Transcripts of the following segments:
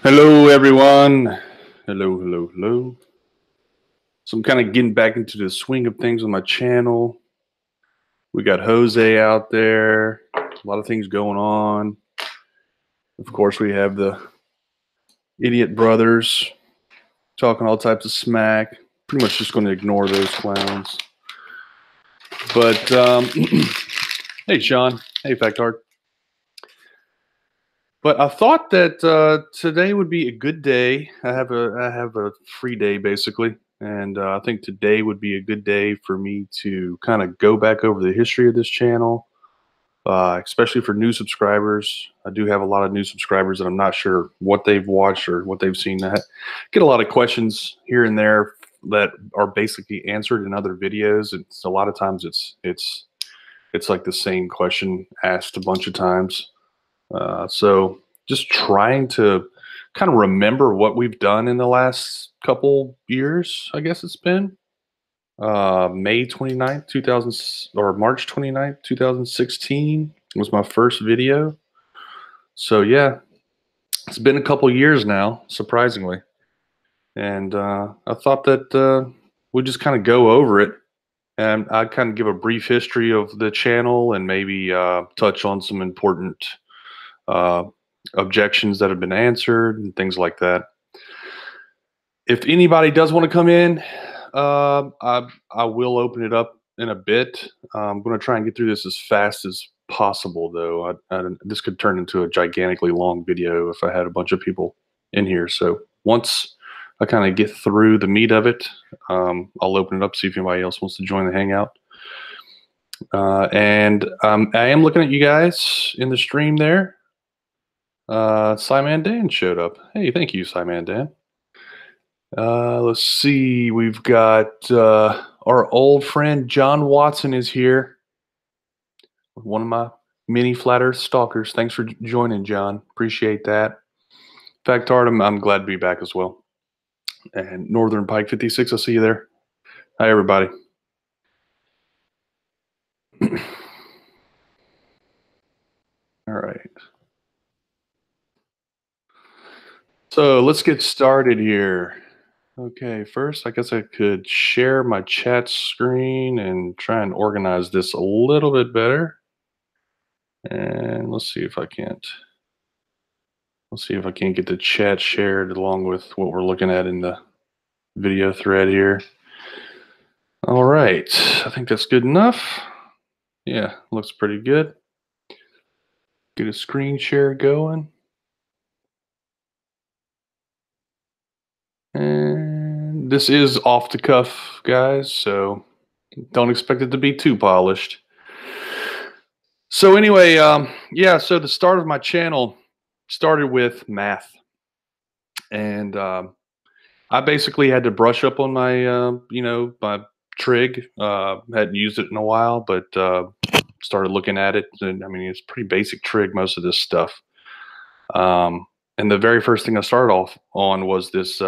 Hello, everyone. Hello, hello, hello. So I'm kind of getting back into the swing of things on my channel. We got Jose out there. A lot of things going on. Of course, we have the idiot brothers talking all types of smack. Pretty much just going to ignore those clowns. But hey, Sean. Hey, Factard. But I thought that today would be a good day. I have a free day basically, and I think today would be a good day for me to kind of go back over the history of this channel, especially for new subscribers. I do have a lot of new subscribers that I'm not sure what they've watched or what they've seen. I get a lot of questions here and there that are basically answered in other videos. It's a lot of times it's like the same question asked a bunch of times. So just trying to kind of remember what we've done in the last couple years, I guess it's been. May 29th, 2000, or March 29th, 2016 was my first video. So yeah, it's been a couple years now, surprisingly. And I thought that we'd just kind of go over it. And I'd kind of give a brief history of the channel and maybe touch on some important uh, objections that have been answered and things like that. If anybody does want to come in, I will open it up in a bit. I'm going to try and get through this as fast as possible, though. This could turn into a gigantically long video if I had a bunch of people in here. So once I kind of get through the meat of it, I'll open it up, see if anybody else wants to join the hangout. And I am looking at you guys in the stream there. Simon Dan showed up. Hey, thank you, Simon Dan. Let's see. We've got our old friend John Watson is here. One of my mini flat Earth stalkers. Thanks for joining, John. Appreciate that. Factard, I'm glad to be back as well. And Northern Pike 56, I see you there. Hi, everybody. All right. So let's get started here. Okay, first, I guess I could share my chat screen and try and organize this a little bit better. And let's see if I can't. Let's see if I can't get the chat shared along with what we're looking at in the video thread here. All right, I think that's good enough. Yeah, looks pretty good. Get a screen share going. And this is off the cuff, guys, so don't expect it to be too polished. So anyway, yeah, so the start of my channel started with math. And I basically had to brush up on my, my trig. Hadn't used it in a while, but started looking at it. And I mean, it's pretty basic trig, most of this stuff. And the very first thing I started off on was this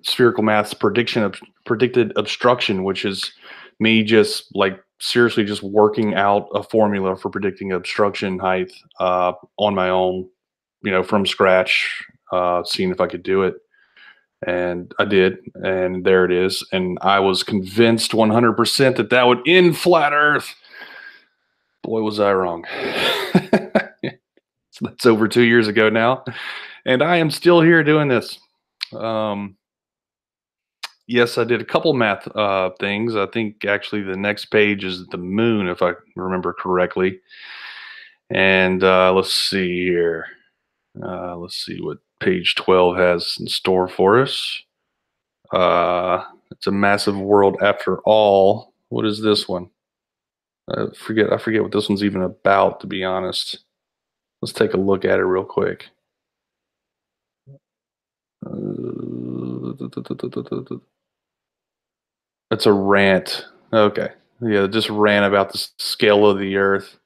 spherical maths predicted obstruction, which is me just like seriously just working out a formula for predicting obstruction height on my own, from scratch, seeing if I could do it. And I did, and there it is. And I was convinced 100% that that would end flat Earth. Boy, was I wrong. So that's over 2 years ago now, and I am still here doing this. Yes, I did a couple math things. I think actually the next page is the moon, if I remember correctly. And let's see here. Let's see what page 12 has in store for us. It's a massive world after all. What is this one? I forget what this one's even about, to be honest. Let's take a look at it real quick. It's a rant. Okay. Yeah, just rant about the scale of the Earth.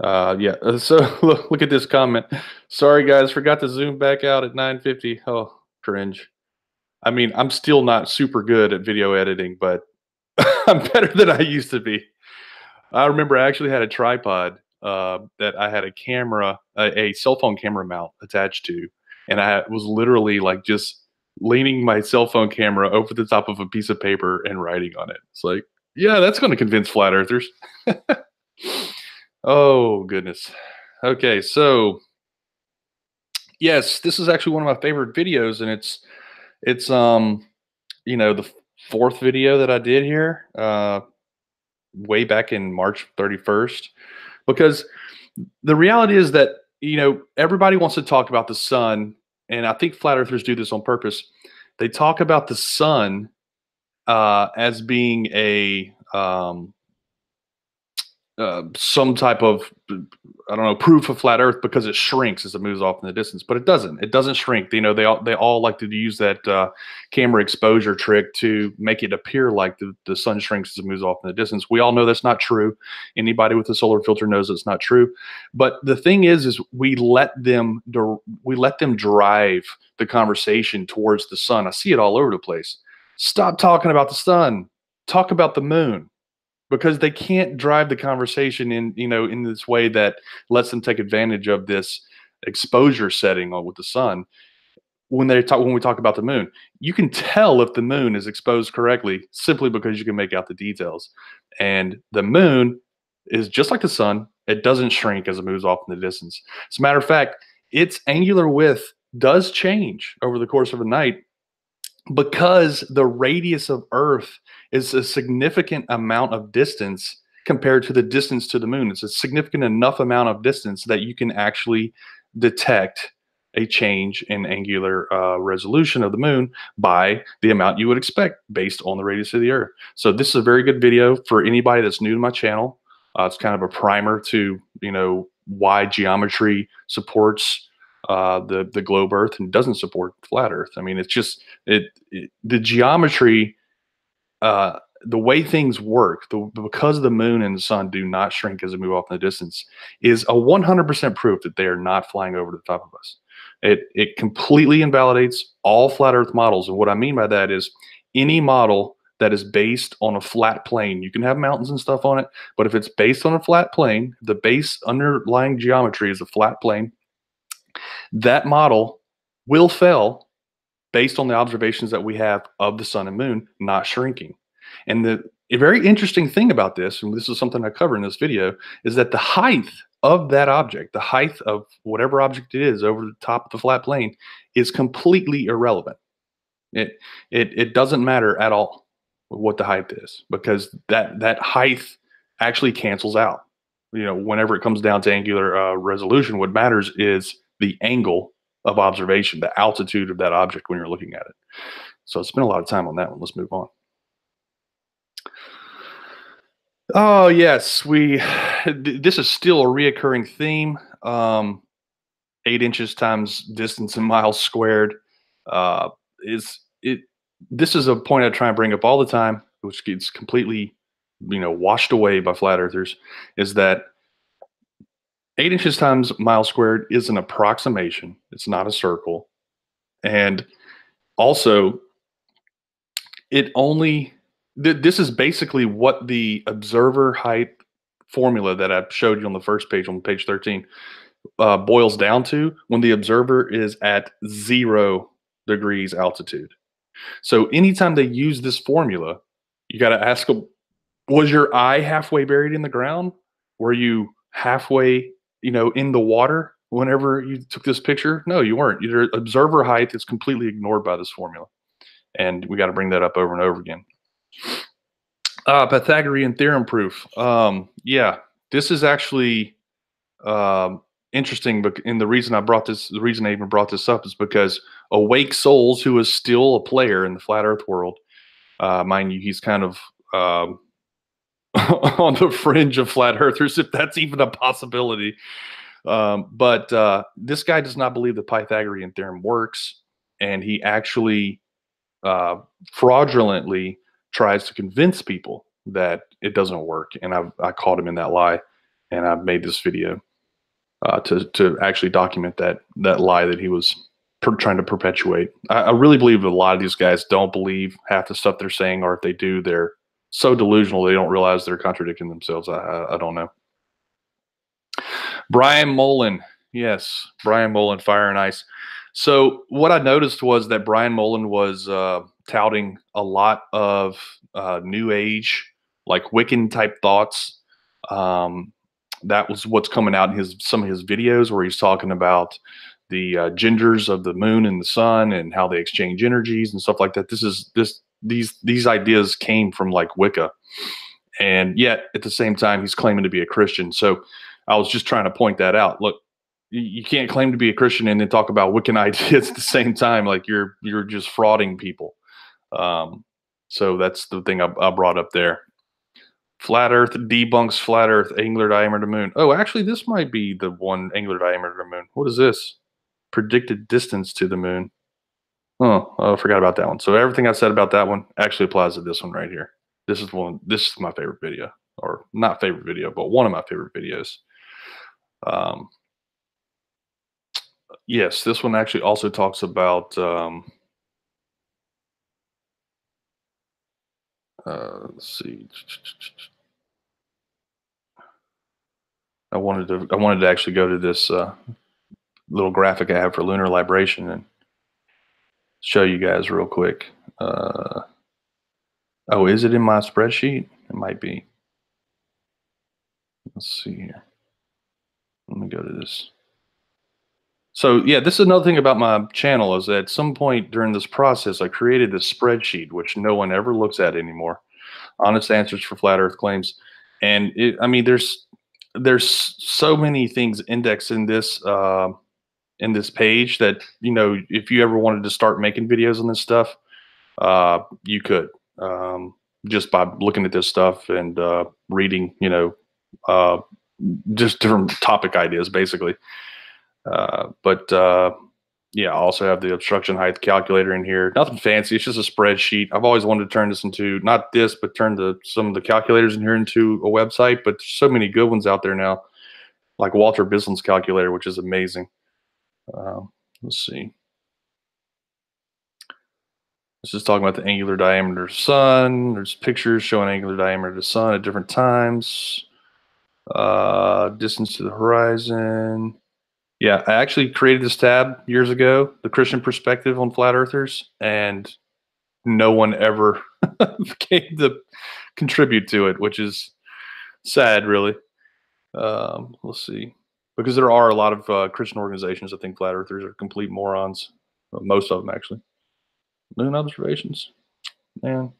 Yeah. So look at this comment. Sorry, guys, forgot to zoom back out at 950. Oh, cringe. I mean, I'm still not super good at video editing, but I'm better than I used to be. I remember I actually had a tripod that I had a camera, a cell phone camera mount attached to, and I was literally like just leaning my cell phone camera over the top of a piece of paper and writing on it. It's like, yeah, that's going to convince flat earthers. Oh goodness. Okay, so yes, this is actually one of my favorite videos, and it's the fourth video that I did here, way back in March 31st, because the reality is that everybody wants to talk about the sun, and I think flat earthers do this on purpose. They talk about the sun as being some type of, I don't know, proof of flat Earth because it shrinks as it moves off in the distance, but it doesn't. It doesn't shrink. They all like to use that camera exposure trick to make it appear like the sun shrinks as it moves off in the distance. We all know that's not true. Anybody with a solar filter knows it's not true. But the thing is we let them drive the conversation towards the sun. I see it all over the place. Stop talking about the sun. Talk about the moon, because they can't drive the conversation in this way that lets them take advantage of this exposure setting on with the sun. When we talk about the moon, you can tell if the moon is exposed correctly simply because you can make out the details. And the moon is just like the sun. It doesn't shrink as it moves off in the distance. As a matter of fact, its angular width does change over the course of a night, because the radius of Earth is a significant amount of distance compared to the distance to the moon. It's a significant enough amount of distance that you can actually detect a change in angular resolution of the moon by the amount you would expect based on the radius of the Earth. So this is a very good video for anybody that's new to my channel. It's kind of a primer to why geometry supports the globe Earth and doesn't support flat Earth. I mean, it's just the geometry, the way things work, because the moon and the sun do not shrink as they move off in the distance, is a 100% proof that they are not flying over the top of us. It completely invalidates all flat Earth models, and what I mean by that is any model that is based on a flat plane. You can have mountains and stuff on it, but if it's based on a flat plane, the base underlying geometry is a flat plane, that model will fail based on the observations that we have of the sun and moon not shrinking. And a very interesting thing about this, and this is something I cover in this video, is that the height of that object, the height of whatever object it is over the top of the flat plane, is completely irrelevant. It doesn't matter at all what the height is, because that height actually cancels out. Whenever it comes down to angular resolution, what matters is the angle of observation, the altitude of that object when you're looking at it. So I spent a lot of time on that one. Let's move on. Oh yes, this is still a reoccurring theme. 8 inches times distance in miles squared is it. This is a point I try and bring up all the time, which gets completely, washed away by flat earthers. Is that 8 inches times miles squared is an approximation. It's not a circle. And also, this is basically what the observer height formula that I showed you on the first page, on page 13, boils down to when the observer is at 0 degrees altitude. So anytime they use this formula, you got to ask them, was your eye halfway buried in the ground? Were you halfway, in the water whenever you took this picture? No, you weren't. Your observer height is completely ignored by this formula. And we got to bring that up over and over again. Pythagorean theorem proof. Yeah, this is actually interesting. But the reason I even brought this up is because Awake Souls, who is still a player in the flat Earth world, mind you, he's kind of on the fringe of flat earthers, if that's even a possibility. But this guy does not believe the Pythagorean theorem works, and he actually fraudulently tries to convince people that it doesn't work. And I caught him in that lie, and I've made this video to actually document that lie that he was trying to perpetuate. I really believe that a lot of these guys don't believe half the stuff they're saying, or if they do, they're so delusional they don't realize they're contradicting themselves. I don't know. Brian Mullen. Yes, Brian Mullen, Fire and Ice. So what I noticed was that Brian Mullen was touting a lot of New Age, like Wiccan type thoughts. Um, that was what's coming out in his some of his videos where he's talking about the genders of the moon and the sun and how they exchange energies and stuff like that. These ideas came from like Wicca, and yet at the same time he's claiming to be a Christian. So I was just trying to point that out. Look, you can't claim to be a Christian and then talk about Wiccan ideas at the same time. Like you're just frauding people. Um, so that's the thing I brought up there. Flat Earth debunks flat Earth angular diameter of the moon. Oh, actually, this might be the one angular diameter of the moon. What is this? Predicted distance to the moon. Oh, I forgot about that one. So everything I said about that one actually applies to this one right here. This is one. This is my favorite video, or not favorite video, but one of my favorite videos. Um, yes, this one actually also talks about. Let's see. I wanted to actually go to this little graphic I have for lunar libration and show you guys real quick. Oh, is it in my spreadsheet? It might be. Let's see here. Let me go to this. So yeah, this is another thing about my channel is that at some point during this process, I created this spreadsheet, which no one ever looks at anymore. Honest answers for flat Earth claims, and I mean, there's so many things indexed in this page that if you ever wanted to start making videos on this stuff, you could just by looking at this stuff and reading, uh, just different topic ideas, basically. But yeah, I also have the obstruction height calculator in here. Nothing fancy. It's just a spreadsheet. I've always wanted to turn this into not this, but turn some of the calculators in here into a website. But there's so many good ones out there now, like Walter Bislin's calculator, which is amazing. Let's see. This is talking about the angular diameter of the sun. There's pictures showing angular diameter of the sun at different times. Distance to the horizon. Yeah, I actually created this tab years ago, the Christian perspective on flat earthers, and no one ever came to contribute to it, which is sad, really. Let's see. Because there are a lot of Christian organizations that think flat earthers are complete morons. Most of them, actually. Moon observations. Man,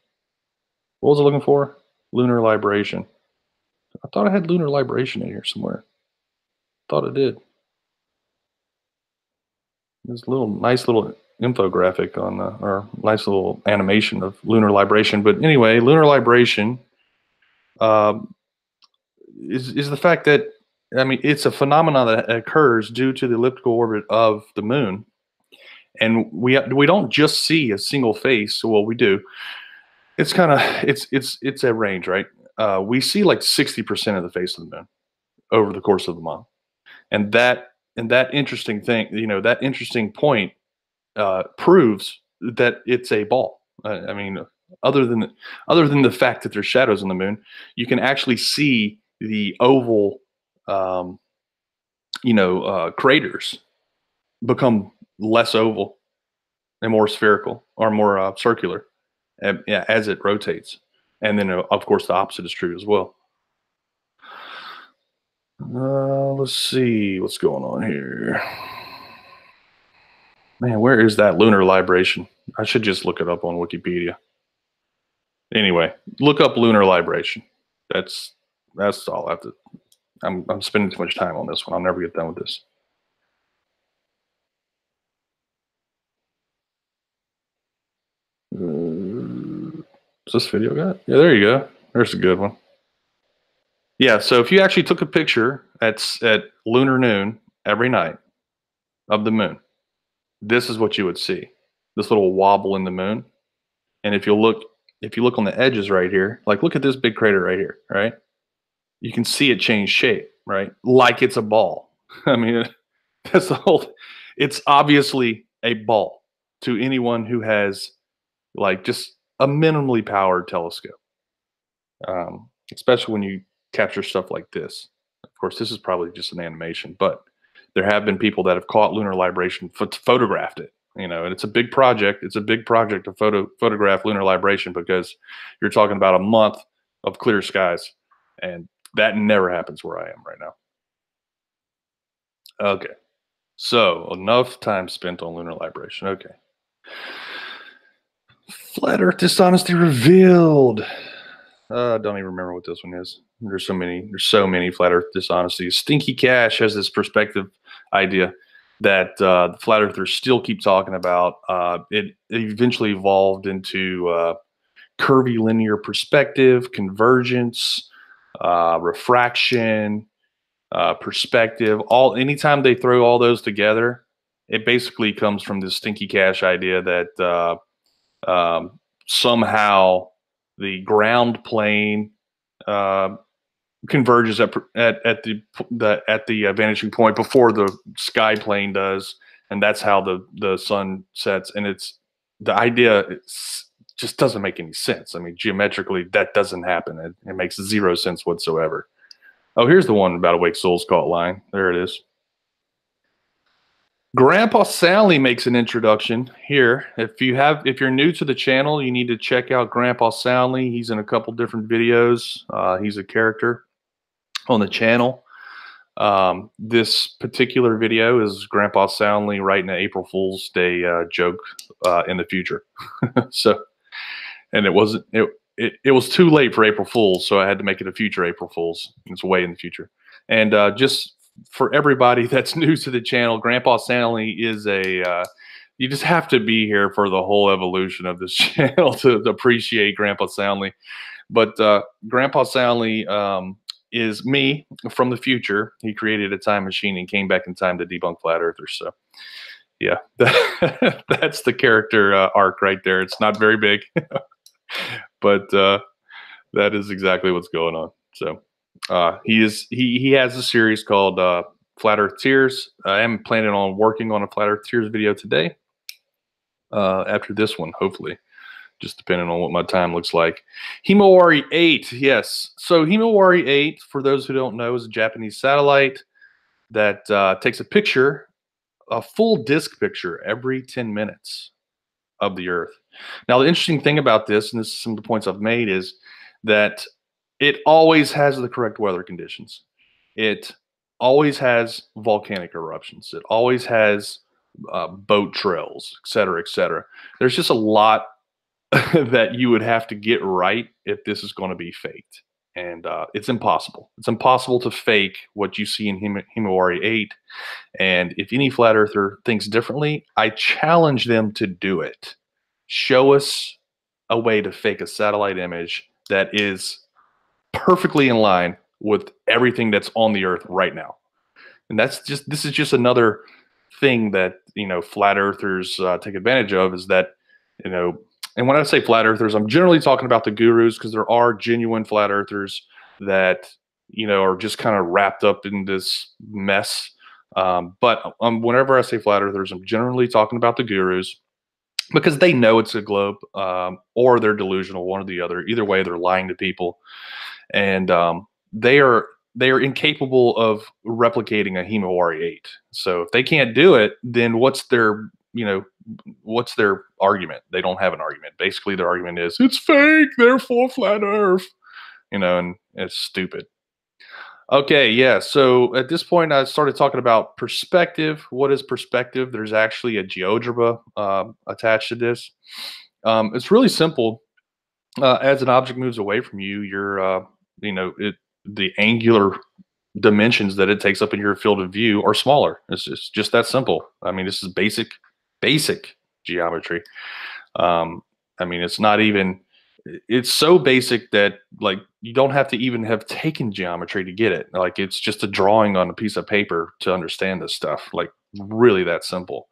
what was I looking for? Lunar libration. I thought I had lunar libration in here somewhere. Thought I did. This nice little infographic on or nice little animation of lunar libration. But anyway, lunar libration um, is the fact that it's a phenomenon that occurs due to the elliptical orbit of the moon, and we don't just see a single face. Well, we do. It's kind of it's a range, right? We see like 60% of the face of the moon over the course of the month, and that interesting thing, that interesting point proves that it's a ball. I mean, other than the fact that there's shadows on the moon, you can actually see the oval, um, craters become less oval and more spherical or more circular, yeah, as it rotates. And then, of course, the opposite is true as well. Let's see what's going on here. Man, where is that lunar libration? I should just look it up on Wikipedia. Anyway, look up lunar libration. That's all I have to. I'm spending too much time on this one. I'll never get done with this. Is this video got? Yeah, there you go. There's a good one. Yeah, so if you actually took a picture at lunar noon every night of the moon, this is what you would see. This little wobble in the moon. And if you look on the edges right here, like look at this big crater right here, right? You can see it change shape, right? Like it's a ball. I mean, that's the whole. It's obviously a ball to anyone who has like just a minimally powered telescope, especially when you capture stuff like this. Of course, this is probably just an animation, but there have been people that have caught lunar libration, photographed it. You know, and it's a big project. It's a big project to photograph lunar libration because you're talking about a month of clear skies, and that never happens where I am right now. Okay, so enough time spent on lunar libration. Okay, flat Earth dishonesty revealed. Don't even remember what this one is. There's so many. There's so many flat Earth dishonesties. Stinky Cash has this perspective idea that the flat earthers still keep talking about. It eventually evolved into curvy linear perspective, convergence, refraction, perspective. All anytime they throw all those together, it basically comes from this Stinky Cash idea that somehow the ground plane uh, converges at the vanishing point before the sky plane does, and that's how the sun sets. And it's the idea just doesn't make any sense. I mean, geometrically, that doesn't happen. It makes zero sense whatsoever. Oh, here's the one about awake souls caught lying. There it is. Grandpa Sally makes an introduction here. If you're new to the channel, you need to check out Grandpa Sally. He's in a couple different videos. He's a character on the channel. This particular video is Grandpa Soundly writing an April Fool's Day joke in the future. So, and it wasn't it was too late for April Fool's, so I had to make it a future April Fool's. It's way in the future. And just for everybody that's new to the channel, Grandpa Soundly is a you just have to be here for the whole evolution of this channel to appreciate Grandpa Soundly. But Grandpa Soundly is me from the future. He created a time machine and came back in time to debunk flat earthers. So yeah, that's the character arc right there. It's not very big, but that is exactly what's going on. So he has a series called Flat Earth Tears. I am planning on working on a Flat Earth Tears video today after this one, hopefully. Just depending on what my time looks like. Himawari 8, yes. So Himawari 8, for those who don't know, is a Japanese satellite that takes a picture, a full disk picture, every 10 minutes of the Earth. Now, the interesting thing about this, and this is some of the points I've made, is that it always has the correct weather conditions. It always has volcanic eruptions. It always has boat trails, et cetera, et cetera. There's just a lot that you would have to get right if this is going to be faked. And it's impossible. It's impossible to fake what you see in Himawari 8. And if any flat earther thinks differently, I challenge them to do it. Show us a way to fake a satellite image that is perfectly in line with everything that's on the Earth right now. And this is just another thing that, flat earthers take advantage of, is that, and when I say flat earthers, I'm generally talking about the gurus, because there are genuine flat earthers that, are just kind of wrapped up in this mess. But whenever I say flat earthers, I'm generally talking about the gurus, because they know it's a globe, or they're delusional, one or the other. Either way, they're lying to people. And they are incapable of replicating a Himawari 8. So if they can't do it, then what's their argument? They don't have an argument. Basically, their argument is it's fake, therefore flat Earth. And it's stupid. Okay, yeah. So at this point, I started talking about perspective. What is perspective? There's actually a GeoGebra attached to this. It's really simple. As an object moves away from you, the angular dimensions that it takes up in your field of view are smaller. It's just that simple. I mean, this is basic geometry. It's not even, it's so basic that, like, you don't have to even have taken geometry to get it. Like, it's just a drawing on a piece of paper to understand this stuff. Like, really that simple.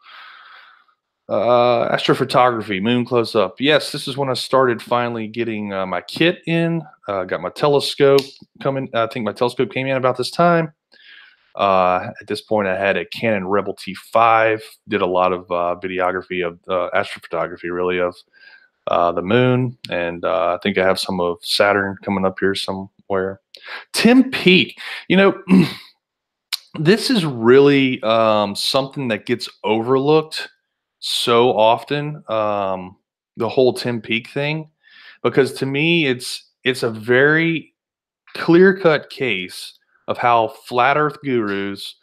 Astrophotography, moon close up. Yes, this is when I started finally getting my kit in. Got my telescope coming. I think my telescope came in about this time. At this point, I had a Canon Rebel T5. Did a lot of videography of astrophotography, really, of the moon, and I think I have some of Saturn coming up here somewhere. Tim Peake, This is really something that gets overlooked so often. The whole Tim Peake thing, because to me, it's a very clear cut case of how flat Earth gurus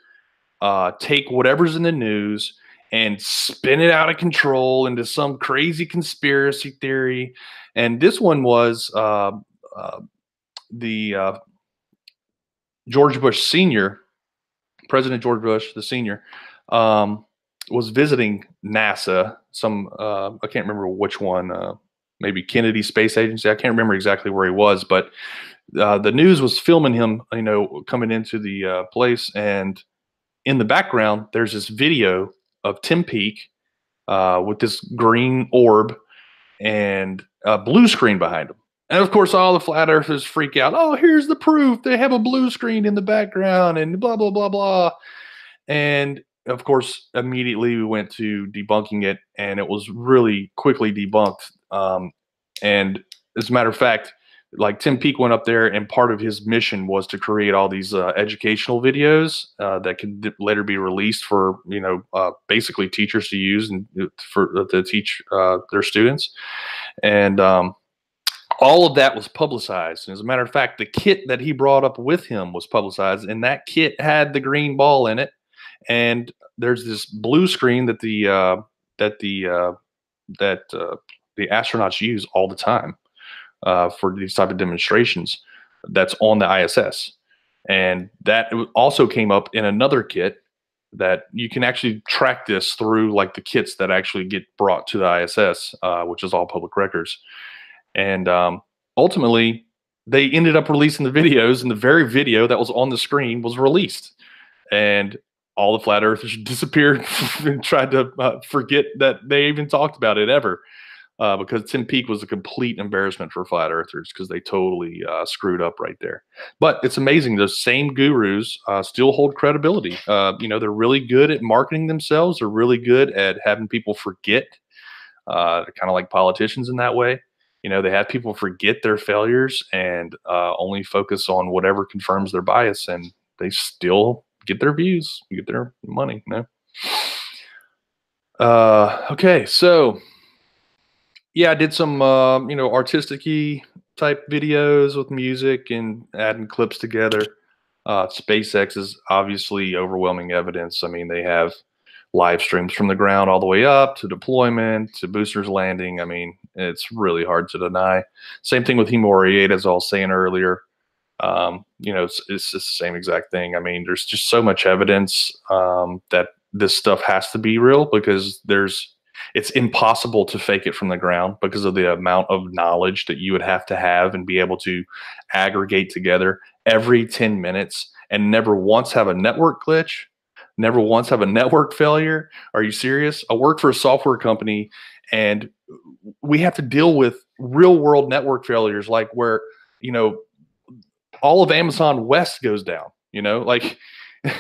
take whatever's in the news and spin it out of control into some crazy conspiracy theory. And this one was uh, the George Bush Sr., President George Bush the Sr., um, was visiting NASA. Some I can't remember which one. Maybe Kennedy Space Agency. I can't remember exactly where he was, but the news was filming him. Coming into the place, and in the background, there's this video of Tim Peake with this green orb and a blue screen behind him. And of course, all the flat earthers freak out. Oh, here's the proof. They have a blue screen in the background and blah, blah, blah, blah. And of course, immediately we went to debunking it, and it was really quickly debunked. And as a matter of fact, like Tim Peake went up there, and part of his mission was to create all these educational videos that could later be released for basically teachers to use and for to teach their students. And all of that was publicized. And as a matter of fact, the kit that he brought up with him was publicized, and that kit had the green ball in it. And there's this blue screen that the the astronauts use all the time for these type of demonstrations. That's on the ISS, and that also came up in another kit that you can actually track this through, like the kits that actually get brought to the ISS, which is all public records. And ultimately, they ended up releasing the videos, and the very video that was on the screen was released. And all the flat earthers disappeared and tried to forget that they even talked about it ever, because Tim Peake was a complete embarrassment for flat earthers because they totally screwed up right there. But it's amazing. Those same gurus still hold credibility. They're really good at marketing themselves. They're really good at having people forget. They're kind of like politicians in that way. They have people forget their failures and only focus on whatever confirms their bias, and they still get their views, get their money. Okay, so yeah, I did some artistic-y type videos with music and adding clips together. SpaceX is obviously overwhelming evidence. I mean, they have live streams from the ground all the way up to deployment to boosters landing. I mean, it's really hard to deny. Same thing with Hemo 8, as I was saying earlier. It's the same exact thing. I mean, there's just so much evidence that this stuff has to be real, because it's impossible to fake it from the ground because of the amount of knowledge that you would have to have and be able to aggregate together every 10 minutes and never once have a network glitch, never once have a network failure. Are you serious? I work for a software company, and we have to deal with real world network failures, like where, all of Amazon West goes down, like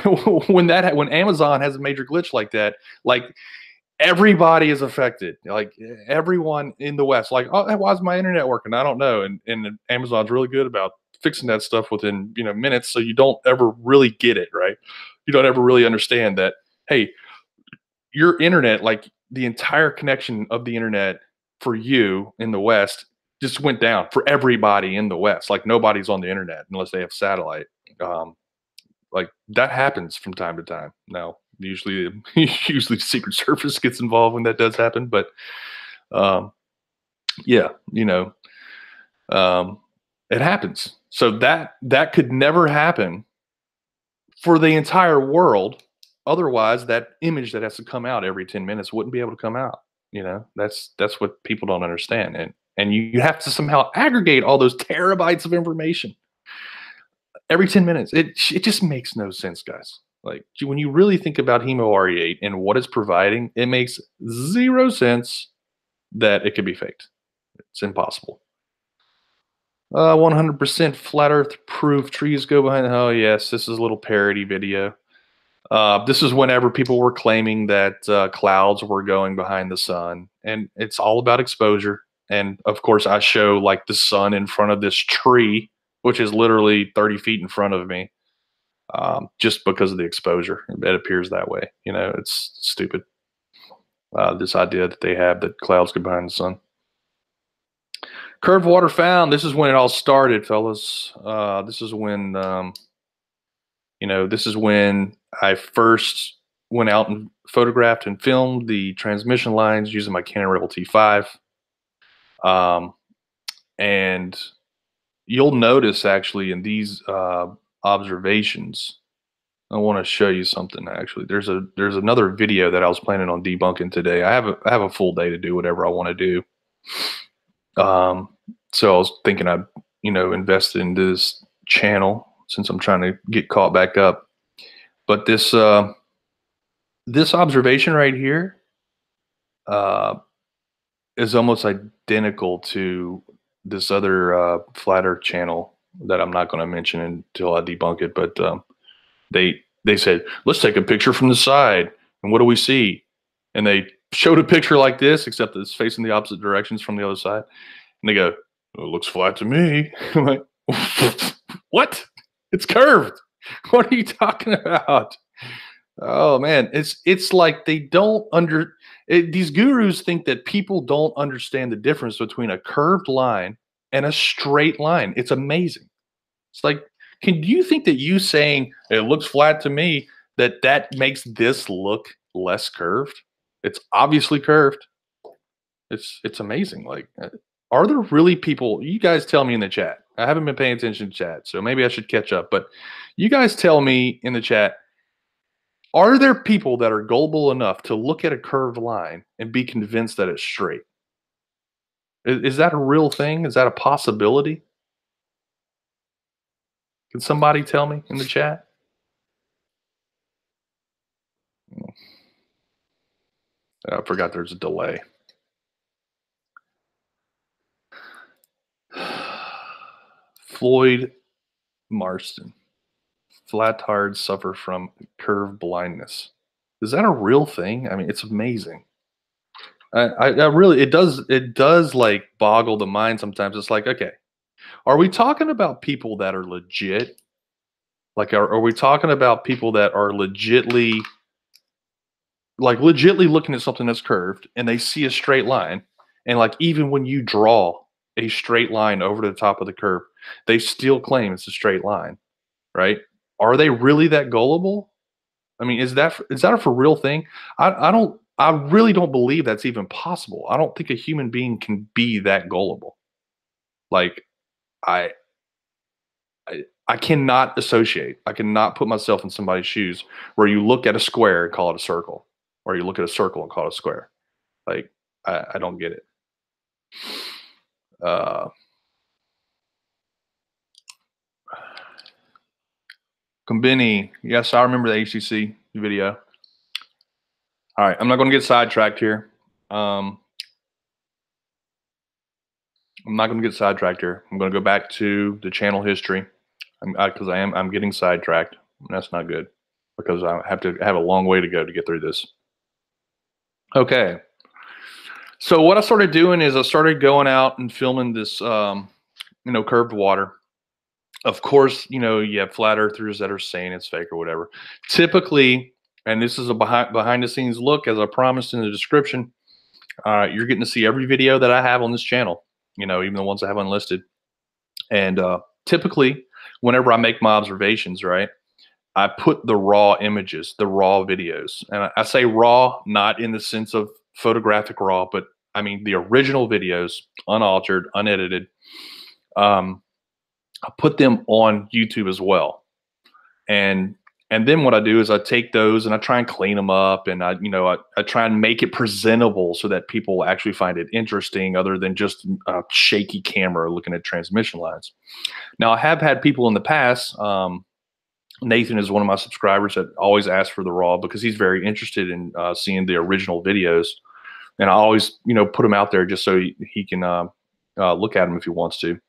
when Amazon has a major glitch like that, like everybody is affected, like everyone in the West, like, oh, why is my internet working? I don't know. And Amazon's really good about fixing that stuff within, minutes. So you don't ever really get it, right? You don't ever really understand that, hey, your internet, like the entire connection of the internet for you in the West just went down for everybody in the West. Like nobody's on the internet unless they have satellite. Like that happens from time to time. Now, usually, usually Secret Service gets involved when that does happen, but yeah, um, it happens. So that could never happen for the entire world. Otherwise, that image that has to come out every 10 minutes wouldn't be able to come out. That's what people don't understand. And you have to somehow aggregate all those terabytes of information every 10 minutes. It just makes no sense, guys. Like when you really think about Hemo 8 and what it's providing, it makes zero sense that it could be faked. It's impossible. 100% flat earth proof. Trees go behind. Oh yes, this is a little parody video. This is whenever people were claiming that clouds were going behind the sun, and it's all about exposure. And of course, I show like the sun in front of this tree, which is literally 30 feet in front of me. just because of the exposure. It appears that way. You know, it's stupid. This idea that they have that clouds get behind the sun. Curved water found. This is when it all started, fellas. This is when this is when I first went out and photographed and filmed the transmission lines using my Canon Rebel T5. And you'll notice actually in these observations, I want to show you something. Actually, there's another video that I was planning on debunking today. I have a full day to do whatever I want to do. So I was thinking I'd invest in this channel since I'm trying to get caught back up. But this observation right here is almost identical to this other flat Earth channel that I'm not going to mention until I debunk it. But they said, let's take a picture from the side, and what do we see? And they showed a picture like this, except it's facing the opposite directions from the other side. And they go, well, it looks flat to me. I'm like, what? It's curved. What are you talking about? Oh man, it's like they don't these gurus think that people don't understand the difference between a curved line and a straight line. It's amazing. It's like, do you think that you saying it looks flat to me that makes this look less curved? It's obviously curved. It's amazing. Like, are there really people? You guys tell me in the chat. I haven't been paying attention to chat, so maybe I should catch up. But you guys tell me in the chat. Are there people that are gullible enough to look at a curved line and be convinced that it's straight? Is that a real thing? Is that a possibility? Can somebody tell me in the chat? I forgot there's a delay. Floyd Marston. Flat-tired suffer from curve blindness. Is that a real thing? I mean, it's amazing. I really, it does like boggle the mind sometimes. It's like, okay, are we talking about people that are legit? Like, are we talking about people that are legitly looking at something that's curved and they see a straight line, and like even when you draw a straight line over the top of the curve, they still claim it's a straight line, right? Are they really that gullible? I mean, is that a for real thing? I really don't believe that's even possible. I don't think a human being can be that gullible. Like, I I cannot associate. I cannot put myself in somebody's shoes where you look at a square and call it a circle, or you look at a circle and call it a square. Like, I don't get it. Combini, yes, I remember the HCC video. All right, I'm not going to get sidetracked here. I'm not going to get sidetracked here. I'm going to go back to the channel history because I'm getting sidetracked. And that's not good because I have to have a long way to go to get through this. Okay. So what I started doing is I started going out and filming this, curved water. Of course, you have flat earthers that are saying it's fake or whatever. Typically, and this is a behind the scenes look, as I promised in the description, you're getting to see every video that I have on this channel, even the ones I have unlisted. And typically, whenever I make my observations, right, I put the raw images, the raw videos. And I say raw, not in the sense of photographic raw, but I mean the original videos, unaltered, unedited. I put them on YouTube as well. And then what I do is I take those and I try and clean them up, and I try and make it presentable so that people actually find it interesting, other than just a shaky camera looking at transmission lines. Now, I have had people in the past. Nathan is one of my subscribers that always asks for the raw because he's very interested in seeing the original videos, and I always put them out there just so he can look at them if he wants to.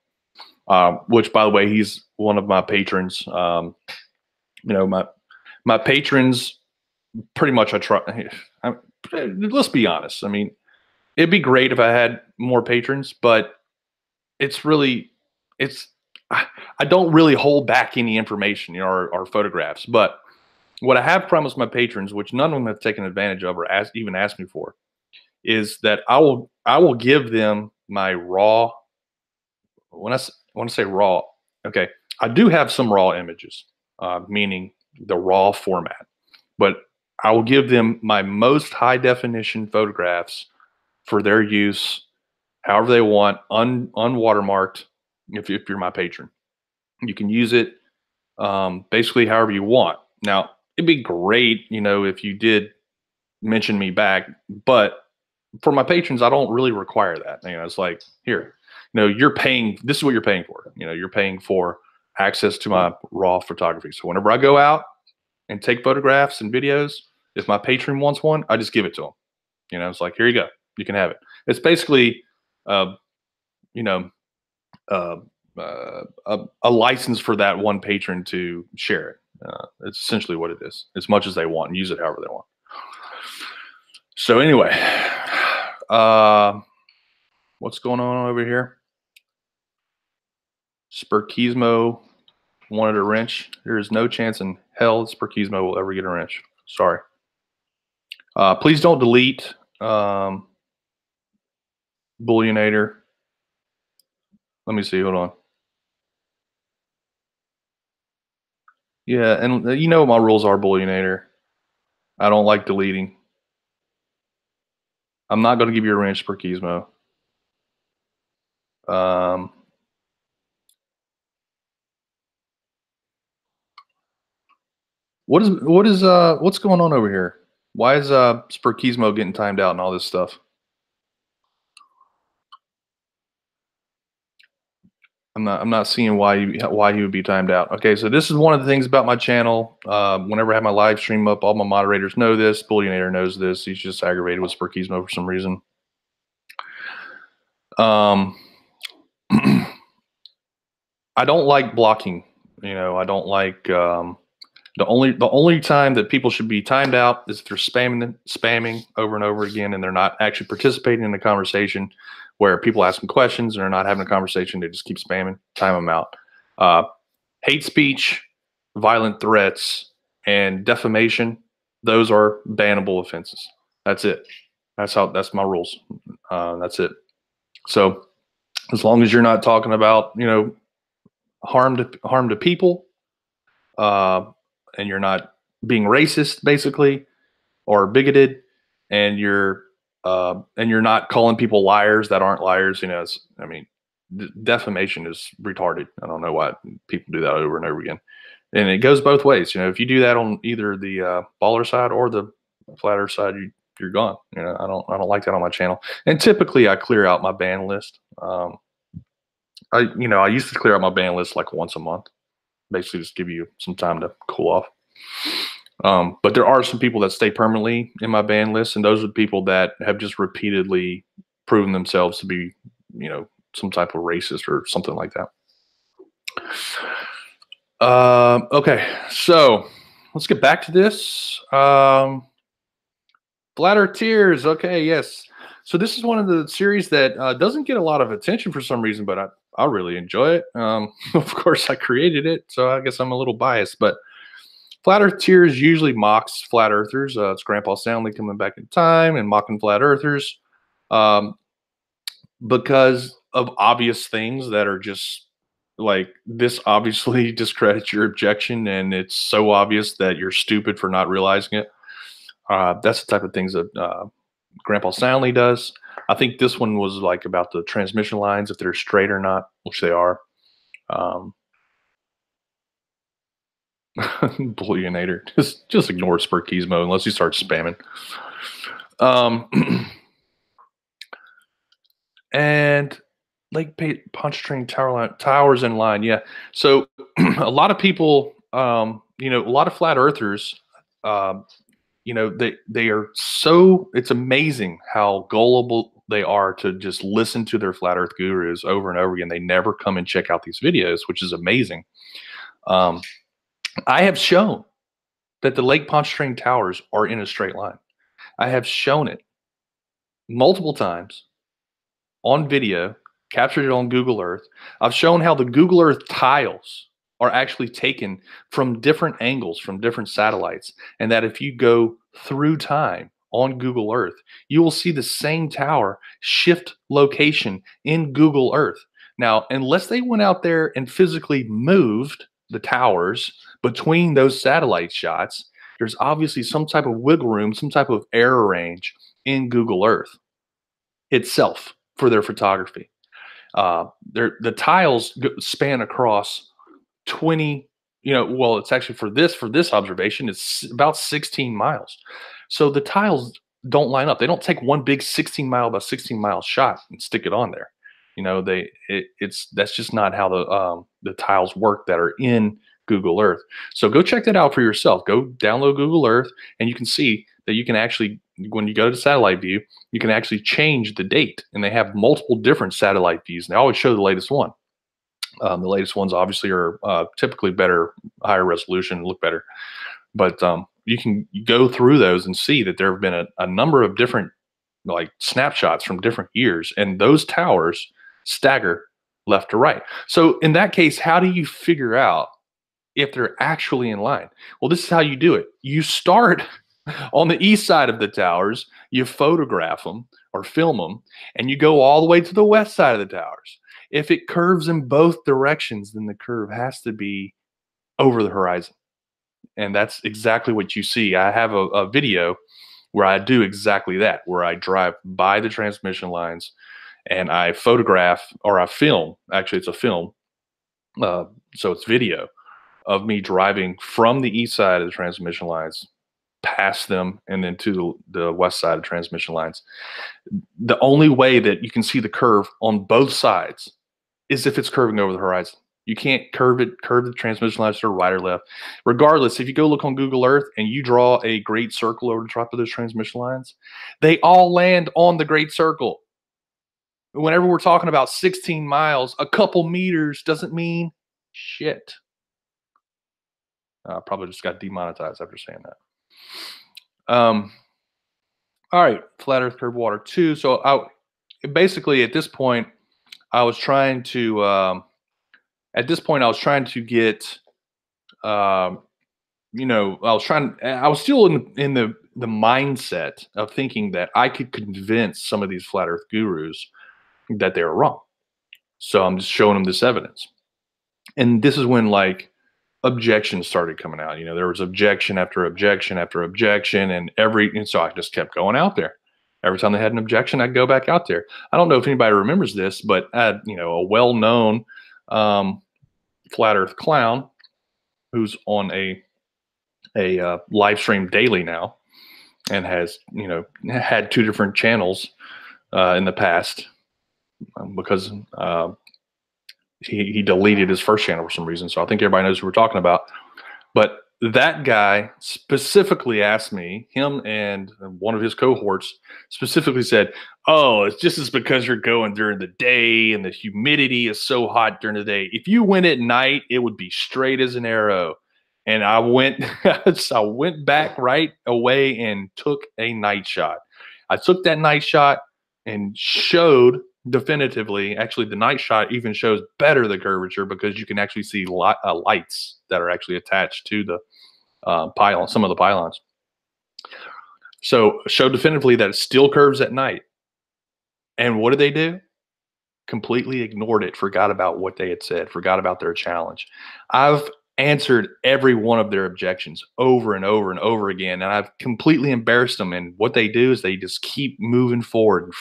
Which, by the way, he's one of my patrons. My patrons, pretty much I try. Let's be honest. I mean, it'd be great if I had more patrons, but it's I don't really hold back any information, or photographs. But what I have promised my patrons, which none of them have taken advantage of or even asked me for, is that I will give them my raw. When I say raw, okay, I do have some raw images, meaning the raw format, but I will give them my most high definition photographs for their use, however they want, unwatermarked. If you're my patron, you can use it basically however you want. Now, it'd be great, if you did mention me back, but for my patrons, I don't really require that. It's like, here, you're paying, this is what you're paying for. You're paying for access to my raw photography. So whenever I go out and take photographs and videos, if my patron wants one, I just give it to them. It's like, here you go, you can have it. It's basically, uh, you know, uh, a license for that one patron to share it. It's essentially what it is, as much as they want, and use it however they want. So anyway, what's going on over here? Spurkismo wanted a wrench. There is no chance in hell Spurkismo will ever get a wrench. Sorry. Please don't delete Bullionator. Let me see. Hold on. Yeah, and you know what my rules are, Bullionator. I don't like deleting. I'm not going to give you a wrench, Spurkismo. What's going on over here? Why is Spurkismo getting timed out and all this stuff? I'm not seeing why he would be timed out. Okay, so this is one of the things about my channel. Whenever I have my live stream up, all my moderators know this. Bullionator knows this. He's just aggravated with Spurkismo for some reason. I don't like blocking. I don't like the only time that people should be timed out is if they're spamming over and over again, and they're not actually participating in the conversation, where people ask them questions and they're not having a conversation. They just keep spamming. Time them out. Hate speech, violent threats, and defamation, those are bannable offenses. That's it. That's my rules. That's it. So as long as you're not talking about, harm to people, and you're not being racist, basically, or bigoted, and you're not calling people liars that aren't liars. Defamation is retarded. I don't know why people do that over and over again. And it goes both ways. If you do that on either the baller side or the flat earth side, you're gone. I don't like that on my channel. And typically I clear out my ban list. I used to clear out my ban list like once a month, basically just give you some time to cool off. But there are some people that stay permanently in my ban list, and those are people that have just repeatedly proven themselves to be, some type of racist or something like that. Okay, so let's get back to this. Flat Earth Tears. Okay, yes. So this is one of the series that doesn't get a lot of attention for some reason, but I really enjoy it. Of course, I created it, so I guess I'm a little biased. But Flat Earth Tears usually mocks flat earthers. It's Grandpa Stanley coming back in time and mocking flat earthers because of obvious things that are just like, this obviously discredits your objection, and it's so obvious that you're stupid for not realizing it. That's the type of things that Grandpa Stanley does. I think this one was like about the transmission lines, if they're straight or not, which they are. Bullionator. Just ignore Spurkismo unless you start spamming. And Lake Pontchartrain towers in line. Yeah. So a lot of people, a lot of flat earthers, they are so, it's amazing how gullible they are to just listen to their flat earth gurus over and over again. They never come and check out these videos, which is amazing. I have shown that the Lake Pontchartrain towers are in a straight line. I have shown it multiple times on video captured it on Google Earth. I've shown how the Google Earth tiles are actually taken from different angles from different satellites, and that if you go through time on Google Earth, you will see the same tower shift location in Google Earth. Now, unless they went out there and physically moved the towers between those satellite shots, there's obviously some type of wiggle room, some type of error range in Google Earth itself for their photography. The tiles span across 20, well, it's actually for this observation, it's about 16 miles. So the tiles don't line up. They don't take one big 16 mile by 16 mile shot and stick it on there. That's just not how the tiles work that are in Google Earth. So go check that out for yourself. Go download Google Earth, and you can see that you can actually, when you go to satellite view, you can actually change the date, and they have multiple different satellite views. And they always show the latest one. The latest ones obviously are typically better, higher resolution, look better. But you can go through those and see that there have been a number of different like snapshots from different years, and those towers stagger left to right. So in that case, how do you figure out if they're actually in line? Well, this is how you do it. You start on the east side of the towers, you photograph them or film them, and you go all the way to the west side of the towers. If it curves in both directions, then the curve has to be over the horizon. And that's exactly what you see. I have a video where I do exactly that, where I drive by the transmission lines and I photograph, or I film, actually it's a film, so it's video of me driving from the east side of the transmission lines past them and then to the west side of transmission lines. The only way that you can see the curve on both sides is if it's curving over the horizon. You can't curve the transmission lines to the right or left. Regardless, if you go look on Google Earth and you draw a great circle over the top of those transmission lines, they all land on the great circle. Whenever we're talking about 16 miles, a couple meters doesn't mean shit. I probably just got demonetized after saying that. All right, flat Earth curved water 2. So basically at this point, I was trying to get, I was still in the mindset of thinking that I could convince some of these flat Earth gurus that they were wrong. So I'm just showing them this evidence. And this is when like objections started coming out. There was objection after objection after objection, and so I just kept going out there. Every time they had an objection, I'd go back out there. I don't know if anybody remembers this, but a well-known flat Earth clown who's on a live stream daily now and has had 2 different channels in the past because he deleted his first channel for some reason. So I think everybody knows who we're talking about. But that guy specifically asked me, him and one of his cohorts specifically said, "Oh, it's just because you're going during the day and the humidity is so hot during the day. If you went at night, it would be straight as an arrow." And I went back right away and took a night shot. I took that night shot and showed definitively, actually the night shot even shows better the curvature because you can actually see lights that are actually attached to the pylon, some of the pylons. So show definitively that it still curves at night. And what did they do? Completely ignored it, forgot about what they had said, forgot about their challenge. I've answered every one of their objections over and over and over again, and I've completely embarrassed them. And what they do is they just keep moving forward and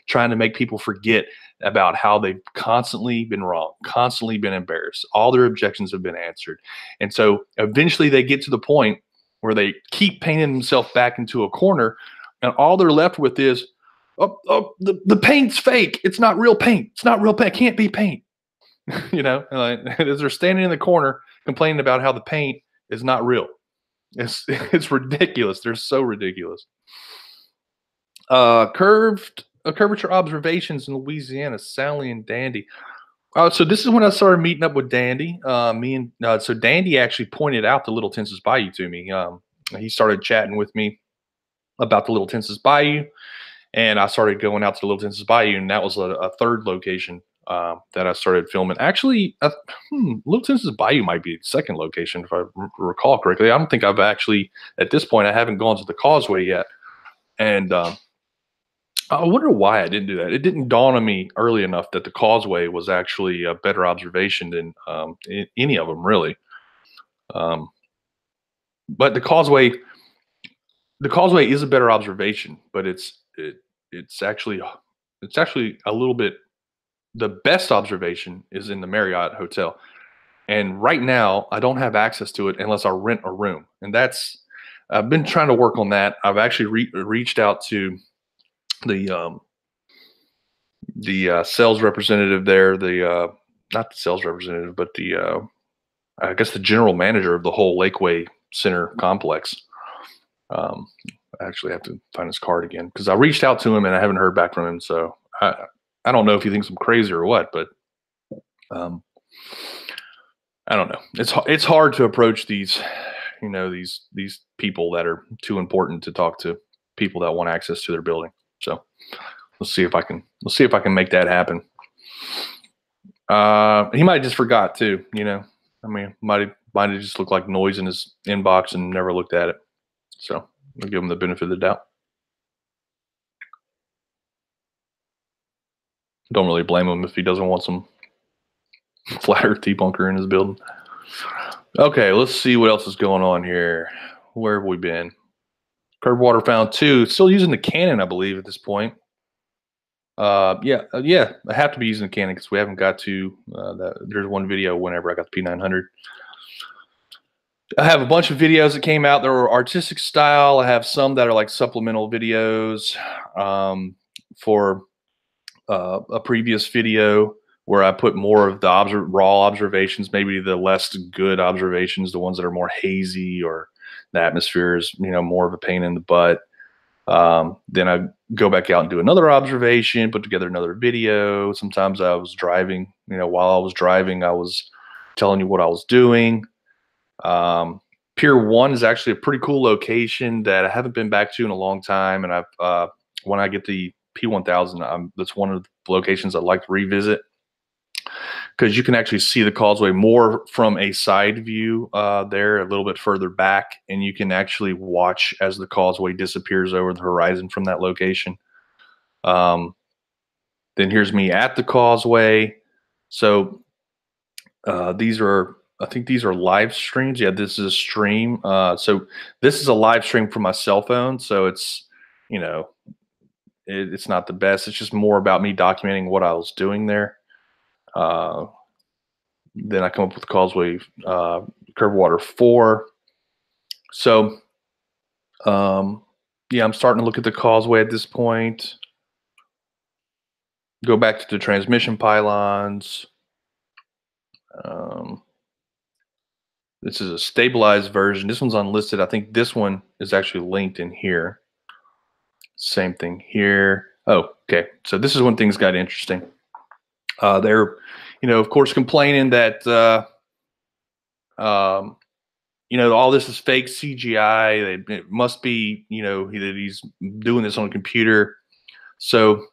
trying to make people forget about how they've constantly been wrong, constantly been embarrassed. All their objections have been answered. And so eventually they get to the point where they keep painting themselves back into a corner, and all they're left with is, the paint's fake. It's not real paint. It's not real paint. It can't be paint. As they're standing in the corner complaining about how the paint is not real. It's ridiculous. They're so ridiculous. Curvature observations in Louisiana, Sally and Dandy. So this is when I started meeting up with Dandy. So Dandy actually pointed out the Little Tensas Bayou to me. He started chatting with me about the Little Tensas Bayou, And I started going out to the Little Tennessee Bayou, and that was a third location that I started filming. Actually, Little Tennessee Bayou might be the second location if I recall correctly. I don't think I've actually, at this point, I haven't gone to the Causeway yet, and I wonder why I didn't do that. It didn't dawn on me early enough that the Causeway was actually a better observation than any of them, really. Um, but the Causeway is a better observation, but it's actually a little bit. The best observation is in the Marriott Hotel, and right now I don't have access to it unless I rent a room, and that's I've been trying to work on that. I've actually reached out to the um, the sales representative there, the not the sales representative, but the I guess the general manager of the whole Lakeway Center complex. Um, I actually have to find his card again because I reached out to him and I haven't heard back from him. So I don't know if he thinks I'm crazy or what, but um, I don't know. It's hard to approach these, these people that are too important to talk to people that want access to their building. So let's see if I can make that happen. He might have just forgot too. I mean, might have just looked like noise in his inbox and never looked at it. So I'll give him the benefit of the doubt. Don't really blame him if he doesn't want some flat earth debunker in his building. Okay, let's see what else is going on here. Where have we been? Curved water found 2. Still using the Canon, I believe, at this point. Yeah. I have to be using the Canon because we haven't got to there's one video whenever I got the P900. I have a bunch of videos that came out that were artistic style. I have some that are like supplemental videos for a previous video where I put more of the raw observations, maybe the less good observations, the ones that are more hazy or the atmosphere is, more of a pain in the butt. Then I go back out and do another observation, put together another video. Sometimes I was driving, while I was driving, I was telling you what I was doing. Pier 1 is actually a pretty cool location that I haven't been back to in a long time. And when I get the P1000, that's one of the locations I'd like to revisit because you can actually see the causeway more from a side view there, a little bit further back, and you can actually watch as the causeway disappears over the horizon from that location. Then here's me at the causeway. So I think these are live streams. Yeah, this is a stream. So this is a live stream from my cell phone. So it's, it's not the best. It's just more about me documenting what I was doing there. Then I come up with Causeway Curved Water 4. So, yeah, I'm starting to look at the causeway at this point. Go back to the transmission pylons. This is a stabilized version. This one's unlisted. I think this one is actually linked in here. Same thing here. Oh, okay. So this is when things got interesting. They're, of course, complaining that, all this is fake CGI. It must be, that he's doing this on a computer. So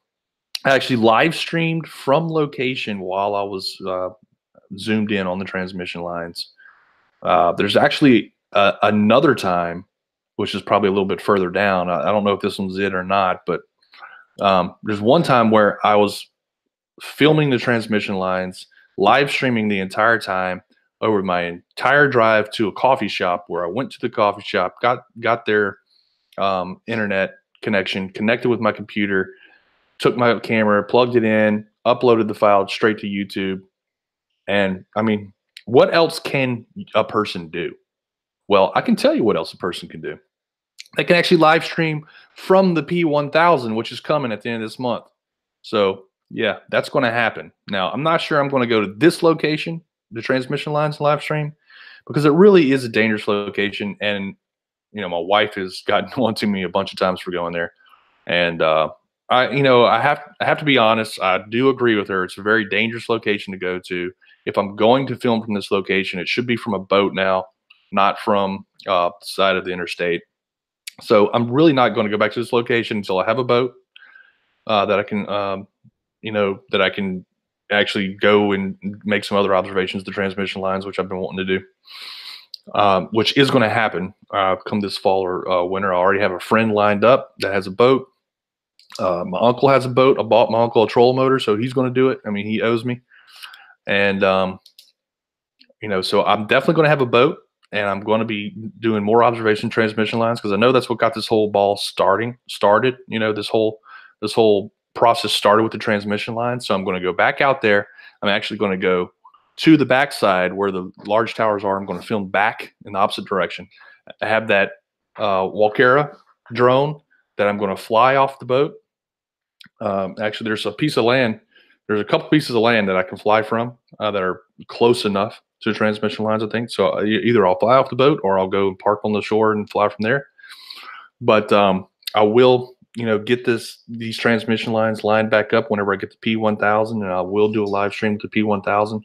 I actually live streamed from location while I was zoomed in on the transmission lines. There's actually another time, which is probably a little bit further down. I don't know if this one's it or not, but there's one time where I was filming the transmission lines, live streaming the entire time over my entire drive to a coffee shop where I went to the coffee shop, got their internet connection, connected with my computer, took my camera, plugged it in, uploaded the file straight to YouTube. And I mean, what else can a person do? Well, I can tell you what else a person can do. They can actually live stream from the P1000, which is coming at the end of this month. So yeah, that's going to happen. Now, I'm not sure I'm going to go to this location, the transmission lines live stream, because it really is a dangerous location. And, my wife has gotten on to me a bunch of times for going there. And I have to be honest. I do agree with her. It's a very dangerous location to go to. If I'm going to film from this location, it should be from a boat now, not from the side of the interstate. So I'm really not going to go back to this location until I have a boat. that I can, that I can actually go and make some other observations of the transmission lines, which I've been wanting to do, which is going to happen come this fall or winter. I already have a friend lined up that has a boat. My uncle has a boat. I bought my uncle a trolling motor, so he's going to do it. I mean, he owes me. And, so I'm definitely going to have a boat, and I'm going to be doing more observation transmission lines because I know that's what got this whole ball started. This whole process started with the transmission line. So I'm going to go back out there. I'm actually going to go to the backside where the large towers are. I'm going to film back in the opposite direction. I have that Walkera drone that I'm going to fly off the boat. Actually, there's a piece of land. There's a couple pieces of land that I can fly from that are close enough to the transmission lines, I think. So either I'll fly off the boat or I'll go and park on the shore and fly from there. But I will, get these transmission lines lined back up whenever I get to P1000, and I will do a live stream to P1000.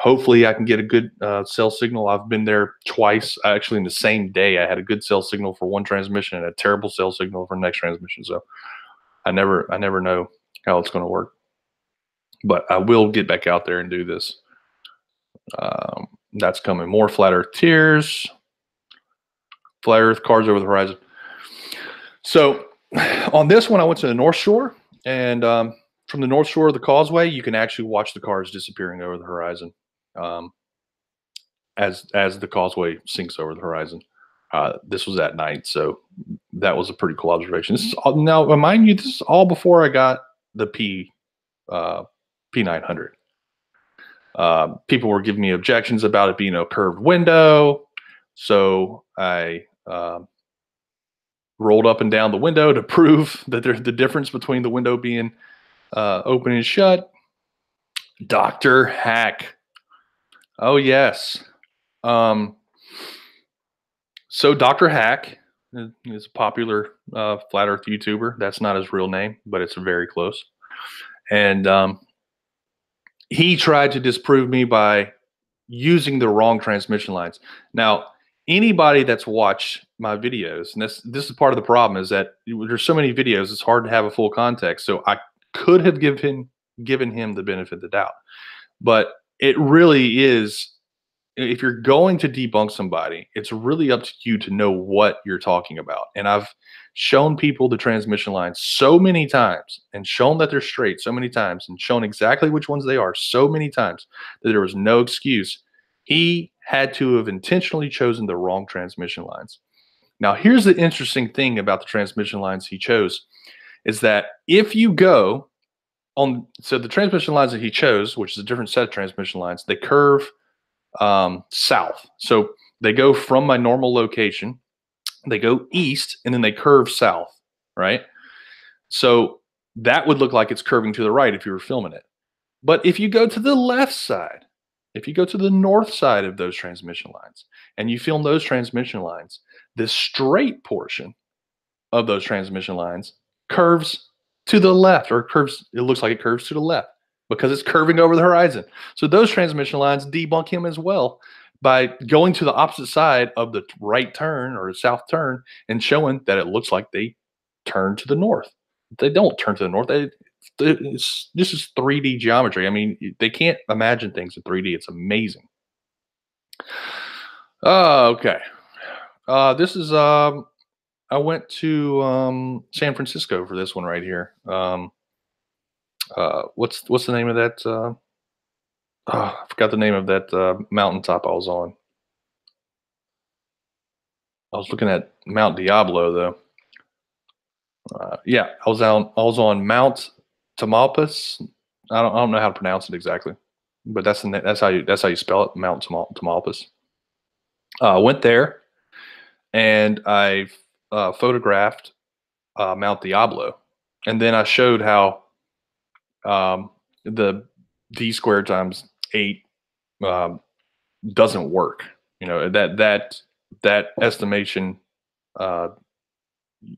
Hopefully, I can get a good cell signal. I've been there twice. Actually, in the same day, I had a good cell signal for one transmission and a terrible cell signal for the next transmission. So I never know how it's going to work. But I will get back out there and do this. That's coming. More flat Earth tears. Flat Earth cars over the horizon. So on this one, I went to the North Shore, and from the North Shore of the causeway, you can actually watch the cars disappearing over the horizon as the causeway sinks over the horizon. This was at night, so that was a pretty cool observation. This is all, now, mind you, this is all before I got the P900. People were giving me objections about it being a curved window, so I rolled up and down the window to prove that there's the difference between the window being open and shut. Dr. Hack. Oh, yes. So Dr. Hack is a popular flat Earth YouTuber. That's not his real name, but it's very close. And he tried to disprove me by using the wrong transmission lines. Now, anybody that's watched my videos, and this is part of the problem, is that there's so many videos, it's hard to have a full context. So I could have given him the benefit of the doubt. But it really is, if you're going to debunk somebody, it's really up to you to know what you're talking about. And I've shown people the transmission lines so many times and shown that they're straight so many times and shown exactly which ones they are so many times that there was no excuse. He had to have intentionally chosen the wrong transmission lines. Now, here's the interesting thing about the transmission lines he chose is that if you go on, so the transmission lines that he chose, which is a different set of transmission lines, they curve south. So they go from my normal location, they go east, and then they curve south, right? So that would look like it's curving to the right if you were filming it. But if you go to the left side, if you go to the north side of those transmission lines and you film those transmission lines, the straight portion of those transmission lines curves to the left, or it looks like it curves to the left because it's curving over the horizon. So those transmission lines debunk him as well by going to the opposite side of the right turn or south turn and showing that it looks like they turn to the north. They don't turn to the north. This is 3D geometry. I mean, they can't imagine things in 3D. It's amazing. Okay. This is I went to San Francisco for this one right here. What's the name of that? I forgot the name of that mountaintop I was on. I was looking at Mount Diablo though. Yeah, I was on Mount Tamalpais. I don't know how to pronounce it exactly, but that's how you spell it, Mount Tamalpais. I went there and I photographed Mount Diablo, and then I showed how the d squared times 8 doesn't work. That estimation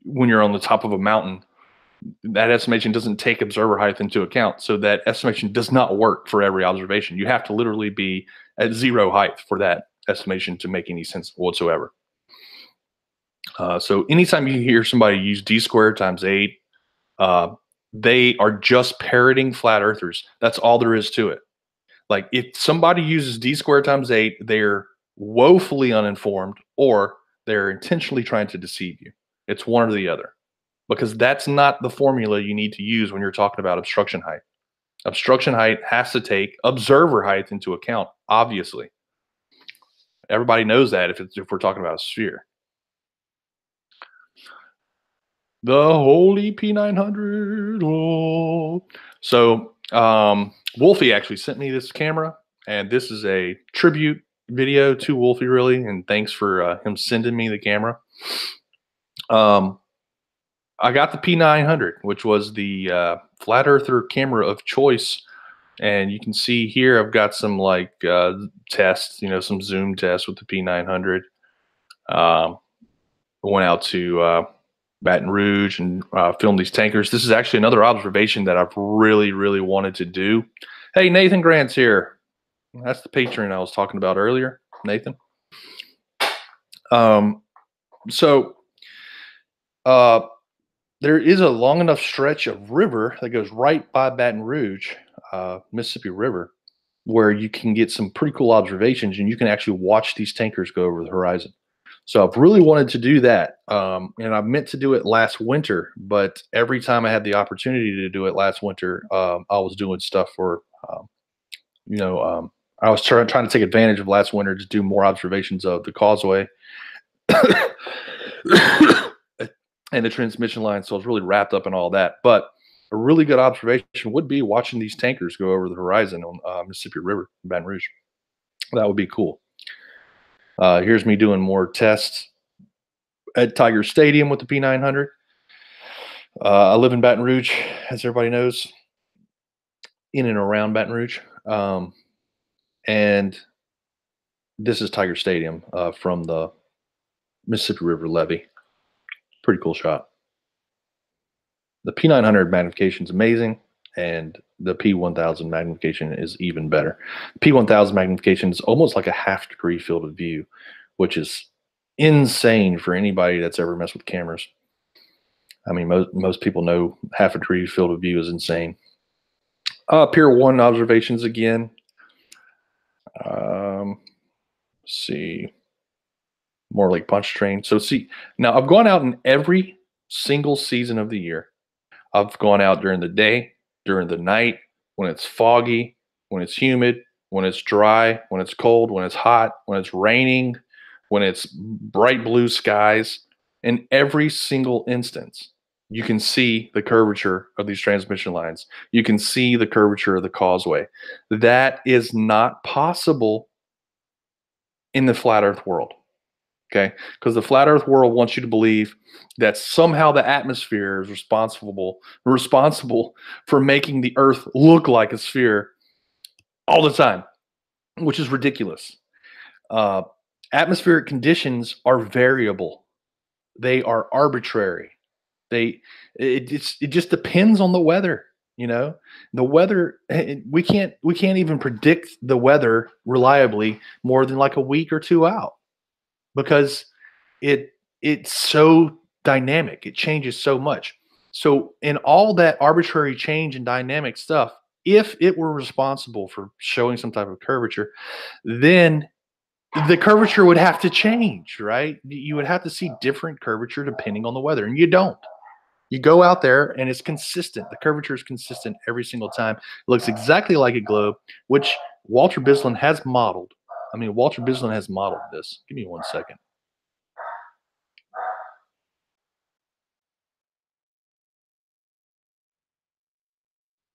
when you're on the top of a mountain, that estimation doesn't take observer height into account. So that estimation does not work for every observation. You have to literally be at 0 height for that estimation to make any sense whatsoever. So anytime you hear somebody use d squared times 8, They are just parroting flat earthers. That's all there is to it. Like if somebody uses d squared times 8, they're woefully uninformed or they're intentionally trying to deceive you. It's one or the other because that's not the formula you need to use when you're talking about obstruction height. Obstruction height has to take observer height into account, obviously. Everybody knows that if we're talking about a sphere. The holy P900. Oh. So, Wolfie actually sent me this camera, and this is a tribute video to Wolfie, really. And thanks for him sending me the camera. I got the P900, which was the flat earther camera of choice. And you can see here, I've got some like tests, some zoom tests with the P900. Went out to Baton Rouge and filmed these tankers. This is actually another observation that I've really, really wanted to do. Hey, Nathan Grant's here. That's the patron I was talking about earlier, Nathan. So there is a long enough stretch of river that goes right by Baton Rouge, Mississippi River, where you can get some pretty cool observations and you can actually watch these tankers go over the horizon. So I've really wanted to do that. And I meant to do it last winter, but every time I had the opportunity to do it last winter, I was doing stuff for, I was trying to take advantage of last winter to do more observations of the causeway and the transmission line. So I was really wrapped up in all that. But a really good observation would be watching these tankers go over the horizon on Mississippi River, Baton Rouge. That would be cool. Here's me doing more tests at Tiger Stadium with the P900. I live in Baton Rouge, as everybody knows, in and around Baton Rouge. And this is Tiger Stadium from the Mississippi River levee. Pretty cool shot. The P900 magnification is amazing, and the P1000 magnification is even better. P1000 magnification is almost like a half-degree field of view, which is insane for anybody that's ever messed with cameras. I mean, most people know half-a-degree field of view is insane. Pier 1 observations again. Let's see. More like Punch Train. So see, now I've gone out in every single season of the year. I've gone out during the day, during the night, when it's foggy, when it's humid, when it's dry, when it's cold, when it's hot, when it's raining, when it's bright blue skies. In every single instance, you can see the curvature of these transmission lines. You can see the curvature of the causeway. That is not possible in the flat earth world. Okay, because the flat earth world wants you to believe that somehow the atmosphere is responsible for making the earth look like a sphere all the time, which is ridiculous. Atmospheric conditions are variable. They are arbitrary. It just depends on the weather. The weather, we can't even predict the weather reliably more than like a week or two out, because it's so dynamic. It changes so much. So in all that arbitrary change and dynamic stuff, if it were responsible for showing some type of curvature, then the curvature would have to change, right? You would have to see different curvature depending on the weather, and you don't. You go out there and it's consistent. The curvature is consistent every single time. It looks exactly like a globe, which Walter Bislin has modeled. I mean, Walter Bislin has modeled this. Give me 1 second.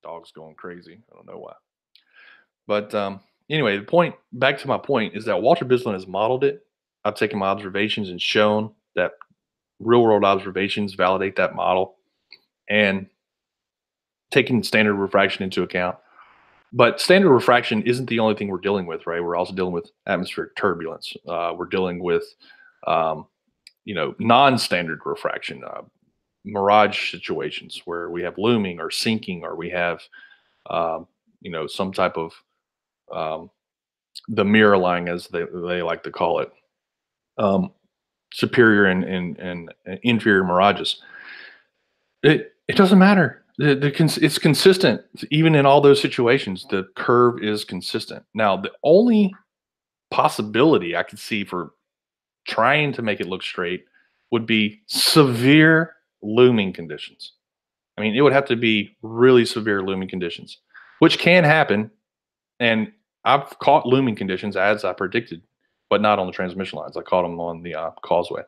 Dog's going crazy. I don't know why. But anyway, back to my point, is that Walter Bislin has modeled it. I've taken my observations and shown that real world observations validate that model, and taking standard refraction into account. But standard refraction isn't the only thing we're dealing with, right? We're also dealing with atmospheric turbulence. We're dealing with, non-standard refraction, mirage situations where we have looming or sinking, or we have, some type of the mirror line, as they like to call it, superior and inferior mirages. It doesn't matter. It's consistent even in all those situations. The curve is consistent. Now, the only possibility I could see for trying to make it look straight would be severe looming conditions. I mean, it would have to be really severe looming conditions, which can happen. And I've caught looming conditions as I predicted, but not on the transmission lines. I caught them on the causeway,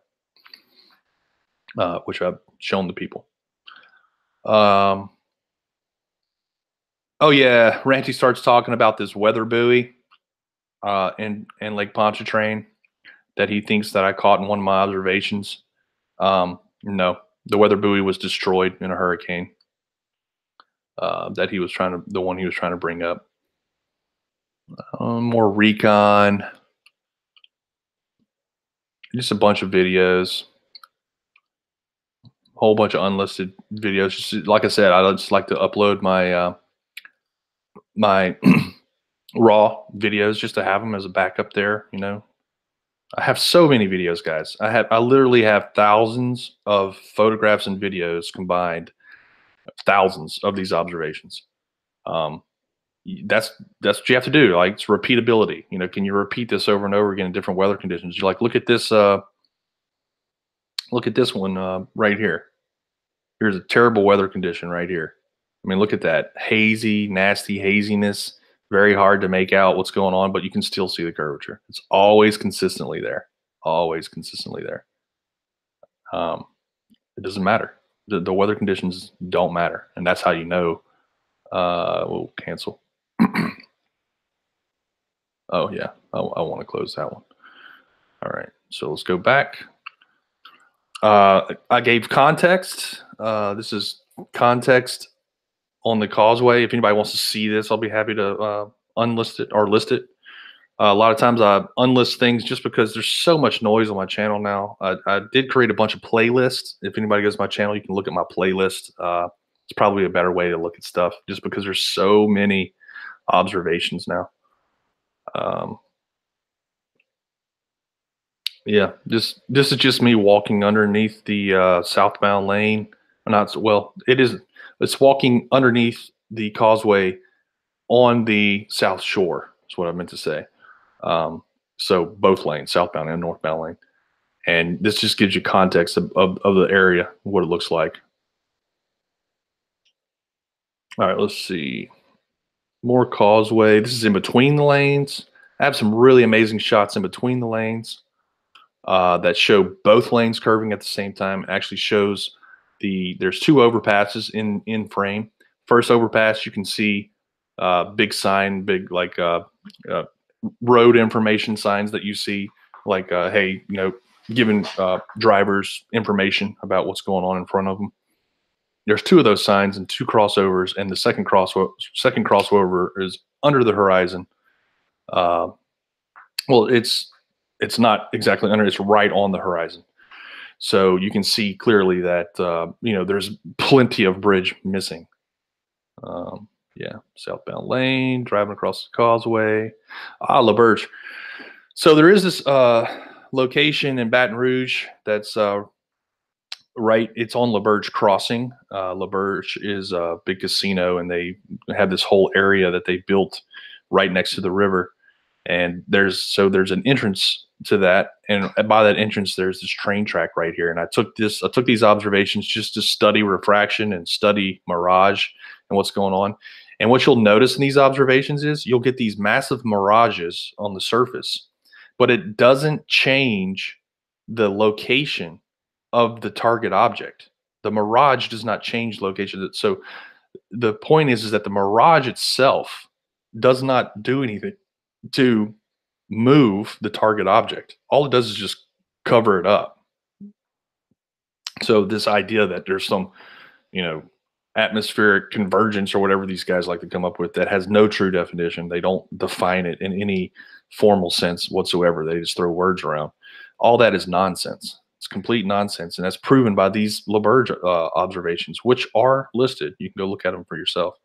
which I've shown the people. Oh yeah, Ranty starts talking about this weather buoy in Lake Pontchartrain that he thinks that I caught in one of my observations. No, the weather buoy was destroyed in a hurricane. That he was trying to, the one he was trying to bring up. More recon, just a bunch of videos, whole bunch of unlisted videos. Just like I said, I just like to upload my my raw videos just to have them as a backup there. You know, I have so many videos, guys. I literally have thousands of photographs and videos combined, thousands of these observations. Um, that's what you have to do. Like, it's repeatability. You know, can you repeat this over and over again in different weather conditions? You're like, look at this one right here. Here's a terrible weather condition right here. I mean, look at that hazy, nasty haziness. Very hard to make out what's going on, but you can still see the curvature. It's always consistently there. Always consistently there. It doesn't matter. The weather conditions don't matter, and that's how you know. We'll cancel. Oh yeah, I want to close that one. All right, so let's go back. I gave context. This is context on the causeway. If anybody wants to see this, I'll be happy to unlist it or list it. A lot of times I unlist things just because there's so much noise on my channel now. I did create a bunch of playlists. If anybody goes to my channel, you can look at my playlist. It's probably a better way to look at stuff just because there's so many observations now. Yeah, this is just me walking underneath the southbound lane. Not well, it is. It's walking underneath the causeway on the south shore. Is what I meant to say. So both lanes, southbound and northbound lane, and this just gives you context of the area, what it looks like. All right, let's see. More causeway. This is in between the lanes. I have some really amazing shots in between the lanes. That show both lanes curving at the same time. It actually shows there's two overpasses in frame. First overpass, you can see big sign, big like road information signs that you see, like hey, you know, giving drivers information about what's going on in front of them. There's two of those signs and two crossovers, and the second crossover is under the horizon. Well, it's not exactly under, it's right on the horizon. So you can see clearly that, you know, there's plenty of bridge missing. Yeah, southbound lane, driving across the causeway. La Berge. So there is this location in Baton Rouge that's right, it's on La Berge Crossing. La Berge is a big casino, and they have this whole area that they built right next to the river. And there's an entrance to that, and by that entrance there's this train track right here. And I took these observations just to study refraction and study mirage and what's going on. And what you'll notice in these observations is you'll get these massive mirages on the surface, but it doesn't change the location of the target object. The mirage does not change location. So the point is that the mirage itself does not do anything to move the target object. All it does is just cover it up. So this idea that there's some, you know, atmospheric convergence or whatever these guys like to come up with that has no true definition. They don't define it in any formal sense whatsoever. They just throw words around. All that is nonsense. It's complete nonsense. And that's proven by these La Berge observations, which are listed. You can go look at them for yourself.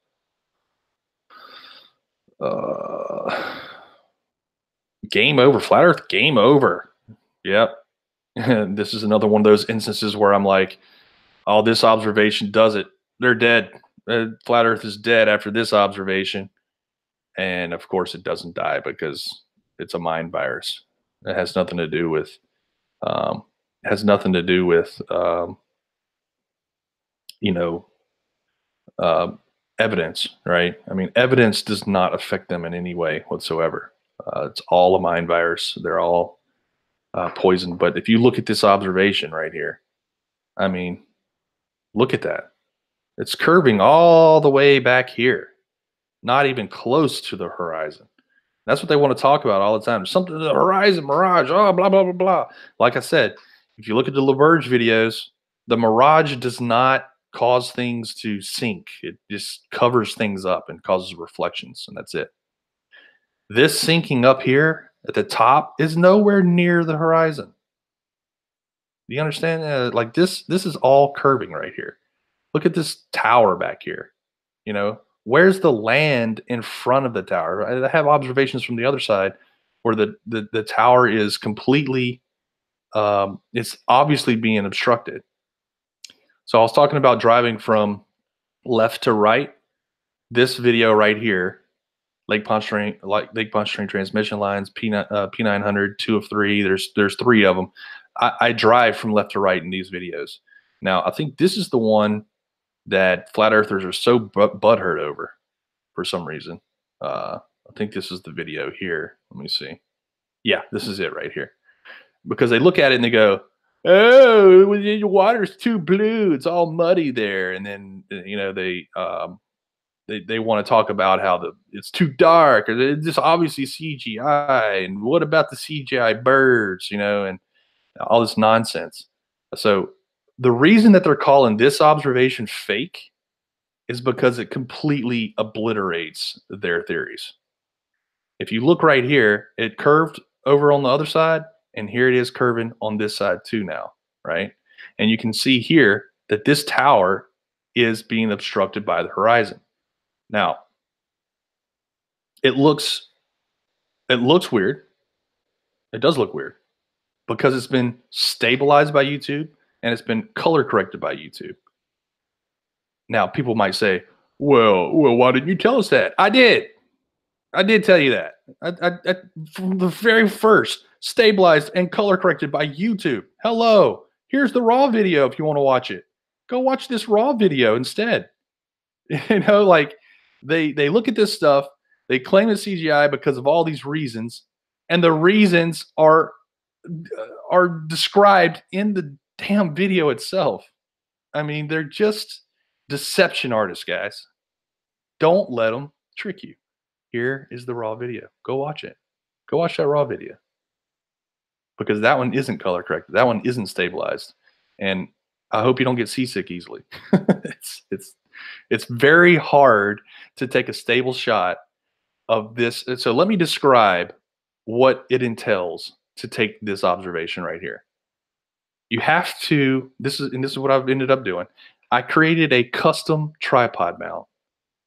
Game over. Flat Earth, game over. Yep. This is another one of those instances where I'm like, oh, this observation does it. They're dead. flat Earth is dead after this observation, and of course it doesn't die because it's a mind virus. It has nothing to do with um, has nothing to do with you know um, evidence, right? I mean, evidence does not affect them in any way whatsoever. It's all a mind virus. They're all poison. But if you look at this observation right here, I mean, look at that. It's curving all the way back here, not even close to the horizon. That's what they want to talk about all the time. Something to the horizon, mirage, oh, blah, blah, blah, blah. Like I said, if you look at the LaVerge videos, the mirage does not cause things to sink. It just covers things up and causes reflections, and that's it. This sinking up here at the top is nowhere near the horizon. Do you understand? Like this is all curving right here. Look at this tower back here. You know, where's the land in front of the tower? I have observations from the other side where the tower is completely it's obviously being obstructed. So I was talking about driving from left to right. This video right here, Lake Pontchartrain transmission lines, P900, 2 of 3. There's 3 of them. I drive from left to right in these videos. Now I think this is the one that flat earthers are so butthurt over for some reason. I think this is the video here. Let me see. Yeah, this is it right here. Because they look at it and they go, "Oh, the water's too blue. It's all muddy there." And then they want to talk about how it's too dark or it's just obviously CGI. And what about the CGI birds? And all this nonsense. So the reason that they're calling this observation fake is because it completely obliterates their theories. If you look right here, it curved over on the other side, and here it is curving on this side too now, right? And you can see here that this tower is being obstructed by the horizon. Now, it looks weird. It does look weird because it's been stabilized by YouTube and it's been color corrected by YouTube. Now, people might say, well, why didn't you tell us that? I did tell you that. From the very first, stabilized and color corrected by YouTube. Hello, here's the raw video if you want to watch it. Go watch this raw video instead. Like they look at this stuff, they claim it's CGI because of all these reasons, and the reasons are described in the damn video itself. I mean, they're just deception artists, guys. Don't let them trick you. Here is the raw video. Go watch it. Go watch that raw video. Because that one isn't color corrected. That one isn't stabilized. And I hope you don't get seasick easily. it's very hard to take a stable shot of this. So let me describe what it entails to take this observation right here. You have to, this is what I've ended up doing. I created a custom tripod mount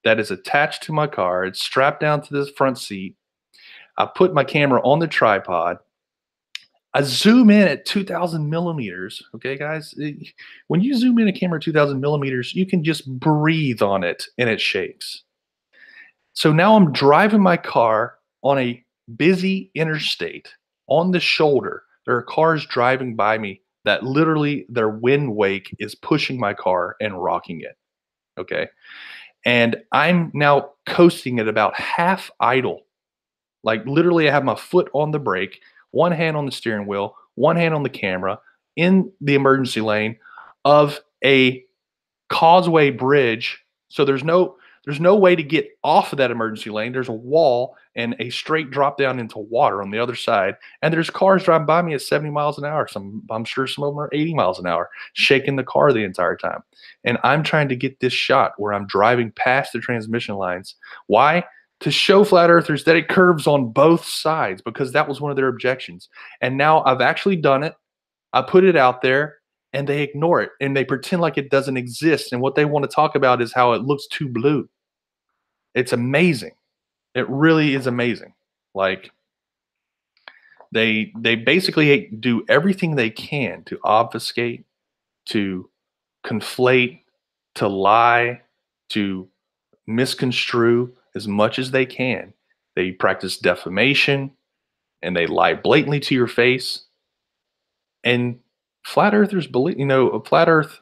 that is attached to my car. It's strapped down to this front seat. I put my camera on the tripod. I zoom in at 2,000 millimeters. Okay, guys, when you zoom in a camera 2,000 millimeters, you can just breathe on it and it shakes. So now I'm driving my car on a busy interstate on the shoulder. There are cars driving by me that literally their wind wake is pushing my car and rocking it. Okay. And I'm now coasting at about half idle. Like literally I have my foot on the brake, one hand on the steering wheel, one hand on the camera in the emergency lane of a causeway bridge. So there's no way to get off of that emergency lane. There's a wall and a straight drop down into water on the other side. And there's cars driving by me at 70 miles an hour. I'm sure some of them are 80 miles an hour, shaking the car the entire time. And I'm trying to get this shot where I'm driving past the transmission lines. Why? To show flat earthers that it curves on both sides, because that was one of their objections. And now I've actually done it. I put it out there and they ignore it and they pretend like it doesn't exist. And what they want to talk about is how it looks too blue. It's amazing. It really is amazing. Like they basically do everything they can to obfuscate, to conflate, to lie, to misconstrue as much as they can. They practice defamation and they lie blatantly to your face. And flat earthers believe, flat earth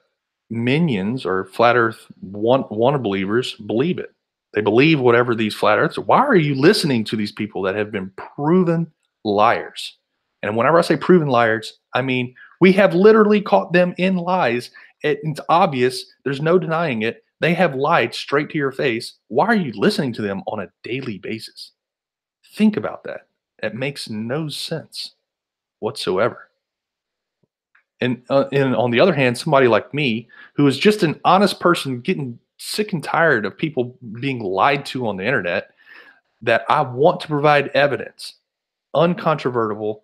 minions or flat earth wanna believers believe it. They believe whatever these flat earthers. Why are you listening to these people that have been proven liars? And whenever I say proven liars, I mean we have literally caught them in lies. It's obvious. There's no denying it. They have lied straight to your face. Why are you listening to them on a daily basis? Think about that. It makes no sense whatsoever. And on the other hand, somebody like me, who is just an honest person getting sick and tired of people being lied to on the internet, that I want to provide evidence, uncontrovertible,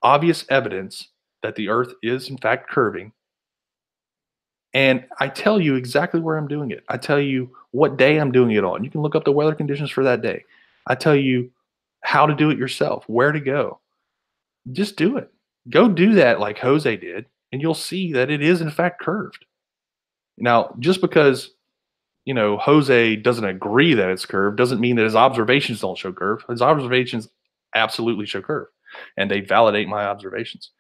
obvious evidence that the earth is in fact curving. And I tell you exactly where I'm doing it. I tell you what day I'm doing it on. You can look up the weather conditions for that day. I tell you how to do it yourself, where to go. Just do it. Go do that like Jose did, and you'll see that it is in fact curved. Now, just because Jose doesn't agree that it's curved doesn't mean that his observations don't show curve. His observations absolutely show curve, and they validate my observations.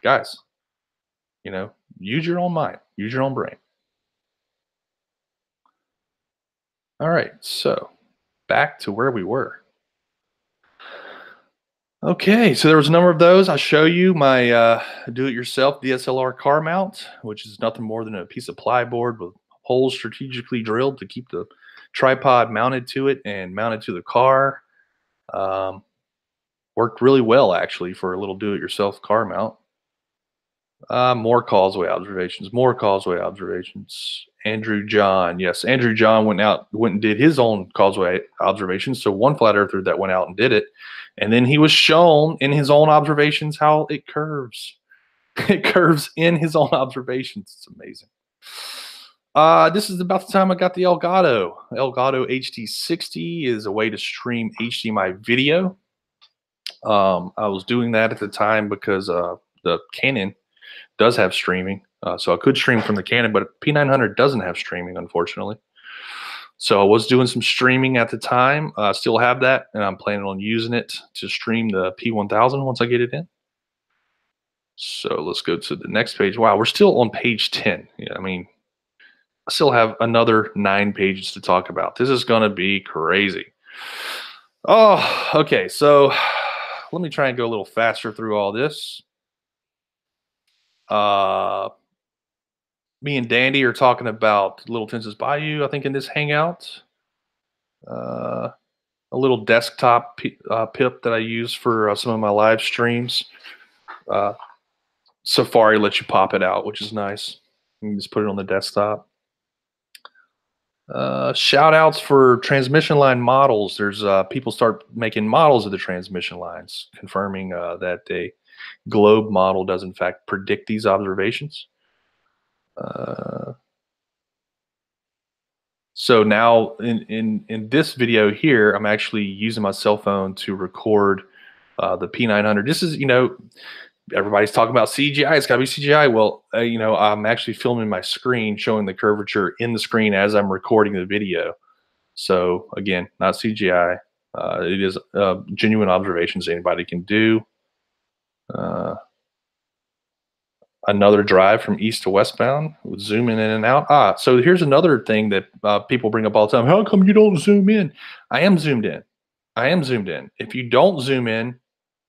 Guys, use your own mind, use your own brain. All right, so back to where we were. Okay, so there was a number of those. I'll show you my do-it-yourself DSLR car mount, which is nothing more than a piece of plyboard with holes strategically drilled to keep the tripod mounted to it and mounted to the car. Worked really well, actually, for a little do-it-yourself car mount. More causeway observations, more causeway observations. Andrew John, yes, Andrew John went and did his own causeway observations. So one flat earther that went out and did it, and then he was shown in his own observations how it curves. It curves in his own observations. It's amazing. This is about the time I got the Elgato. Elgato HT60 is a way to stream HDMI video. I was doing that at the time because the Canon does have streaming. So I could stream from the Canon, but P900 doesn't have streaming, unfortunately. So I was doing some streaming at the time. I still have that, and I'm planning on using it to stream the P1000 once I get it in. So let's go to the next page. Wow, we're still on page 10. Yeah, I mean, I still have another 9 pages to talk about. This is going to be crazy. Oh, okay. So let me try and go a little faster through all this. Me and Dandy are talking about Little Tenses Bayou, I think, in this hangout. A little desktop pip that I use for some of my live streams. Safari lets you pop it out, which is nice. You can just put it on the desktop. Shout outs for transmission line models. There's people start making models of the transmission lines, confirming that a globe model does in fact predict these observations. So now in this video here, I'm actually using my cell phone to record the P900. This is, everybody's talking about CGI. It's got to be CGI. Well, I'm actually filming my screen, showing the curvature in the screen as I'm recording the video. So again, not CGI. It is genuine observations anybody can do. Another drive from east to westbound with zooming in and out. So here's another thing that people bring up all the time. How come you don't zoom in? I am zoomed in. I am zoomed in. If you don't zoom in,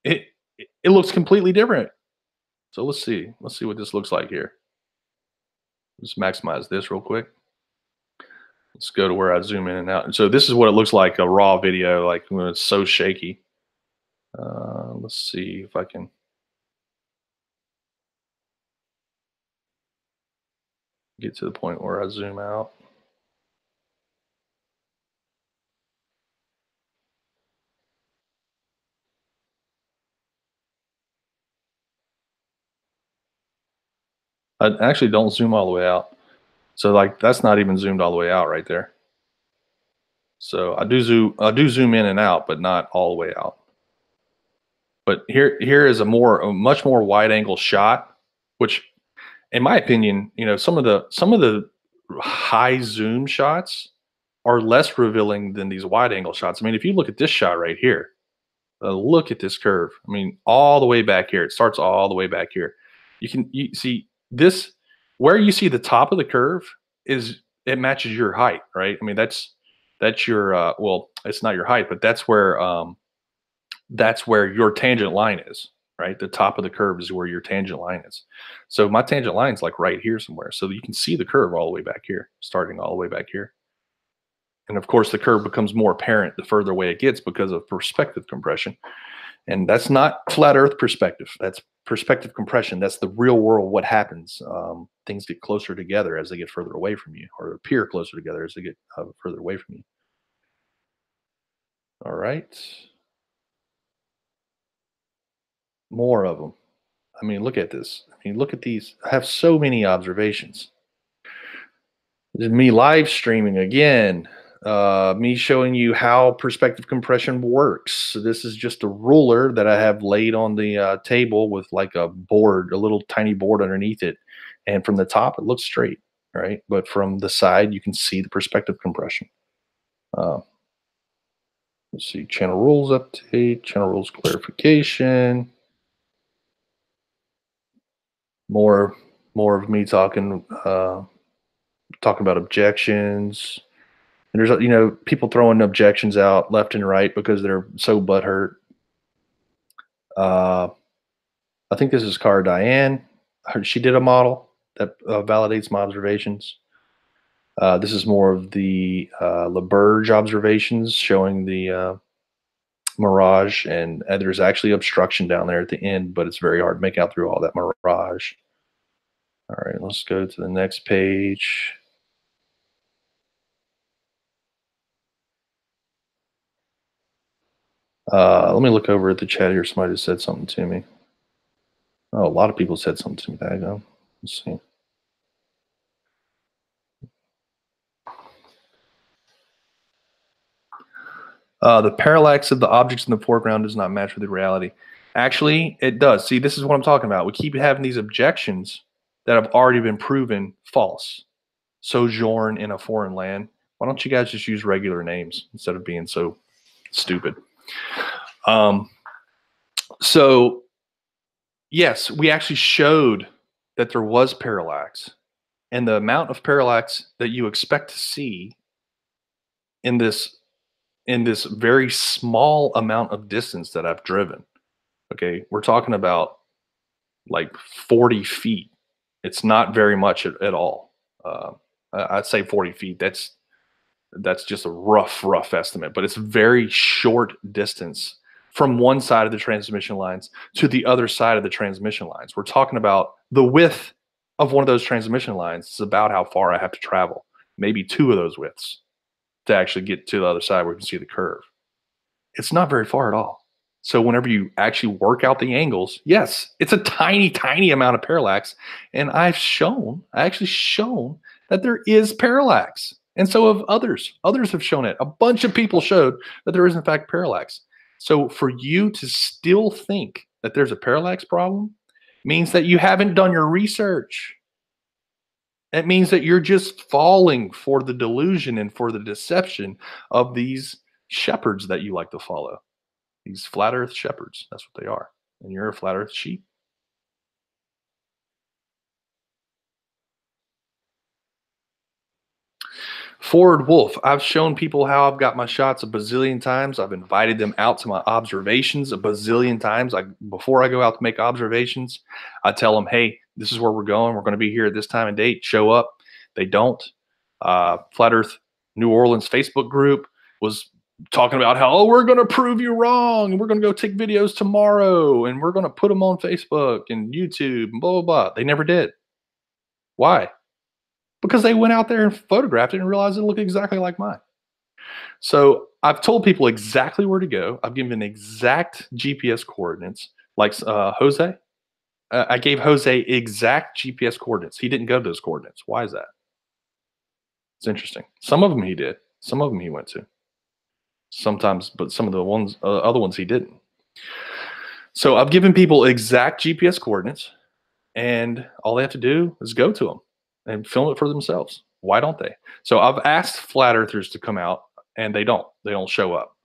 it looks completely different. So let's see. Let's see what this looks like here. Let's maximize this real quick. Let's go to where I zoom in and out. And so this is what it looks like, a raw video, like when it's so shaky. Let's see if I can get to the point where I zoom out. I actually don't zoom all the way out. So like that's not even zoomed all the way out right there. So I do zoom in and out, but not all the way out. But here is a much more wide angle shot, which in my opinion, some of the high zoom shots are less revealing than these wide angle shots. I mean, if you look at this shot right here, look at this curve. I mean, all the way back here. It starts all the way back here. You see this where you see the top of the curve is it matches your height, right? I mean, that's your well, it's not your height, but that's where your tangent line is, right? The top of the curve is where your tangent line is. So my tangent line's like right here somewhere. So you can see the curve all the way back here, starting all the way back here. And of course, the curve becomes more apparent the further away it gets because of perspective compression. And that's not flat Earth perspective. That's perspective compression. That's the real world. What happens? Things get closer together as they get further away from you, or appear closer together as they get further away from you. All right, more of them. I mean, look at this. I mean, look at these. I have so many observations. This is me live streaming again. Me showing you how perspective compression works. So this is just a ruler that I have laid on the table with like a board, a little tiny board underneath it. And from the top, it looks straight, right? But from the side, you can see the perspective compression. Uh, let's see, channel rules update, channel rules clarification. More of me talking about objections. And there's people throwing objections out left and right because they're so butthurt. I think this is Cara Diane. She did a model that validates my observations. This is more of the LaBerge observations showing the mirage, and there's actually obstruction down there at the end, but it's very hard to make out through all that mirage. All right, let's go to the next page. Let me look over at the chat here. Somebody just said something to me. Oh, a lot of people said something to me. There you go. Let's see. The parallax of the objects in the foreground does not match with the reality. Actually, it does. See, this is what I'm talking about. We keep having these objections that have already been proven false. Sojourn in a foreign land. Why don't you guys just use regular names instead of being so stupid? So, yes, we actually showed that there was parallax. And the amount of parallax that you expect to see in this very small amount of distance that I've driven. Okay, we're talking about like 40 feet. It's not very much at all. I'd say 40 feet. That's just a rough estimate, but it's very short distance from one side of the transmission lines to the other side of the transmission lines. We're talking about the width of one of those transmission lines is about how far I have to travel, maybe two of those widths to actually get to the other side where you can see the curve. It's not very far at all. So whenever you actually work out the angles, yes, it's a tiny amount of parallax. And I actually shown that there is parallax. And so have others. Others have shown it. A bunch of people showed that there is in fact parallax. So for you to still think that there's a parallax problem means that you haven't done your research. It means that you're just falling for the delusion and for the deception of these shepherds that you like to follow. These flat earth shepherds. That's what they are. And you're a flat earth sheep. Forward Wolf. I've shown people how I've got my shots a bazillion times. I've invited them out to my observations a bazillion times. Before I go out to make observations, I tell them, hey, this is where we're going. We're going to be here at this time and date. Show up. They don't. Flat Earth New Orleans Facebook group was talking about how, oh, we're going to prove you wrong. And we're going to go take videos tomorrow. And we're going to put them on Facebook and YouTube and blah, blah, blah. They never did. Why? Because they went out there and photographed it and realized it looked exactly like mine. So I've told people exactly where to go. I've given exact GPS coordinates. Like Jose, I gave Jose exact GPS coordinates. He didn't go to those coordinates. Why is that? It's interesting. Some of them he did. Some of them he went to. Sometimes, but some of the ones, other ones he didn't. So I've given people exact GPS coordinates, and all they have to do is go to them and film it for themselves. Why don't they? So I've asked flat earthers to come out, and they don't. They don't show up.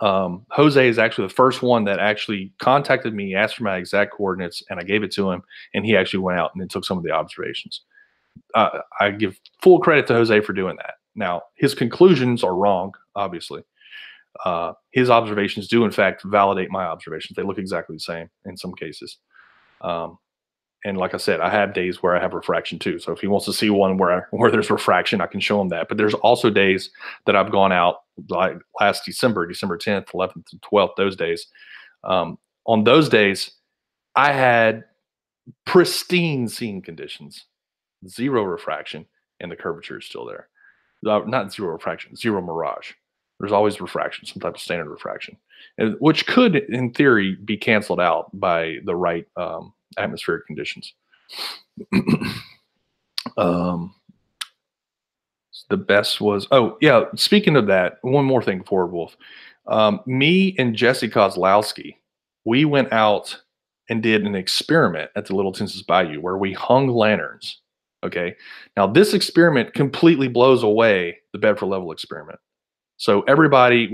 Jose is actually the first one that actually contacted me, asked for my exact coordinates, and I gave it to him, and he actually went out and then took some of the observations. I give full credit to Jose for doing that. Now, his conclusions are wrong, obviously. His observations do, in fact, validate my observations. They look exactly the same in some cases. And like I said, I have days where I have refraction too. So if he wants to see one where there's refraction, I can show him that. But there's also days that I've gone out, like last December, December 10th, 11th, and 12th, those days. On those days, I had pristine scene conditions, zero refraction, and the curvature is still there. Not zero refraction, zero mirage. There's always refraction, some type of standard refraction, which could, in theory, be canceled out by the right atmospheric conditions. The best was, oh yeah, speaking of that, one more thing before Wolf. Me and Jesse Kozlowski, we went out and did an experiment at the Little Tensas Bayou where we hung lanterns. Okay, now this experiment completely blows away the Bedford level experiment. So everybody,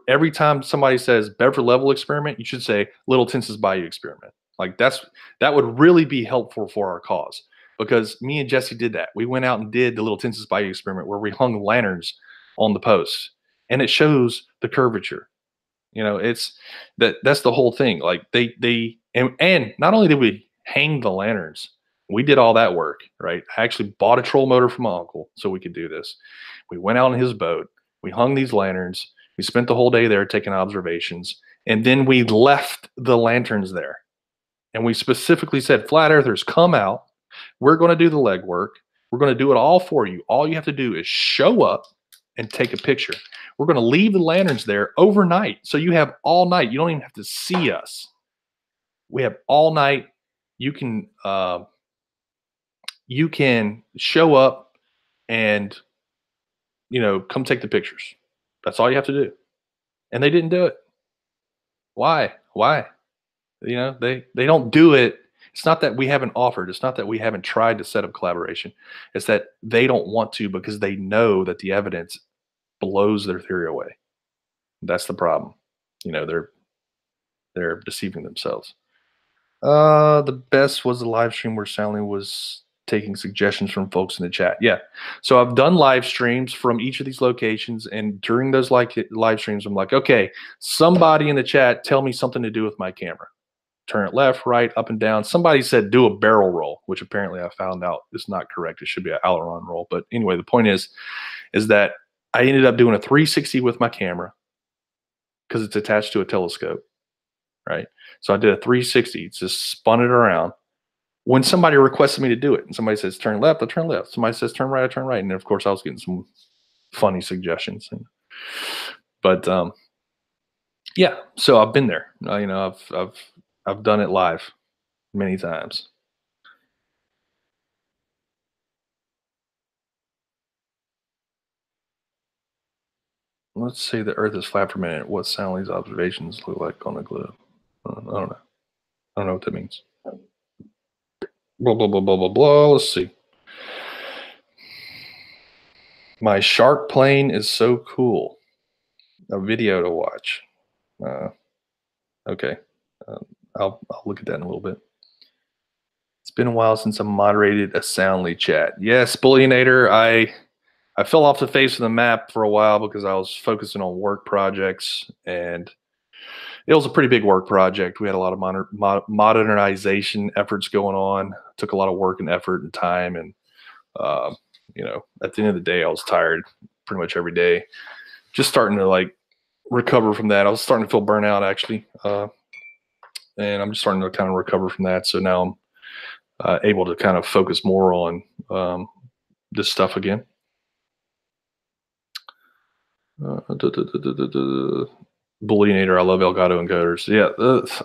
every time somebody says Bedford level experiment, you should say Little Tensas Bayou experiment. Like that would really be helpful for our cause, because me and Jesse did that. We went out and did the Little Tensas Bayou experiment where we hung lanterns on the posts, and it shows the curvature. You know, that's the whole thing. Like and not only did we hang the lanterns, we did all that work, right? I actually bought a troll motor from my uncle so we could do this. We went out on his boat. We hung these lanterns. We spent the whole day there taking observations, and then we left the lanterns there. And we specifically said, flat earthers, come out. We're going to do the legwork. We're going to do it all for you. All you have to do is show up and take a picture. We're going to leave the lanterns there overnight. So you have all night. You don't even have to see us. We have all night. You can show up and, come take the pictures. That's all you have to do. And they didn't do it. Why? They don't do it. It's not that we haven't offered. It's not that we haven't tried to set up collaboration. It's that they don't want to, because they know that the evidence blows their theory away. That's the problem. They're deceiving themselves. The best was the live stream where Sally was taking suggestions from folks in the chat. Yeah. So I've done live streams from each of these locations, and during those live streams, I'm like, okay, somebody in the chat tell me something to do with my camera. Turn it left, right, up and down. Somebody said do a barrel roll, which apparently I found out is not correct. It should be an aileron roll. But anyway, the point is that I ended up doing a 360 with my camera because it's attached to a telescope, right? So I did a 360, just spun it around. When somebody requested me to do it, and somebody says turn left, I turn left. Somebody says turn right, I turn right. And of course, I was getting some funny suggestions. But yeah, so I've been there. I've done it live many times. Let's say the Earth is flat for a minute. What Sally's observations look like on the globe? I don't know. I don't know what that means. Blah, blah, blah, blah, blah, blah. Let's see. My shark plane is so cool. A video to watch. Okay. I'll look at that in a little bit. It's been a while since I moderated a Soundly chat. Yes, Bullionator, I fell off the face of the map for a while because I was focusing on work projects, and it was a pretty big work project. We had a lot of modernization efforts going on. It took a lot of work and effort and time, and at the end of the day, I was tired pretty much every day. Just starting to recover from that. I was starting to feel burnout actually, and I'm just starting to kind of recover from that. So now I'm able to kind of focus more on this stuff again. Bullionator, I love Elgato encoders. Yeah,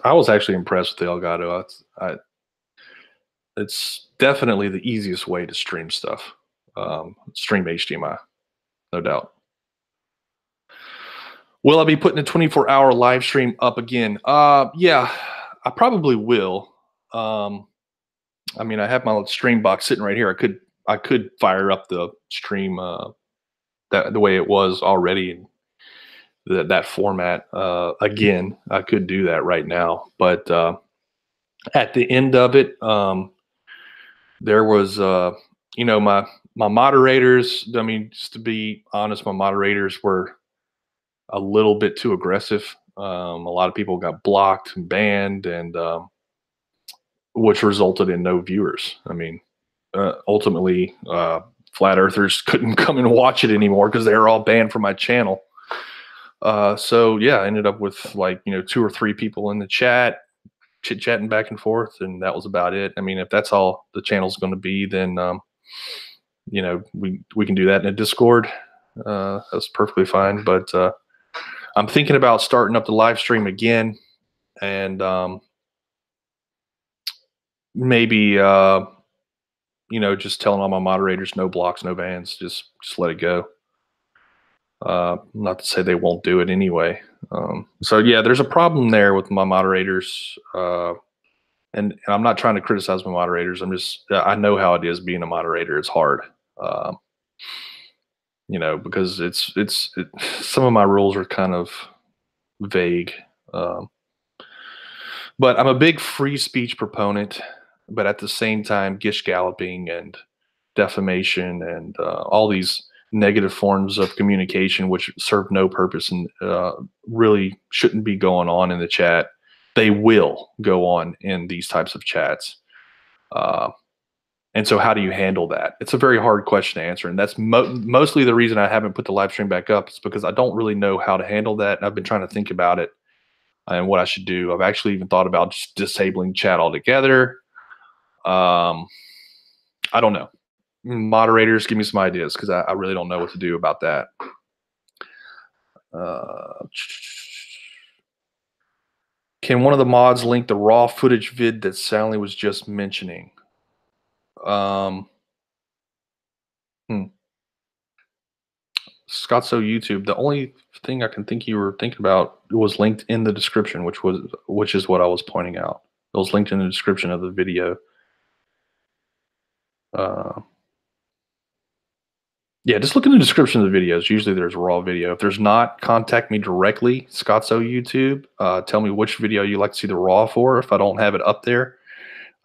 I was actually impressed with the Elgato. It's definitely the easiest way to stream stuff. Stream HDMI, no doubt. Will I be putting a 24-hour live stream up again? Yeah, I probably will. I mean, I have my stream box sitting right here. I could fire up the stream that the way it was already in that format again. I could do that right now, but at the end of it, there was my moderators. I mean, just to be honest, my moderators were a little bit too aggressive. A lot of people got blocked and banned, and which resulted in no viewers. I mean, ultimately, flat earthers couldn't come and watch it anymore because they were all banned from my channel. So yeah, I ended up with like 2 or 3 people in the chat, chit chatting back and forth, and that was about it. I mean, if that's all the channel's going to be, then we can do that in a Discord. That's perfectly fine. But I'm thinking about starting up the live stream again, and maybe just telling all my moderators no blocks, no bans, just let it go. Not to say they won't do it anyway. So yeah, there's a problem there with my moderators, and I'm not trying to criticize my moderators. I know how it is being a moderator. It's hard, because some of my rules are kind of vague. But I'm a big free speech proponent, but at the same time, gish galloping and defamation and all these negative forms of communication which serve no purpose and really shouldn't be going on in the chat, they will go on in these types of chats. And so how do you handle that? It's a very hard question to answer, and that's mostly the reason I haven't put the live stream back up, is because I don't really know how to handle that, and I've been trying to think about it and what I should do. I've actually even thought about just disabling chat altogether. I don't know. Moderators, give me some ideas, because I really don't know what to do about that. Can one of the mods link the raw footage vid that Sally was just mentioning? Scott's YouTube. The only thing I can think you were thinking about was linked in the description, which is what I was pointing out. It was linked in the description of the video. Yeah, just look in the description of the videos. Usually there's a raw video. If there's not, contact me directly, Scott's YouTube. Tell me which video you like to see the raw for. If I don't have it up there,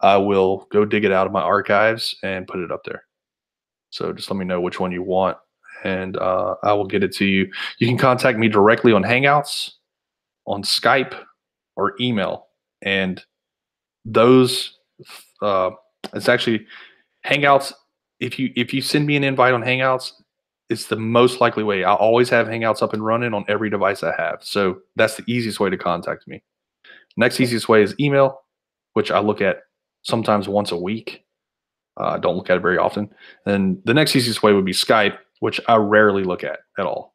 I will go dig it out of my archives and put it up there. So just let me know which one you want, and I will get it to you. You can contact me directly on Hangouts, on Skype, or email. And those, it's actually Hangouts. If you send me an invite on Hangouts, it's the most likely way. I always have Hangouts up and running on every device I have. So that's the easiest way to contact me. Next easiest way is email, which I look at sometimes once a week. I don't look at it very often. And the next easiest way would be Skype, which I rarely look at all.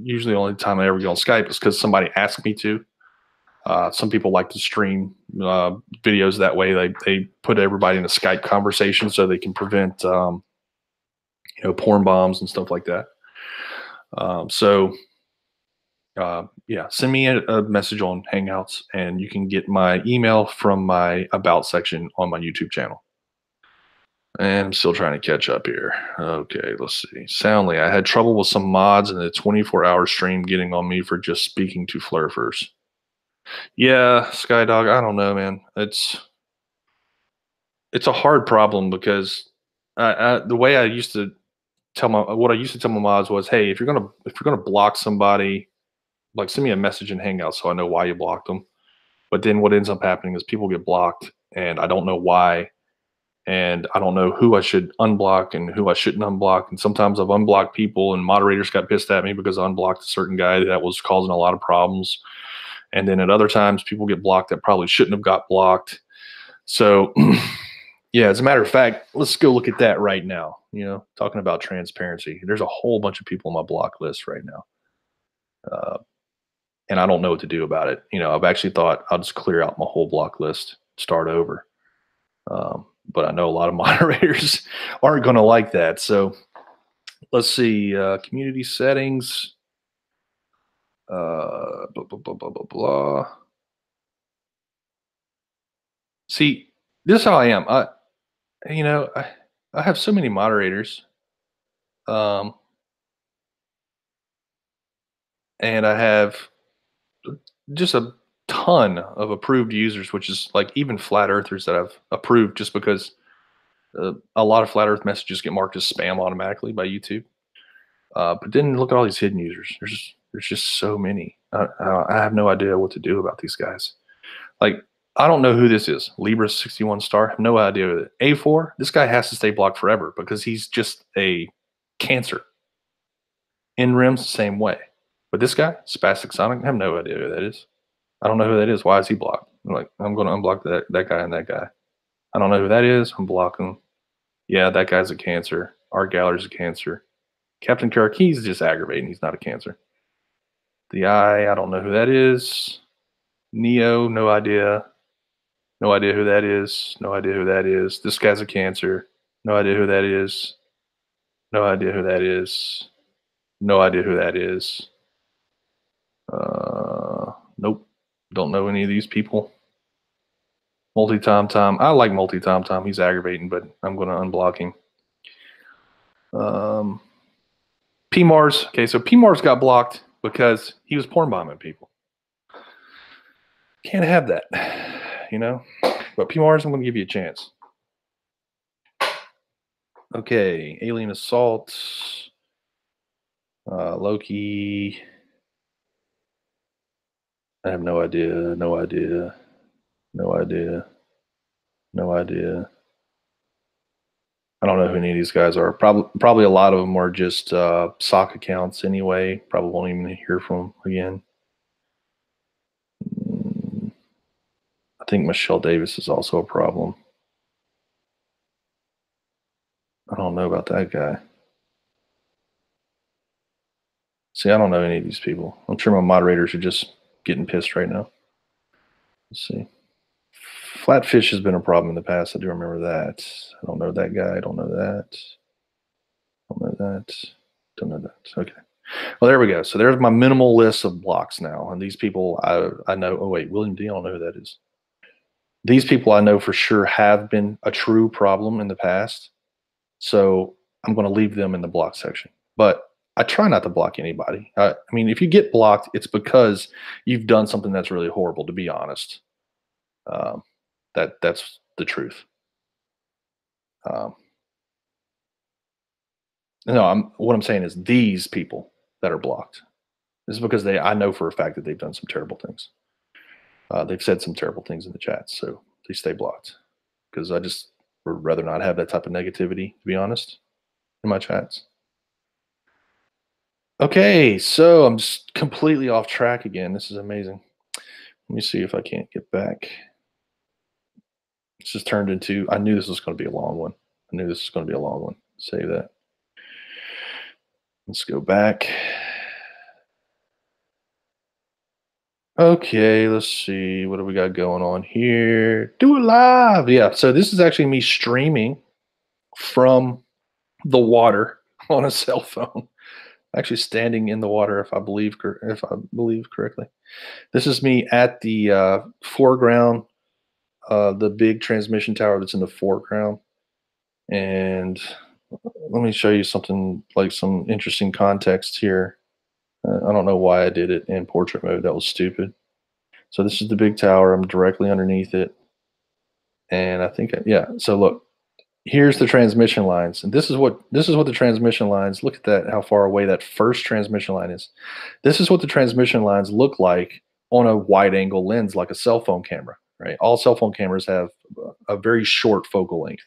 Usually the only time I ever get on Skype is because somebody asked me to. Some people like to stream videos that way. They put everybody in a Skype conversation so they can prevent porn bombs and stuff like that. Yeah, send me a message on Hangouts, and you can get my email from my About section on my YouTube channel. And I'm still trying to catch up here. Okay, let's see. Soundly, I had trouble with some mods in the 24-hour stream getting on me for just speaking to flurfers. Yeah, Skydog, I don't know, man. It's a hard problem, because the way I used to tell my mods was, hey, if you're gonna block somebody, like, send me a message in Hangouts so I know why you blocked them. But then what ends up happening is people get blocked, and I don't know why, and I don't know who I should unblock and who I shouldn't unblock. And sometimes I've unblocked people, and moderators got pissed at me because I unblocked a certain guy that was causing a lot of problems. And then at other times, people get blocked that probably shouldn't have got blocked. So, yeah, as a matter of fact, let's go look at that right now. Talking about transparency, there's a whole bunch of people on my block list right now. And I don't know what to do about it. I've actually thought I'll just clear out my whole block list, start over. But I know a lot of moderators aren't going to like that. So let's see, community settings, blah, blah, blah, blah, blah, blah. See, this is how I am. I have so many moderators, um, and I have just a ton of approved users, which is like even flat earthers that I've approved just because a lot of flat earth messages get marked as spam automatically by YouTube. But then look at all these hidden users. There's just so many. I have no idea what to do about these guys. Like, I don't know who this is. Libra 61 star. I have no idea. A4. This guy has to stay blocked forever because he's just a cancer. NRIM's the same way. But this guy, Spastic Sonic, I have no idea who that is. I don't know who that is. Why is he blocked? I'm going to unblock that guy and that guy. I don't know who that is. I'm blocking. Yeah, that guy's a cancer. Art Gallery's a cancer. Captain Kirk, he's just aggravating. He's not a cancer. The Eye, I don't know who that is. Neo, no idea. No idea who that is. No idea who that is. This guy's a cancer. No idea who that is. No idea who that is. No idea who that is. Nope. Don't know any of these people. Multi-Tom Tom. I like Multi-Tom Tom. He's aggravating, but I'm going to unblock him. P-Mars. Okay, so P-Mars got blocked because he was porn bombing people. Can't have that, you know? But P-Mars, I'm going to give you a chance. Okay, Alien Assault. Loki. I have no idea. No idea. No idea. No idea. I don't know who any of these guys are. Probably a lot of them are just sock accounts anyway. Probably won't even hear from them again. I think Michelle Davis is also a problem. I don't know about that guy. See, I don't know any of these people. I'm sure my moderators are just getting pissed right now. Let's see. Flatfish has been a problem in the past. I do remember that. I don't know that guy. I don't know that. Don't know that. Don't know that. Okay. Well, there we go. So there's my minimal list of blocks now. And these people I know. Oh, wait. William D. I don't know who that is. These people I know for sure have been a true problem in the past. So I'm going to leave them in the block section. But I try not to block anybody. I mean, if you get blocked, it's because you've done something that's really horrible, to be honest. That's the truth. No, what I'm saying is these people that are blocked. This is because I know for a fact that they've done some terrible things. They've said some terrible things in the chat, so they stay blocked. Because I just would rather not have that type of negativity, to be honest, in my chats. Okay, so I'm just completely off track again. This is amazing. Let me see if I can't get back. This has turned into, I knew this was going to be a long one. I knew this was going to be a long one. Save that. Let's go back. Okay, let's see. What do we got going on here? Do it live. Yeah, so this is actually me streaming from the water on a cell phone. Actually standing in the water, if I believe correctly. This is me at the foreground, the big transmission tower that's in the foreground. And let me show you something, like some interesting context here. I don't know why I did it in portrait mode. That was stupid. So this is the big tower. I'm directly underneath it. And I think, yeah. So look, here's the transmission lines. And this is what the transmission lines, look at that, how far away that first transmission line is. This is what the transmission lines look like on a wide angle lens, like a cell phone camera, right? All cell phone cameras have a very short focal length.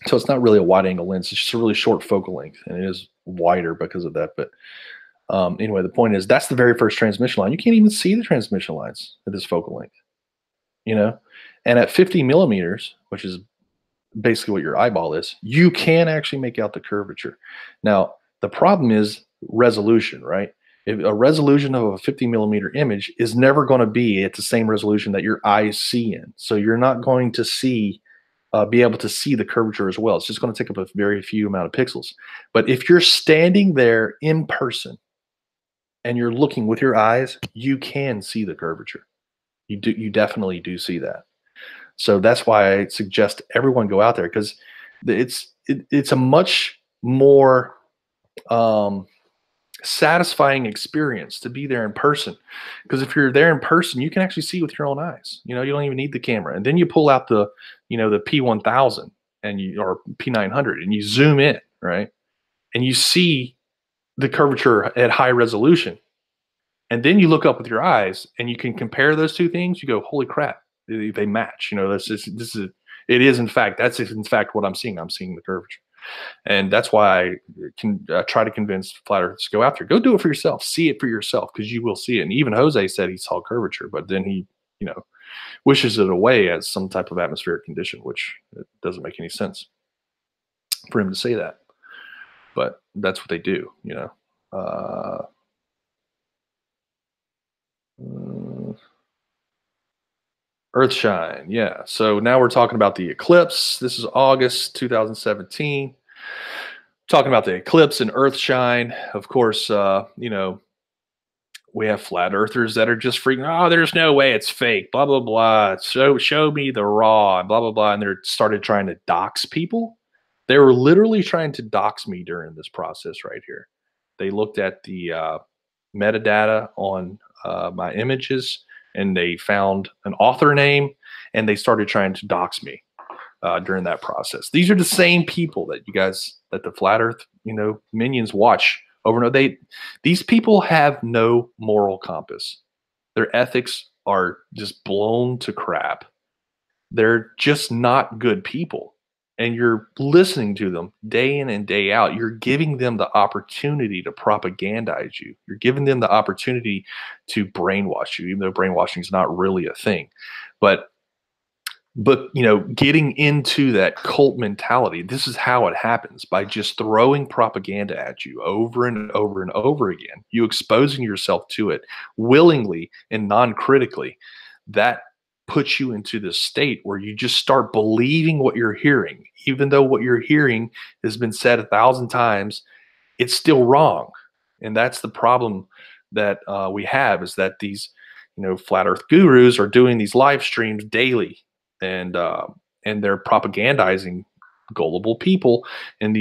So it's not really a wide angle lens. It's just a really short focal length, and it is wider because of that. But anyway, the point is that's the very first transmission line. You can't even see the transmission lines at this focal length, you know? And at 50 millimeters, which is basically what your eyeball is, you can actually make out the curvature. Now, the problem is resolution, right? If a resolution of a 50 millimeter image is never going to be at the same resolution that your eyes see in. So you're not going to be able to see the curvature as well. It's just going to take up a very few amount of pixels. But if you're standing there in person and you're looking with your eyes, you can see the curvature. You definitely do see that. So that's why I suggest everyone go out there, because it's a much more um, satisfying experience to be there in person. Because if you're there in person, you can actually see with your own eyes. You know, you don't even need the camera. And then you pull out the, the P1000 and you or P900 and you zoom in, right? And you see the curvature at high resolution. And then you look up with your eyes and you can compare those two things. You go, holy crap, they match. It is in fact, that's in fact what I'm seeing. I'm seeing the curvature. And that's why I can try to convince flat earthers to go out there. Go do it for yourself. See it for yourself, because you will see it. And even Jose said he saw curvature, but then he, wishes it away as some type of atmospheric condition, which it doesn't make any sense for him to say that. But that's what they do, Uh, Earthshine, yeah. So now we're talking about the eclipse. This is August 2017. Talking about the eclipse and Earthshine. Of course, we have flat earthers that are just freaking, oh, there's no way it's fake, blah, blah, blah. Show me the raw, blah, blah, blah. And they started trying to dox people. They were literally trying to dox me during this process right here. They looked at the metadata on my images, and they found an author name, and they started trying to dox me during that process. These are the same people that that the flat earth, minions watch over and over. These people have no moral compass. Their ethics are just blown to crap. They're just not good people. And you're listening to them day in and day out. You're giving them the opportunity to propagandize you. You're giving them the opportunity to brainwash you, even though brainwashing is not really a thing. But getting into that cult mentality, this is how it happens, by just throwing propaganda at you over and over and over again, you exposing yourself to it willingly and non-critically. That puts you into this state where you just start believing what you're hearing, even though what you're hearing has been said 1,000 times. It's still wrong. And that's the problem that we have, is that these flat earth gurus are doing these live streams daily, and they're propagandizing gullible people. And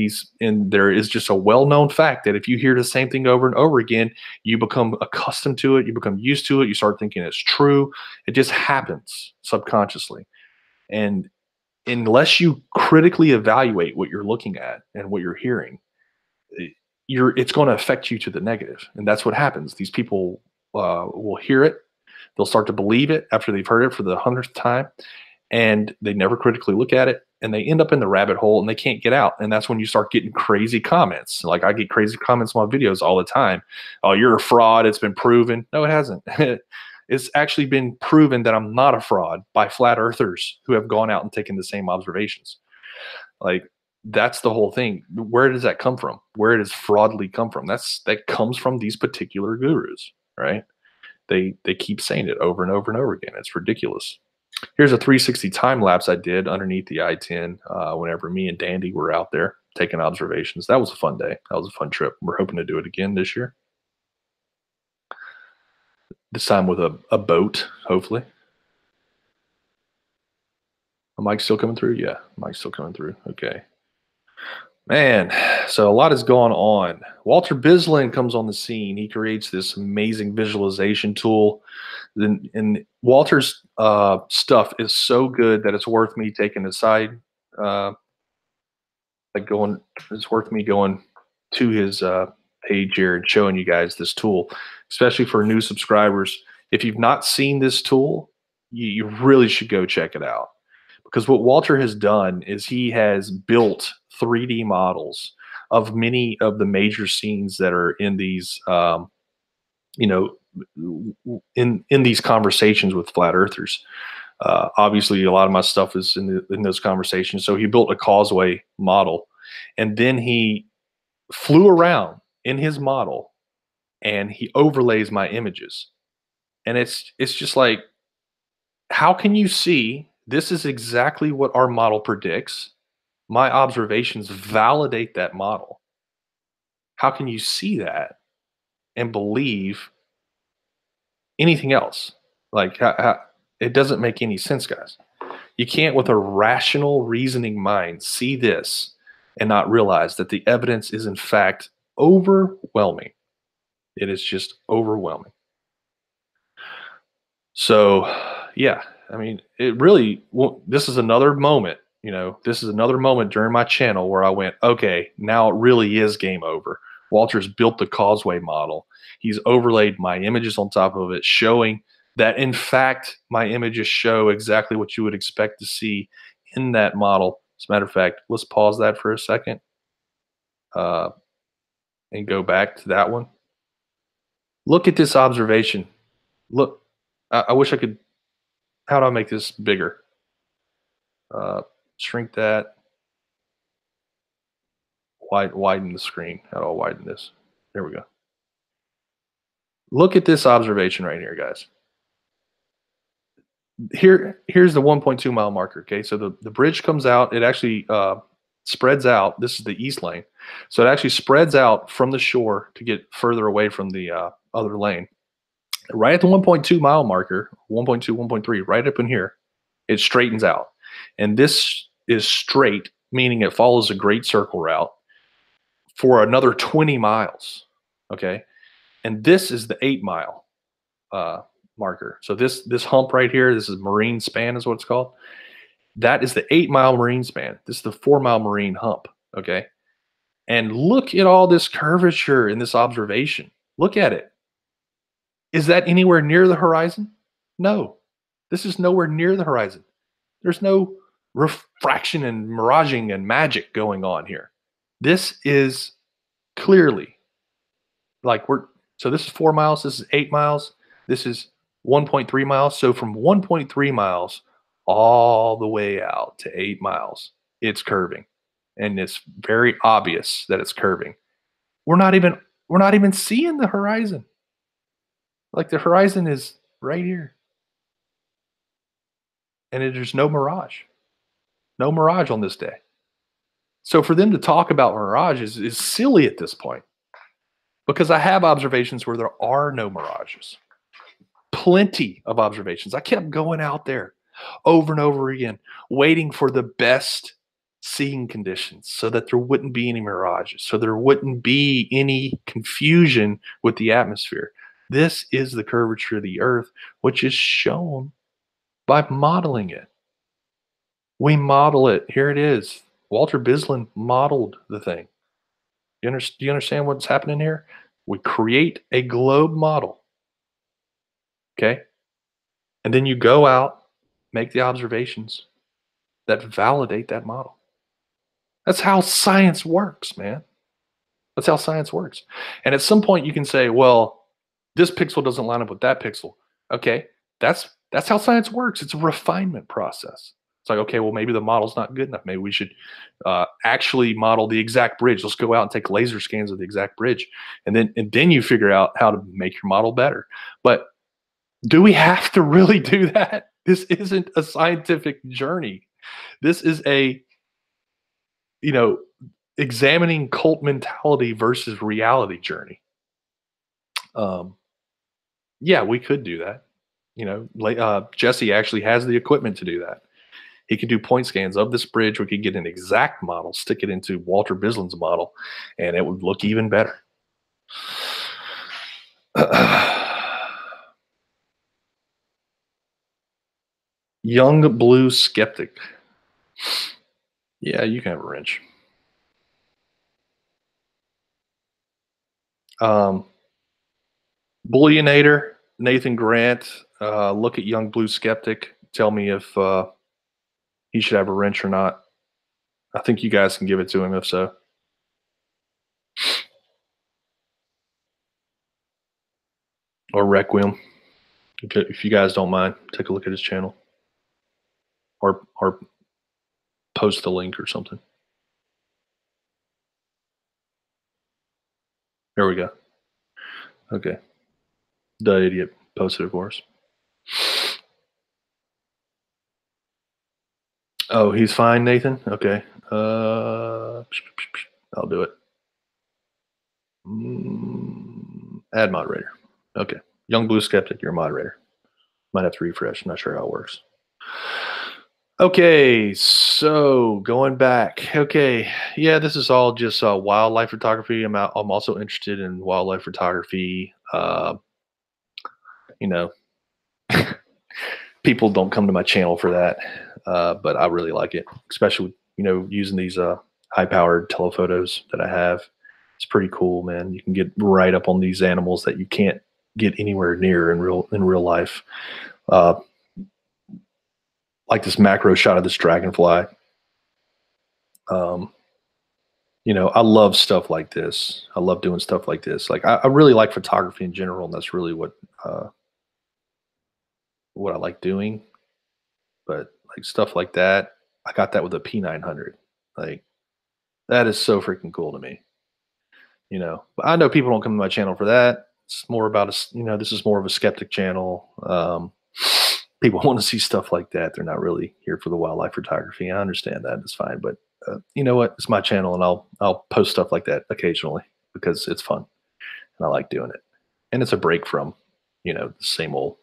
there is just a well-known fact that if you hear the same thing over and over again, you become accustomed to it, you become used to it, you start thinking it's true. It just happens subconsciously. And unless you critically evaluate what you're looking at and what you're hearing, it's going to affect you to the negative. And that's what happens. These people will hear it, they'll start to believe it after they've heard it for the 100th time, and they never critically look at it, and they end up in the rabbit hole and they can't get out. And that's when you start getting crazy comments. Like, I get crazy comments on my videos all the time. Oh, you're a fraud, it's been proven. No, it hasn't. It's actually been proven that I'm not a fraud by flat earthers who have gone out and taken the same observations. Like, that's the whole thing. Where does that come from? Where does fraudly come from? That comes from these particular gurus, right? They keep saying it over and over and over again. It's ridiculous. Here's a 360 time lapse I did underneath the I-10 whenever me and Dandy were out there taking observations. That was a fun day. That was a fun trip. We're hoping to do it again this year. This time with a boat, hopefully. The mic's still coming through? Yeah, mic's still coming through. Okay. Man, so a lot is going on. Walter Bislin comes on the scene. He creates this amazing visualization tool. And Walter's stuff is so good that it's worth me taking aside. It's worth me going to his page here and showing you guys this tool, especially for new subscribers. If you've not seen this tool, you really should go check it out. Because what Walter has done is he has built 3D models of many of the major scenes that are in these, in these conversations with flat earthers. Obviously, a lot of my stuff is in those conversations. So he built a causeway model, and then he flew around in his model, and he overlays my images, and it's just like, how can you see? This is exactly what our model predicts. My observations validate that model. How can you see that and believe anything else? Like, it doesn't make any sense, guys. You can't, with a rational reasoning mind, see this and not realize that the evidence is in fact overwhelming. It is just overwhelming. So, yeah, I mean, it really, well, this is another moment, this is another moment during my channel where I went, okay, now it really is game over. Walter's built the causeway model. He's overlaid my images on top of it, showing that, in fact, my images show exactly what you would expect to see in that model. As a matter of fact, let's pause that for a second uh, and go back to that one. Look at this observation. Look, I wish I could. How do I make this bigger? Uh, Shrink that. Widen the screen. How do I widen this? There we go. Look at this observation right here, guys. Here's the 1.2 mile marker. Okay, so the bridge comes out. It actually spreads out. This is the east lane, so it actually spreads out from the shore to get further away from the other lane. Right at the 1.2 mile marker, 1.2, 1.3, right up in here, it straightens out, and this is straight, meaning it follows a great circle route for another 20 miles. Okay, and this is the 8 mile marker. So this hump right here, this is marine span is what it's called. That is the 8 mile marine span. This is the 4 mile marine hump. Okay. And look at all this curvature in this observation. Look at it. Is that anywhere near the horizon? No. This is nowhere near the horizon. There's no refraction and miraging and magic going on here. This is clearly like so this is 4 miles, this is 8 miles, this is 1.3 miles. So from 1.3 miles all the way out to 8 miles, it's curving. And it's very obvious that it's curving. We're not even seeing the horizon. Like the horizon is right here. And there's no mirage. No mirage on this day. So for them to talk about mirages is silly at this point. Because I have observations where there are no mirages. Plenty of observations. I kept going out there over and over again, waiting for the best seeing conditions so that there wouldn't be any mirages, so there wouldn't be any confusion with the atmosphere. This is the curvature of the Earth, which is shown by modeling it. We model it. Here it is. Walter Bislin modeled the thing. Do you understand what's happening here? We create a globe model. Okay. And then you go out, make the observations that validate that model. That's how science works, man. That's how science works. And at some point you can say, well, this pixel doesn't line up with that pixel. Okay. That's how science works. It's a refinement process. It's like, okay, well, maybe the model's not good enough. Maybe we should actually model the exact bridge. Let's go out and take laser scans of the exact bridge. And then you figure out how to make your model better. But do we have to really do that? This isn't a scientific journey. This is a, examining cult mentality versus reality journey. Yeah, we could do that. Jesse actually has the equipment to do that. He could do point scans of this bridge. We could get an exact model, stick it into Walter Bislin's model, and it would look even better. Young blue skeptic. Yeah, you can have a wrench. Bullionator, Nathan Grant, look at young blue skeptic. Tell me if he should have a wrench or not. I think you guys can give it to him if so. Or Requiem, if you guys don't mind, take a look at his channel. Or post the link or something. There we go. Okay. The idiot posted it for us. Oh, he's fine, Nathan? Okay. I'll do it. Add moderator. Okay. Young blue skeptic, you're a moderator. Might have to refresh. Not sure how it works. Okay, so going back. Okay, yeah, this is all just wildlife photography. I'm also interested in wildlife photography. You know, people don't come to my channel for that, but I really like it, especially using these high-powered telephotos that I have. It's pretty cool, man. You can get right up on these animals that you can't get anywhere near in real life. Uh, like this macro shot of this dragonfly. Um, I love stuff like this. I love doing stuff like this. Like I really like photography in general, and that's really what I like doing. But like stuff like that, I got that with a P900. Like that is so freaking cool to me. But I know people don't come to my channel for that. It's more about this is more of a skeptic channel. People want to see stuff like that. They're not really here for the wildlife photography. I understand that. It's fine, but you know what? It's my channel, and I'll post stuff like that occasionally because it's fun and I like doing it. And it's a break from the same old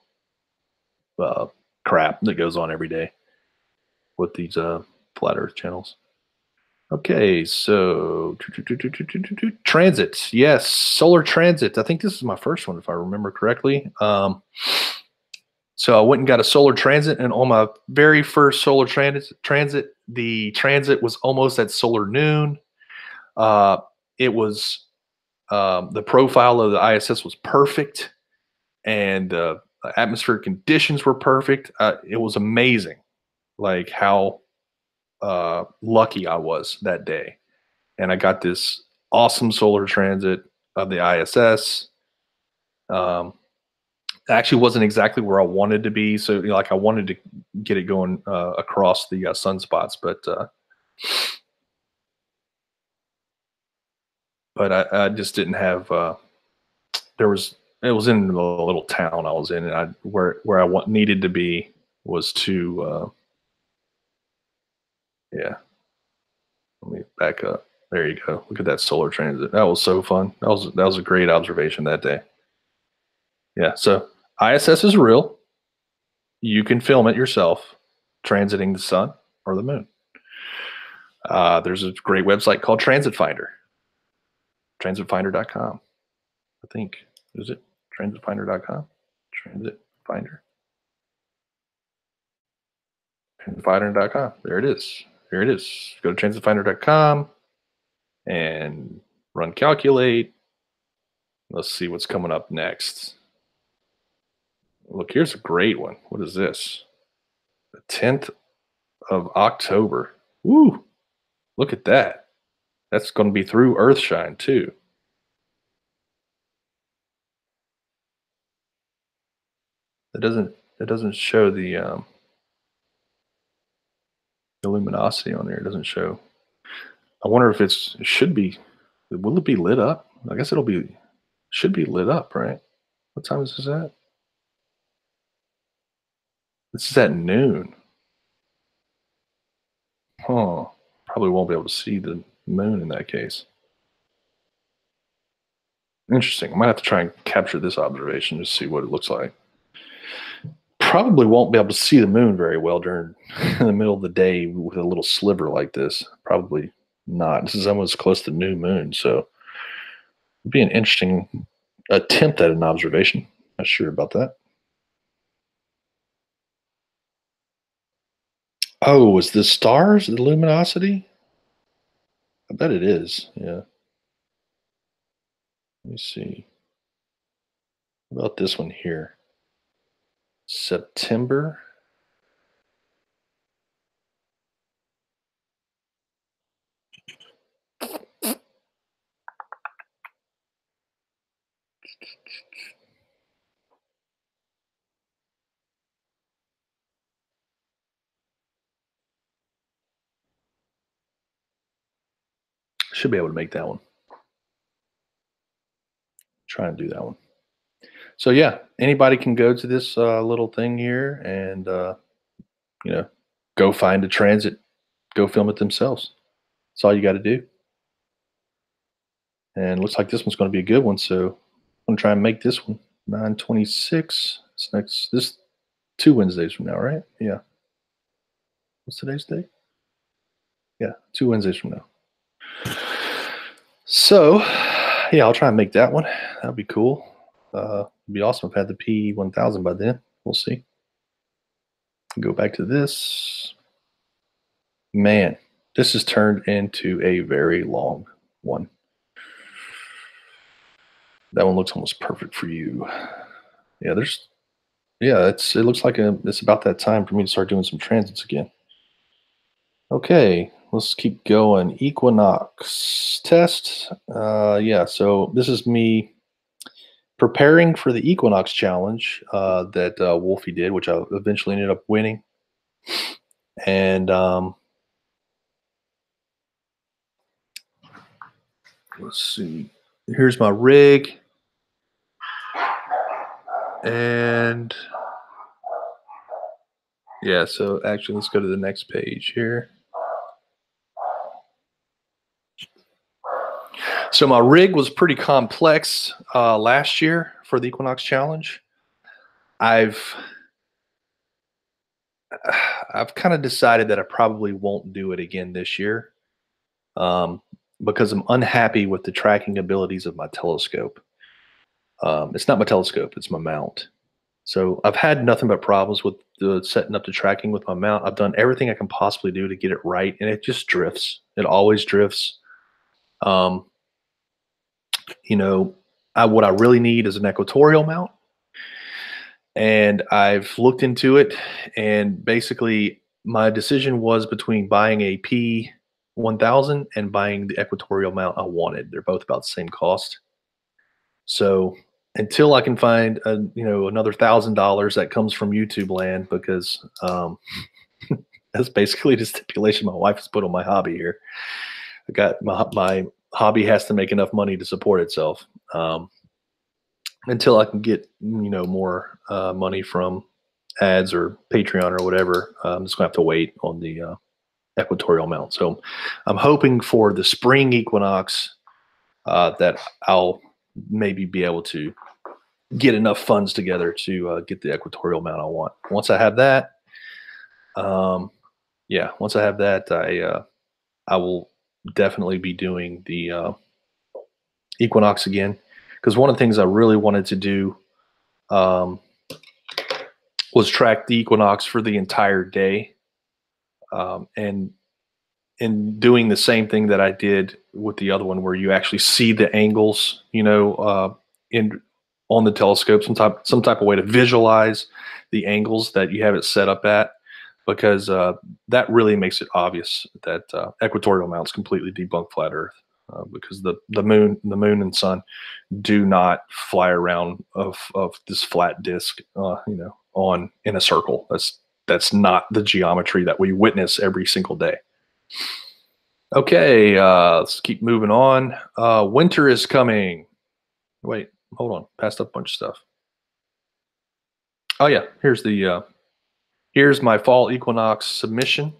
uh, crap that goes on every day with these flat Earth channels. Okay, so transits. Yes, solar transit. I think this is my first one, if I remember correctly. So I went and got a solar transit, and on my very first solar transit, the transit was almost at solar noon. Uh, it was the profile of the ISS was perfect, and atmospheric conditions were perfect. It was amazing, like how lucky I was that day. And I got this awesome solar transit of the ISS. Um, actually wasn't exactly where I wanted to be, so like I wanted to get it going across the sunspots, but I just didn't have. There was It was in the little town I was in, and where I needed to be was to yeah. Let me back up. There you go. Look at that solar transit. That was so fun. That was a great observation that day. Yeah. So ISS is real. You can film it yourself, transiting the sun or the moon. There's a great website called Transit Finder, transitfinder.com. I think, is it transitfinder.com? Transit Finder. Transitfinder.com. There it is. There it is. Go to transitfinder.com and run calculate. Let's see what's coming up next. Look, here's a great one. What is this? The 10th of October. Woo! Look at that. That's going to be through Earthshine too. It doesn't show the luminosity on there. It doesn't show. I wonder if it should be. Will it be lit up? I guess should be lit up, right? What time is this at? This is at noon. Huh. Probably won't be able to see the moon in that case. Interesting. I might have to try and capture this observation to see what it looks like. Probably won't be able to see the moon very well during in the middle of the day with a little sliver like this. Probably not. This is almost close to new moon, so it'd be an interesting attempt at an observation. Not sure about that. Oh, is the stars the luminosity? I bet it is. Yeah. Let me see. What about this one here? September. Should be able to make that one. Try and do that one. So yeah, anybody can go to this little thing here and you know go find a transit, go film it themselves. That's all you got to do. And looks like this one's going to be a good one. So I'm going to try and make this one 9/26. It's next this 2 Wednesdays from now, right? Yeah. What's today's date? Yeah, 2 Wednesdays from now. So, yeah, I'll try and make that one. That'd be cool. It'd be awesome if I had the P1000 by then. We'll see. Go back to this. Man, this has turned into a very long one. That one looks almost perfect for you. Yeah, it looks like it's about that time for me to start doing some transits again. Okay, let's keep going. Equinox test. Yeah, so this is me preparing for the Equinox challenge that Wolfie did, which I eventually ended up winning. And let's see. Here's my rig. And yeah, so actually, let's go to the next page here. So my rig was pretty complex last year for the Equinox challenge. I've kind of decided that I probably won't do it again this year because I'm unhappy with the tracking abilities of my telescope. It's not my telescope; it's my mount. So I've had nothing but problems with setting up the tracking with my mount. I've done everything I can possibly do to get it right, and it just drifts. It always drifts. Um, what I really need is an equatorial mount, and I've looked into it, and basically my decision was between buying a P1000 and buying the equatorial mount I wanted. They're both about the same cost. So until I can find another $1,000 that comes from YouTube land, because that's basically the stipulation my wife has put on my hobby here. I got my hobby has to make enough money to support itself. Until I can get more money from ads or Patreon or whatever, I'm just gonna have to wait on the equatorial mount. So I'm hoping for the spring equinox that I'll maybe be able to get enough funds together to get the equatorial mount I want. Once I have that, I will definitely be doing the Equinox again, because one of the things I really wanted to do was track the equinox for the entire day, and in doing the same thing that I did with the other one, where you actually see the angles, in on the telescope, some type of way to visualize the angles that you have it set up at, because that really makes it obvious that equatorial mounts completely debunk flat Earth, because the moon and sun do not fly around of this flat disk, on in a circle. That's not the geometry that we witness every single day. Okay, let's keep moving on. Winter is coming. Wait, hold on. Passed up a bunch of stuff. Oh yeah, here's my fall equinox submission.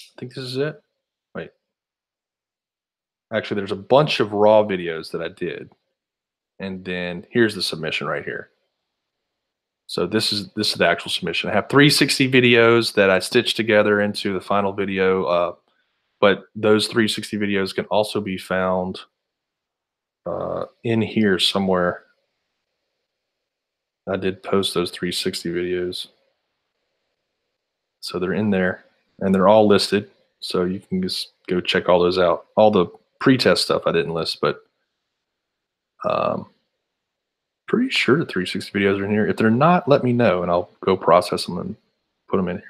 I think this is it. Wait, actually, there's a bunch of raw videos that I did, and then here's the submission right here. So this is the actual submission. I have 360 videos that I stitched together into the final video, but those 360 videos can also be found in here somewhere. I did post those 360 videos, so they're in there, and they're all listed. So you can just go check all those out. All the pre-test stuff I didn't list, but pretty sure the 360 videos are in here. If they're not, let me know, and I'll go process them and put them in here.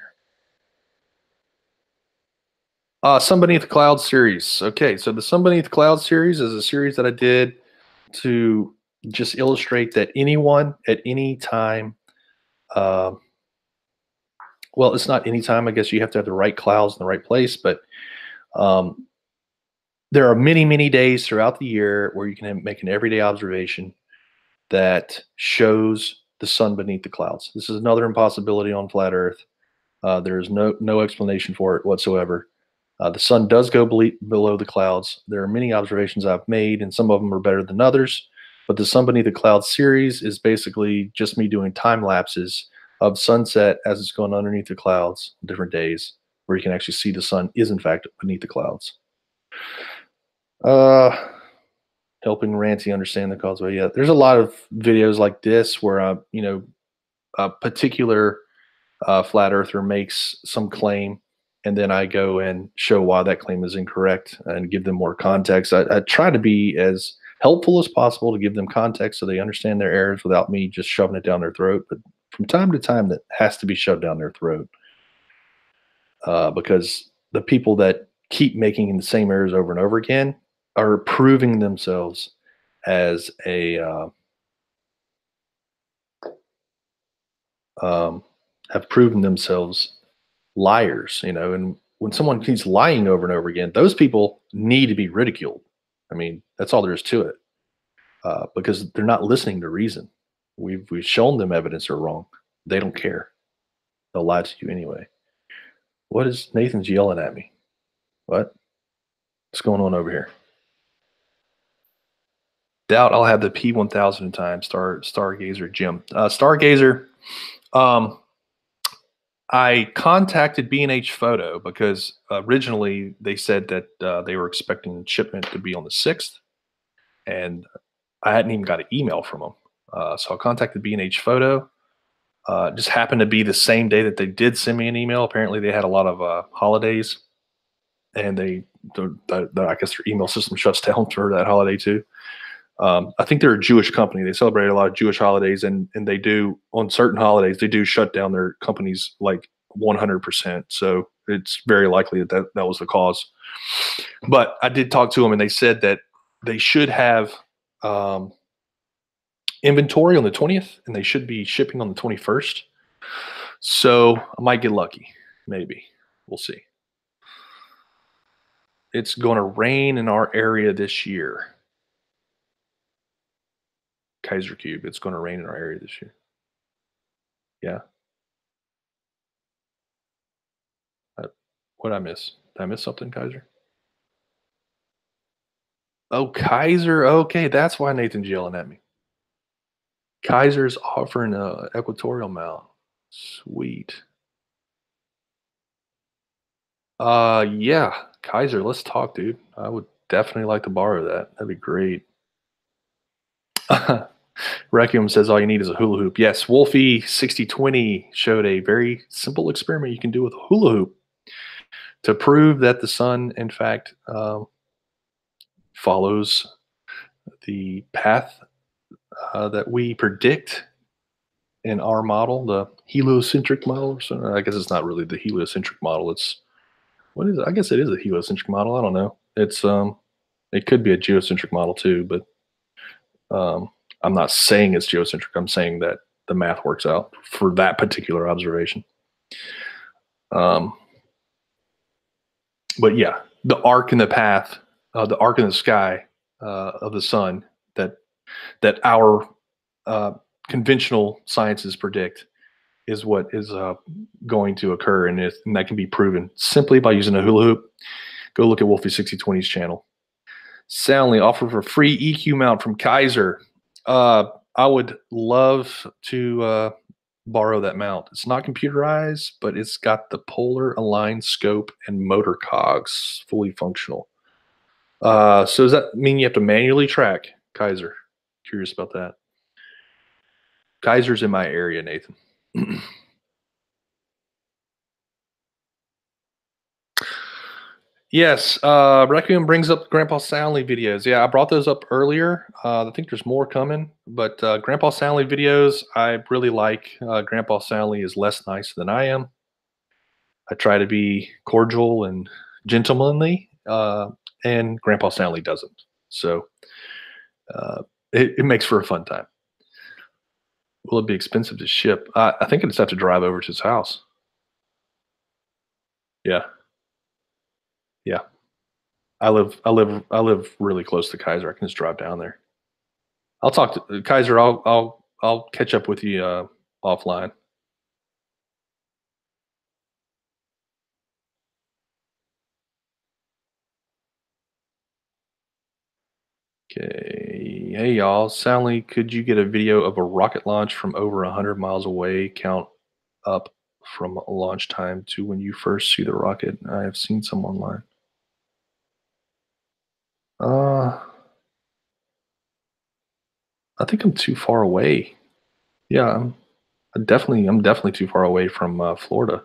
Sun Beneath the Clouds series. Okay, so the Sun Beneath the Clouds series is a series that I did to just illustrate that anyone at any time, well, it's not any time. I guess you have to have the right clouds in the right place, but there are many, many days throughout the year where you can make an everyday observation that shows the sun beneath the clouds. This is another impossibility on flat Earth. There is no explanation for it whatsoever. The sun does go below the clouds. There are many observations I've made, and some of them are better than others. But the Sun Beneath the Clouds series is basically just me doing time lapses of sunset as it's going underneath the clouds, different days, where you can actually see the sun is in fact beneath the clouds. Uh, Helping Ranty understand the causeway. Yeah, there's a lot of videos like this where a particular flat earther makes some claim, and then I go and show why that claim is incorrect and give them more context. I try to be as helpful as possible to give them context so they understand their errors without me just shoving it down their throat. But from time to time, that has to be shoved down their throat because the people that keep making the same errors over and over again are proving themselves as a have proven themselves liars, and when someone keeps lying over and over again, those people need to be ridiculed. I mean, that's all there is to it, because they're not listening to reason. We've shown them evidence they're wrong. They don't care. They'll lie to you anyway. What is Nathan's yelling at me? What? What's going on over here? Doubt I'll have the P1000 in time. Stargazer Jim. Stargazer. Um, I contacted B&H Photo because originally they said that they were expecting shipment to be on the 6th, and I hadn't even got an email from them. So I contacted B&H Photo. It just happened to be the same day that they did send me an email. Apparently, they had a lot of holidays, and I guess their email system shuts down for that holiday too. I think they're a Jewish company. They celebrate a lot of Jewish holidays, and they do on certain holidays they do shut down their companies like 100%. So it's very likely that was the cause. But I did talk to them, and they said that they should have inventory on the 20th, and they should be shipping on the 21st. So I might get lucky, maybe. We'll see. It's going to rain in our area this year. Kaiser Cube. It's going to rain in our area this year. Yeah. What did I miss? Did I miss something, Kaiser? Oh, Kaiser. Okay, that's why Nathan's yelling at me. Kaiser's offering a equatorial mount. Sweet. Yeah, Kaiser, let's talk, dude. I would definitely like to borrow that. That'd be great. Requiem says all you need is a hula hoop. Yes, Wolfie 6020 showed a very simple experiment you can do with a hula hoop to prove that the sun, in fact, follows the path that we predict in our model, the heliocentric model. So I guess it's not really the heliocentric model. It's what is it? I guess it is a heliocentric model. I don't know. It's it could be a geocentric model too, but I'm not saying it's geocentric. I'm saying that the math works out for that particular observation. But yeah, the arc in the path, the arc in the sky of the sun that our conventional sciences predict is what is going to occur, and that can be proven simply by using a hula hoop. Go look at Wolfie 6020's channel. Soundly offer for free EQ mount from Kaiser. I would love to borrow that mount. It's not computerized, but it's got the polar aligned scope and motor cogs fully functional. So does that mean you have to manually track, Kaiser? Curious about that. Kaiser's in my area, Nathan. Yes, Requiem brings up Grandpa Soundly videos. Yeah, I brought those up earlier. I think there's more coming, but Grandpa Soundly videos, I really like. Grandpa Soundly is less nice than I am. I try to be cordial and gentlemanly, and Grandpa Soundly doesn't. So it makes for a fun time. Will it be expensive to ship? I think I just have to drive over to his house. Yeah, yeah. I live really close to Kaiser. I can just drive down there. I'll talk to Kaiser. I'll catch up with you offline. Okay. Hey y'all. Soundly, could you get a video of a rocket launch from over 100 miles away? Count up from launch time to when you first see the rocket. I have seen some online. Uh, I think I'm too far away. Yeah, I'm definitely too far away from Florida.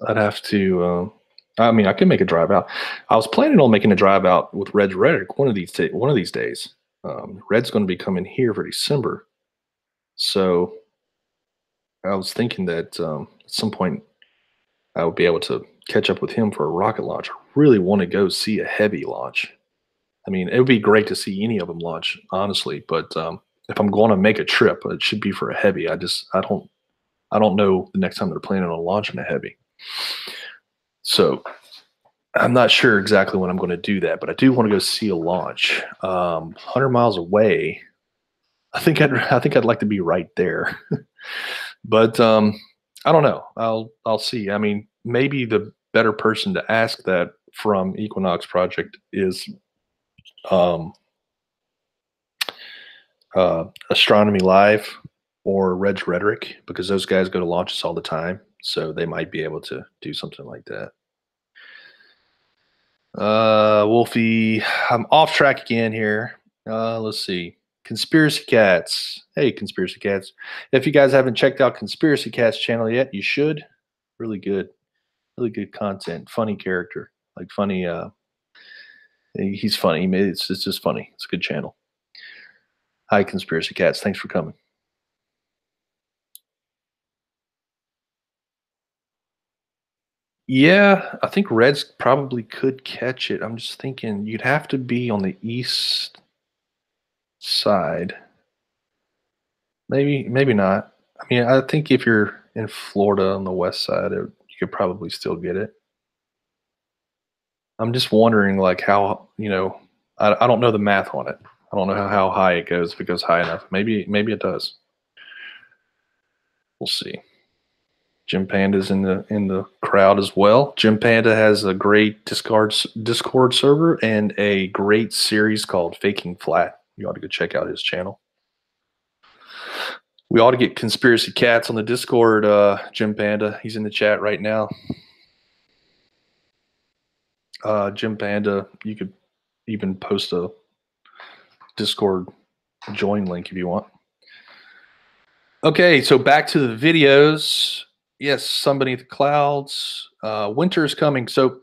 I'd have to. I mean, I could make a drive out. I was planning on making a drive out with Red Rhetoric one of these days. Red's going to be coming here for December, so I was thinking that at some point I would be able to catch up with him for a rocket launch. I really want to go see a heavy launch. I mean, it would be great to see any of them launch, honestly. But if I'm going to make a trip, it should be for a heavy. I don't know the next time they're planning on launching a heavy. So I'm not sure exactly when I'm going to do that, but I do want to go see a launch. 100 miles away. I think I'd like to be right there. But I don't know. I'll see. I mean, maybe the better person to ask that from Equinox Project is um, Astronomy Live or Reg Rhetoric, because those guys go to launches all the time, so they might be able to do something like that. Wolfie, I'm off track again here. Let's see. Conspiracy Cats. Hey, Conspiracy Cats. If you guys haven't checked out Conspiracy Cats channel yet, you should. Really good content. Funny character. Like funny. He's funny. It's just funny. It's a good channel. Hi, Conspiracy Cats. Thanks for coming. Yeah, I think Reds probably could catch it. I'm just thinking you'd have to be on the east side. Maybe not. I mean, I think if you're in Florida on the west side, you could probably still get it. I'm just wondering, like, how, I don't know the math on it. I don't know how high it goes, if it goes high enough. Maybe it does. We'll see. Jim Panda's in the crowd as well. Jim Panda has a great Discord server and a great series called Faking Flat. You ought to go check out his channel. We ought to get Conspiracy Cats on the Discord. Jim Panda, he's in the chat right now. Jim Panda, you could even post a Discord join link if you want. Okay, so back to the videos. Yes, Somebody in the Clouds. Winter is coming. So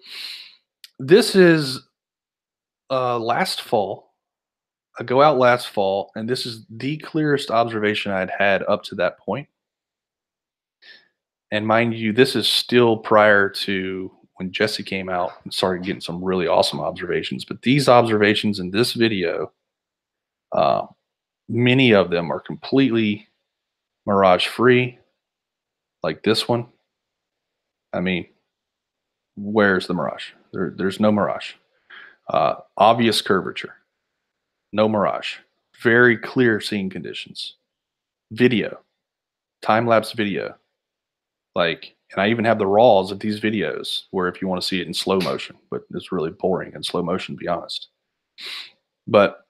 this is last fall. I go out last fall, and this is the clearest observation I'd had up to that point. And mind you, this is still prior to when Jesse came out and started getting some really awesome observations. But these observations in this video, many of them are completely mirage free, like this one. I mean, where's the mirage? There's no mirage. Obvious curvature, no mirage. Very clear seeing conditions. Video, time-lapse video. Like, and I even have the raws of these videos where if you want to see it in slow motion, but it's really boring in slow motion, to be honest. But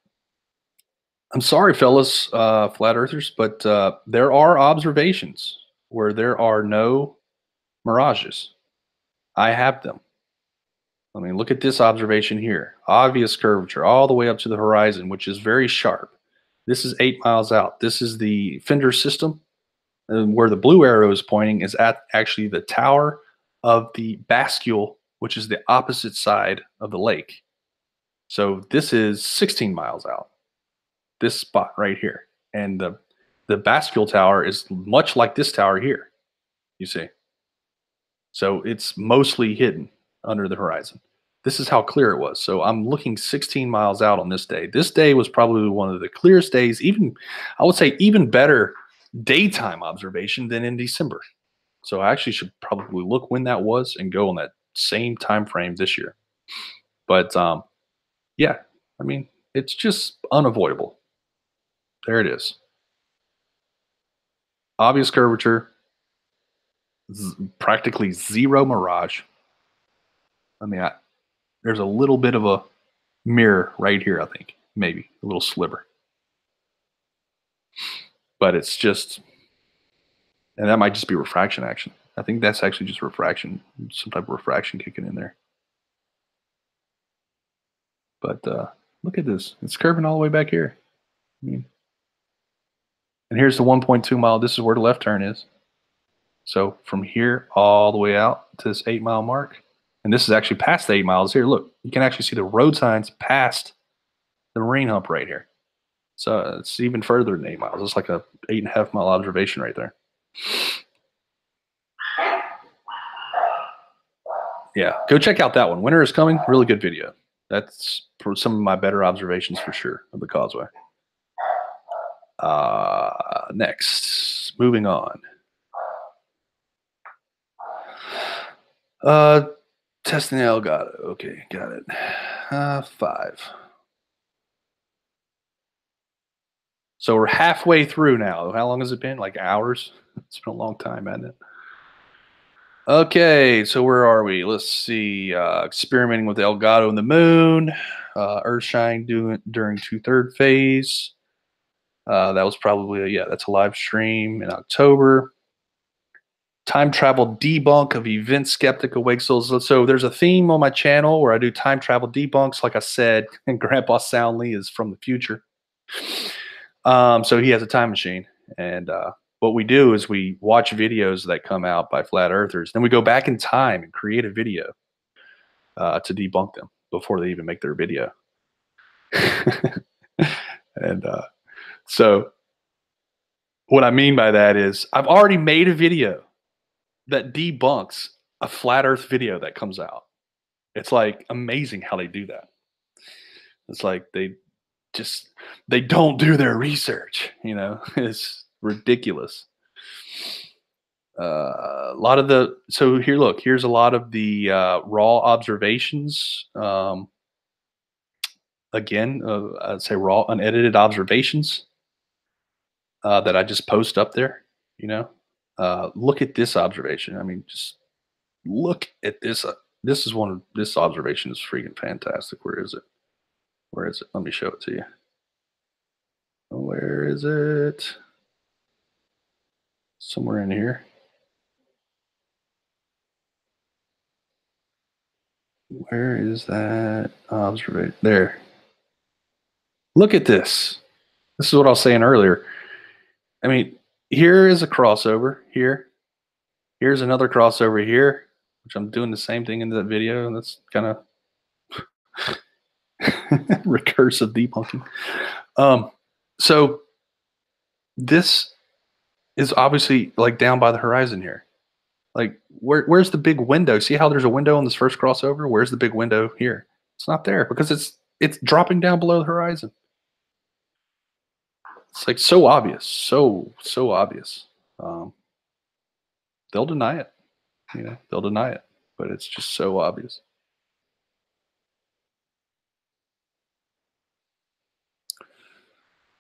I'm sorry, fellas, flat earthers, but there are observations where there are no mirages. I have them. I mean, look at this observation here. Obvious curvature all the way up to the horizon, which is very sharp. This is 8 miles out. This is the Fender system. And where the blue arrow is pointing is at actually the tower of the bascule, which is the opposite side of the lake. So this is 16 miles out, this spot right here. And the bascule tower is much like this tower here, you see. So it's mostly hidden under the horizon. This is how clear it was. So I'm looking 16 miles out on this day. This day was probably one of the clearest days, even, I would say, even better daytime observation than in December. So I actually should probably look when that was and go on that same time frame this year. But yeah, I mean, it's just unavoidable. There it is. Obvious curvature, practically zero mirage. I mean, there's a little bit of a mirror right here, I think, maybe a little sliver. But it's just And that might just be refraction action. I think that's actually just refraction, some type of refraction kicking in there. But look at this. It's curving all the way back here. I mean, and here's the 1.2 mile. This is where the left turn is. So from here all the way out to this 8 mile mark. And this is actually past the 8 miles here. Look, you can actually see the road signs past the marine hump right here. So it's even further than 8 miles. It's like a 8.5 mile observation right there. Yeah, go check out that one. Winter is coming. Really good video. That's for some of my better observations for sure of the causeway. Next, moving on. Testing the Elgato. Okay, got it. 5. So we're halfway through now. How long has it been? Like hours? It's been a long time, hasn't it? Okay, so where are we? Let's see. Experimenting with Elgato and the moon. Earthshine during 2/3 phase. That was probably, that's a live stream in October. Time travel debunk of event skeptic awake souls. So there's a theme on my channel where I do time travel debunks. Like I said, and Grandpa Soundly is from the future. So he has a time machine. And what we do is we watch videos that come out by flat earthers. Then we go back in time and create a video to debunk them before they even make their video. And so what I mean by that is I've already made a video that debunks a flat earth video that comes out. It's like amazing how they do that. It's like they don't do their research, It's ridiculous. A lot of the so here look, here's a lot of the raw observations. Again, I'd say raw unedited observations that I just post up there, look at this observation. I mean, just look at this. This observation is freaking fantastic. Where is it? Where is it? Let me show it to you. Where is it? Somewhere in here. Where is that observation? There. Look at this. This is what I was saying earlier. I mean, here is a crossover here. Here's another crossover here, which I'm doing the same thing in that video. And that's kind of recursive debunking. So this is obviously like down by the horizon here. Like where's the big window? See how there's a window on this first crossover? Where's the big window here? It's not there because it's dropping down below the horizon. It's like so obvious, so obvious. They'll deny it, they'll deny it, but it's just so obvious.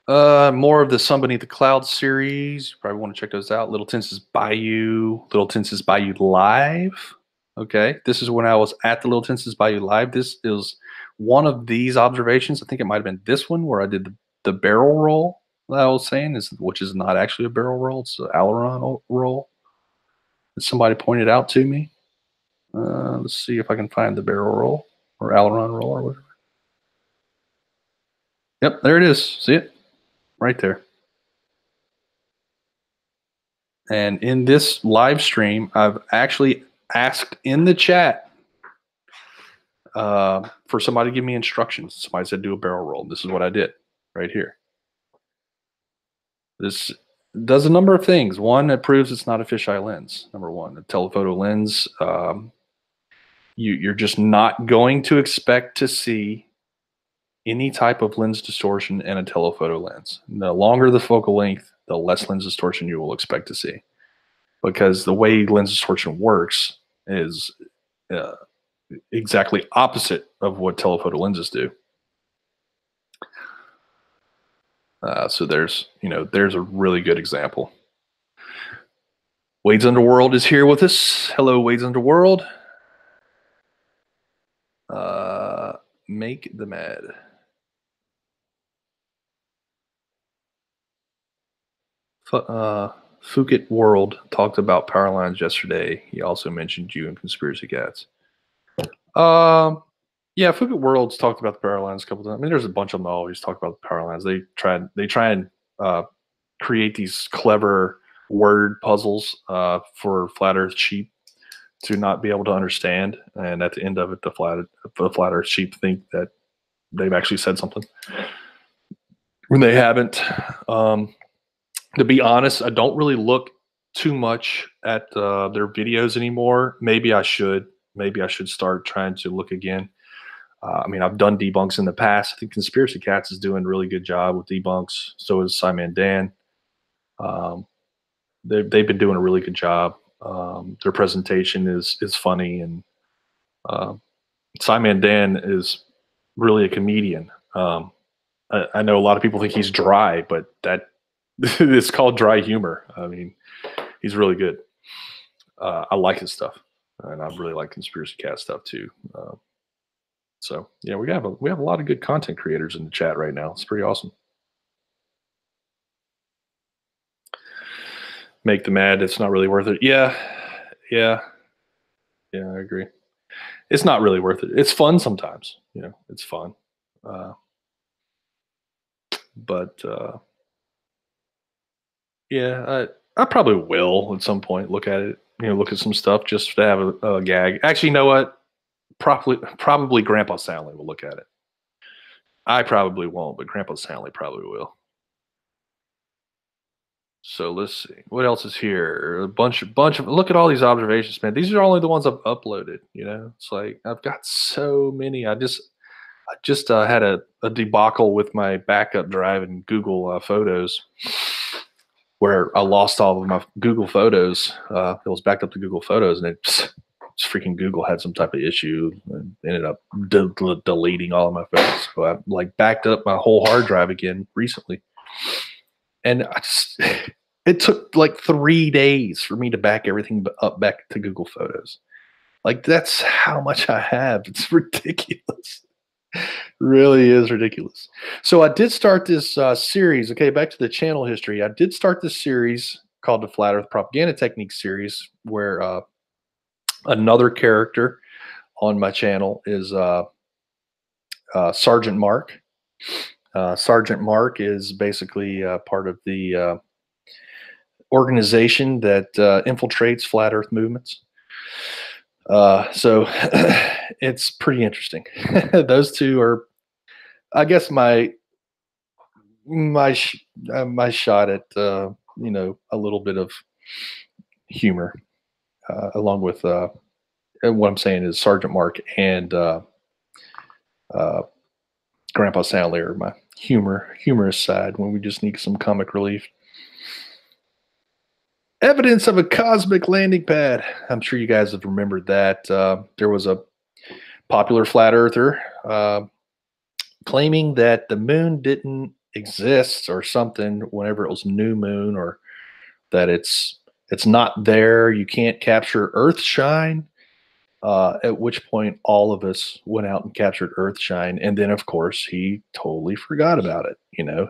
More of the Sun Beneath the Clouds series. You probably want to check those out. Little Tenses Bayou Live. Okay, this is when I was at the Little Tenses Bayou Live. This is one of these observations. I think it might have been this one where I did the barrel roll that I was saying, which is not actually a barrel roll. It's an aileron roll that somebody pointed out to me. Let's see if I can find the barrel roll or aileron roll or whatever. Yep, there it is. See it? Right there. And in this live stream, I've actually asked in the chat for somebody to give me instructions. Somebody said do a barrel roll. This is what I did right here. This does a number of things. One, it proves it's not a fisheye lens. Number one, the telephoto lens, you're just not going to expect to see any type of lens distortion in a telephoto lens. The longer the focal length, the less lens distortion you will expect to see. Because the way lens distortion works is exactly opposite of what telephoto lenses do. So there's a really good example. Wade's Underworld is here with us. Hello, Wade's Underworld. Make the mad. Phuket World talked about power lines yesterday. He also mentioned you and Conspiracy Cats. Um, yeah, Phuket World's talked about the power lines a couple times. I mean, there's a bunch of them that always talk about the power lines. They try and uh, create these clever word puzzles for flat Earth sheep to not be able to understand, and at the end of it, the flat Earth sheep think that they've actually said something when they haven't. To be honest, I don't really look too much at their videos anymore. Maybe I should. Maybe I should start trying to look again. I mean, I've done debunks in the past. I think Conspiracy Cats is doing a really good job with debunks. So is Simon Dan. Um, they've been doing a really good job. Their presentation is funny, and uh, Simon Dan is really a comedian. I know a lot of people think he's dry, but that it's called dry humor. I mean, he's really good. I like his stuff, and I really like Conspiracy Cat stuff too. So yeah, we have a lot of good content creators in the chat right now. It's pretty awesome. Make them mad. It's not really worth it. Yeah, yeah, yeah. I agree. It's not really worth it. It's fun sometimes. It's fun. Uh, but yeah, I probably will at some point look at it. Look at some stuff just to have a gag. Actually, you know what? Probably Grandpa Stanley will look at it. I probably won't, but Grandpa Stanley probably will. So let's see what else is here. A bunch of. Look at all these observations, man. These are only the ones I've uploaded. It's like I've got so many. I just had a debacle with my backup drive in Google Photos, where I lost all of my Google Photos. It was backed up to Google Photos, and it's freaking Google had some type of issue and ended up deleting all of my photos. So I like backed up my whole hard drive again recently, and it took like 3 days for me to back everything up back to Google Photos. Like that's how much I have. It's ridiculous. Really is ridiculous. So I did start this series. Okay, back to the channel history. I did start this series called the Flat Earth Propaganda Technique series, where another character on my channel is Sergeant Mark. Sergeant Mark is basically part of the organization that infiltrates flat Earth movements. So it's pretty interesting. Those two are, I guess, my shot at a little bit of humor, along with and what I'm saying is Sergeant Mark and uh, Grandpa Sally are my humorous side when we just need some comic relief. Evidence of a cosmic landing pad. I'm sure you guys have remembered that. There was a popular flat earther claiming that the moon didn't exist or something whenever it was new moon, or that it's not there. You can't capture Earth shine. At which point, all of us went out and captured Earth shine, and then of course he totally forgot about it.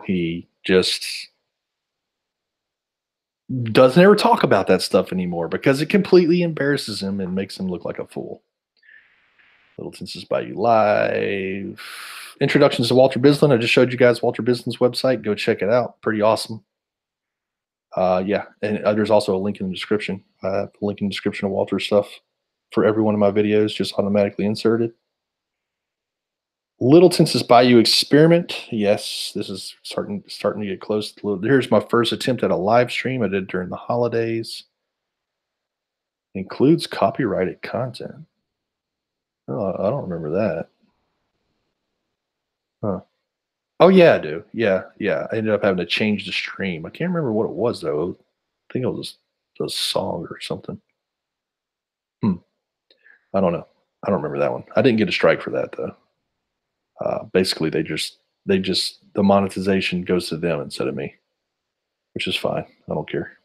He just doesn't ever talk about that stuff anymore because it completely embarrasses him and makes him look like a fool. Little Tinses by You Live. Introductions to Walter Bislin. I just showed you guys Walter Bislin's website. Go check it out. Pretty awesome. Yeah, and there's also a link in the description. The link in the description of Walter's stuff for every one of my videos, just automatically inserted. Little Tinses Bayou Experiment. Yes, this is starting to get close. Here's my first attempt at a live stream I did during the holidays. Includes copyrighted content. Oh, I don't remember that. Huh. Oh yeah, I do. Yeah, yeah. I ended up having to change the stream. I can't remember what it was though. I think it was a song or something. Hmm. I don't know. I don't remember that one. I didn't get a strike for that though. Basically, they just the monetization goes to them instead of me, which is fine. I don't care.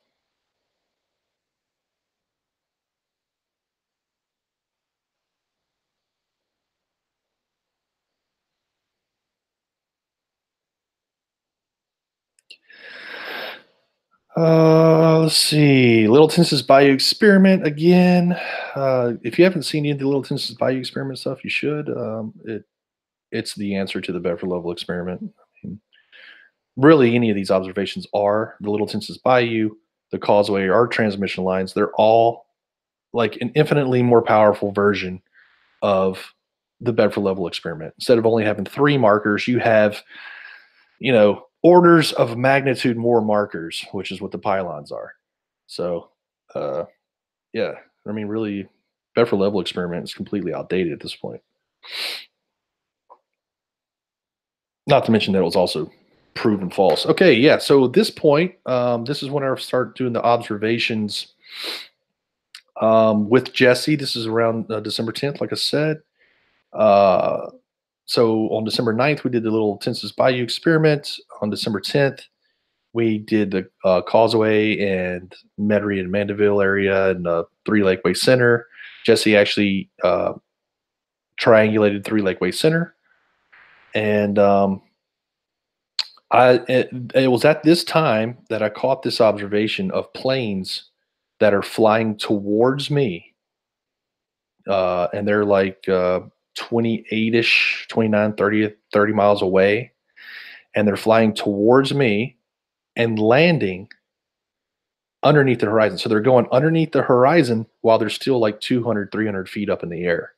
Let's see. Little Tennessee Bayou Experiment again. If you haven't seen any of the Little Tennessee Bayou Experiment stuff, you should. It's the answer to the Bedford Level Experiment. I mean, really, any of these observations are the Little Tennessee Bayou, the Causeway, our transmission lines. They're all like an infinitely more powerful version of the Bedford Level Experiment. Instead of only having 3 markers, you have, orders of magnitude more markers, which is what the pylons are. So, uh, yeah, I mean, really, Bedford Level Experiment is completely outdated at this point. Not to mention that it was also proven false. Okay, yeah. So at this point, this is when I start doing the observations with Jesse. This is around December 10th, like I said. Uh, so on December 9th, we did the little Tensas Bayou experiment. On December 10th, we did the Causeway and Metairie and Mandeville area and Three Lakeway Center. Jesse actually triangulated Three Lakeway Center. And it was at this time that I caught this observation of planes that are flying towards me. And they're like 28-ish, 29, 30 miles away. And they're flying towards me and landing underneath the horizon. So they're going underneath the horizon while they're still like 200, 300 feet up in the air.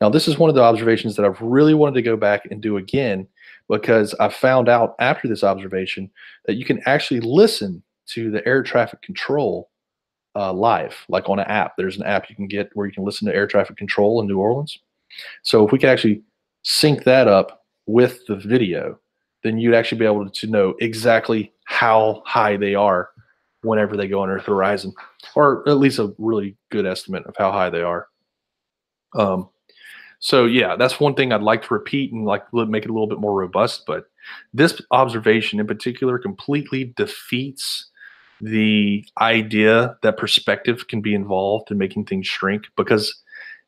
Now, this is one of the observations that I've really wanted to go back and do again, because I found out after this observation that you can actually listen to the air traffic control live, like on an app. There's an app you can get where you can listen to air traffic control in New Orleans. So if we could actually sync that up with the video, then you'd actually be able to know exactly how high they are whenever they go under the horizon, or at least a really good estimate of how high they are. So yeah, that's one thing I'd like to repeat and like make it a little bit more robust. But this observation in particular completely defeats the idea that perspective can be involved in making things shrink, because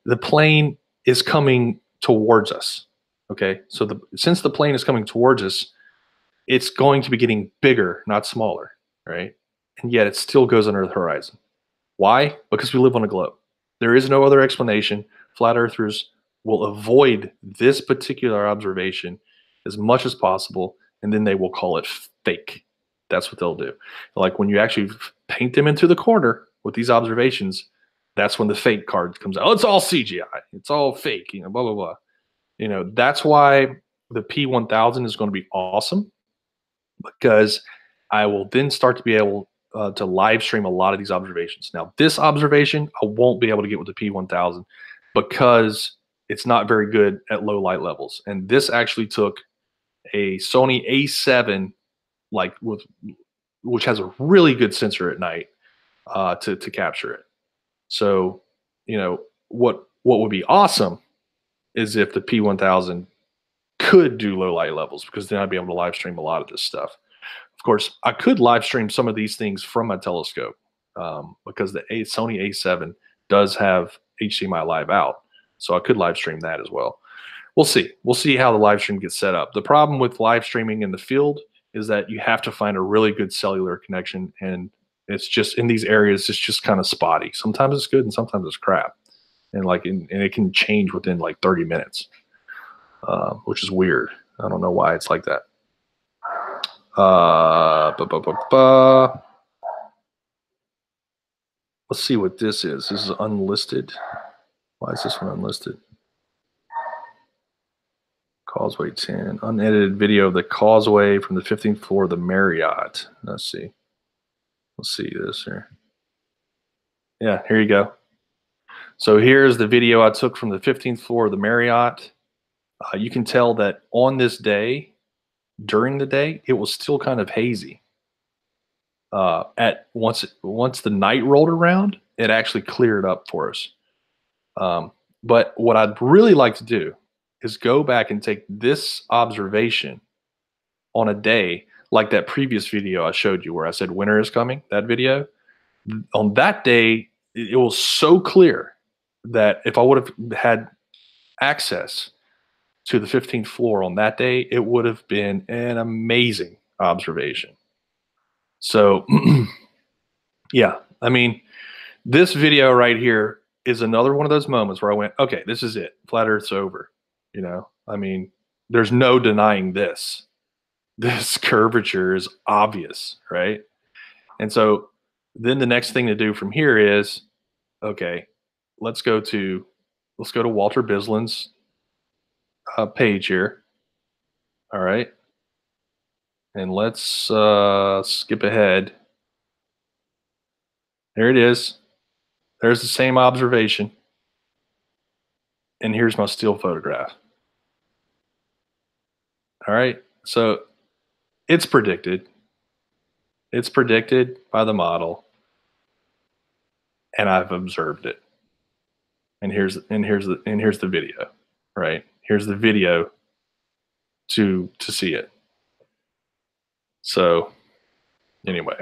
the plane is coming towards us. Okay, so since the plane is coming towards us, it's going to be getting bigger, not smaller, right? And yet it still goes under the horizon. Why? Because we live on a globe. There is no other explanation. Flat earthers will avoid this particular observation as much as possible, and then they will call it fake. That's what they'll do. Like when you actually paint them into the corner with these observations, that's when the fake card comes out. Oh, it's all CGI. It's all fake, blah, blah, blah. That's why the P1000 is going to be awesome, because I will then start to be able to live stream a lot of these observations. Now, this observation, I won't be able to get with the P1000 because it's not very good at low light levels. And this actually took a Sony A7, which has a really good sensor at night to capture it. So, what would be awesome is if the P1000 could do low light levels, because then I'd be able to live stream a lot of this stuff. Of course, I could live stream some of these things from my telescope because the Sony A7 does have HDMI live out. So I could live stream that as well. We'll see. We'll see how the live stream gets set up. The problem with live streaming in the field is that you have to find a really good cellular connection. And it's just in these areas, it's just kind of spotty. Sometimes it's good and sometimes it's crap. And and it can change within like 30 minutes, which is weird. I don't know why it's like that. Let's see what this is. This is unlisted. Why is this one unlisted? Causeway 10. Unedited video of the Causeway from the 15th floor of the Marriott. Let's see. Let's see this here. Yeah, here you go. So here's the video I took from the 15th floor of the Marriott. You can tell that on this day, during the day, it was still kind of hazy. Once the night rolled around, it actually cleared up for us. But what I'd really like to do is go back and take this observation on a day like that previous video I showed you where I said winter is coming, that video. On that day, it was so clear that if I would have had access to the 15th floor on that day, it would have been an amazing observation. So Yeah. I mean, this video right here is another one of those moments where I went, okay, this is it. Flat Earth's over. You know, I mean, there's no denying this. This curvature is obvious, right? And so then the next thing to do from here is, okay, let's go to Walter Bislin's page here. All right. And let's skip ahead. There it is. There's the same observation. And here's my still photograph. All right. So it's predicted. It's predicted by the model, and I've observed it. And here's the video, right? Here's the video to see it. So anyway,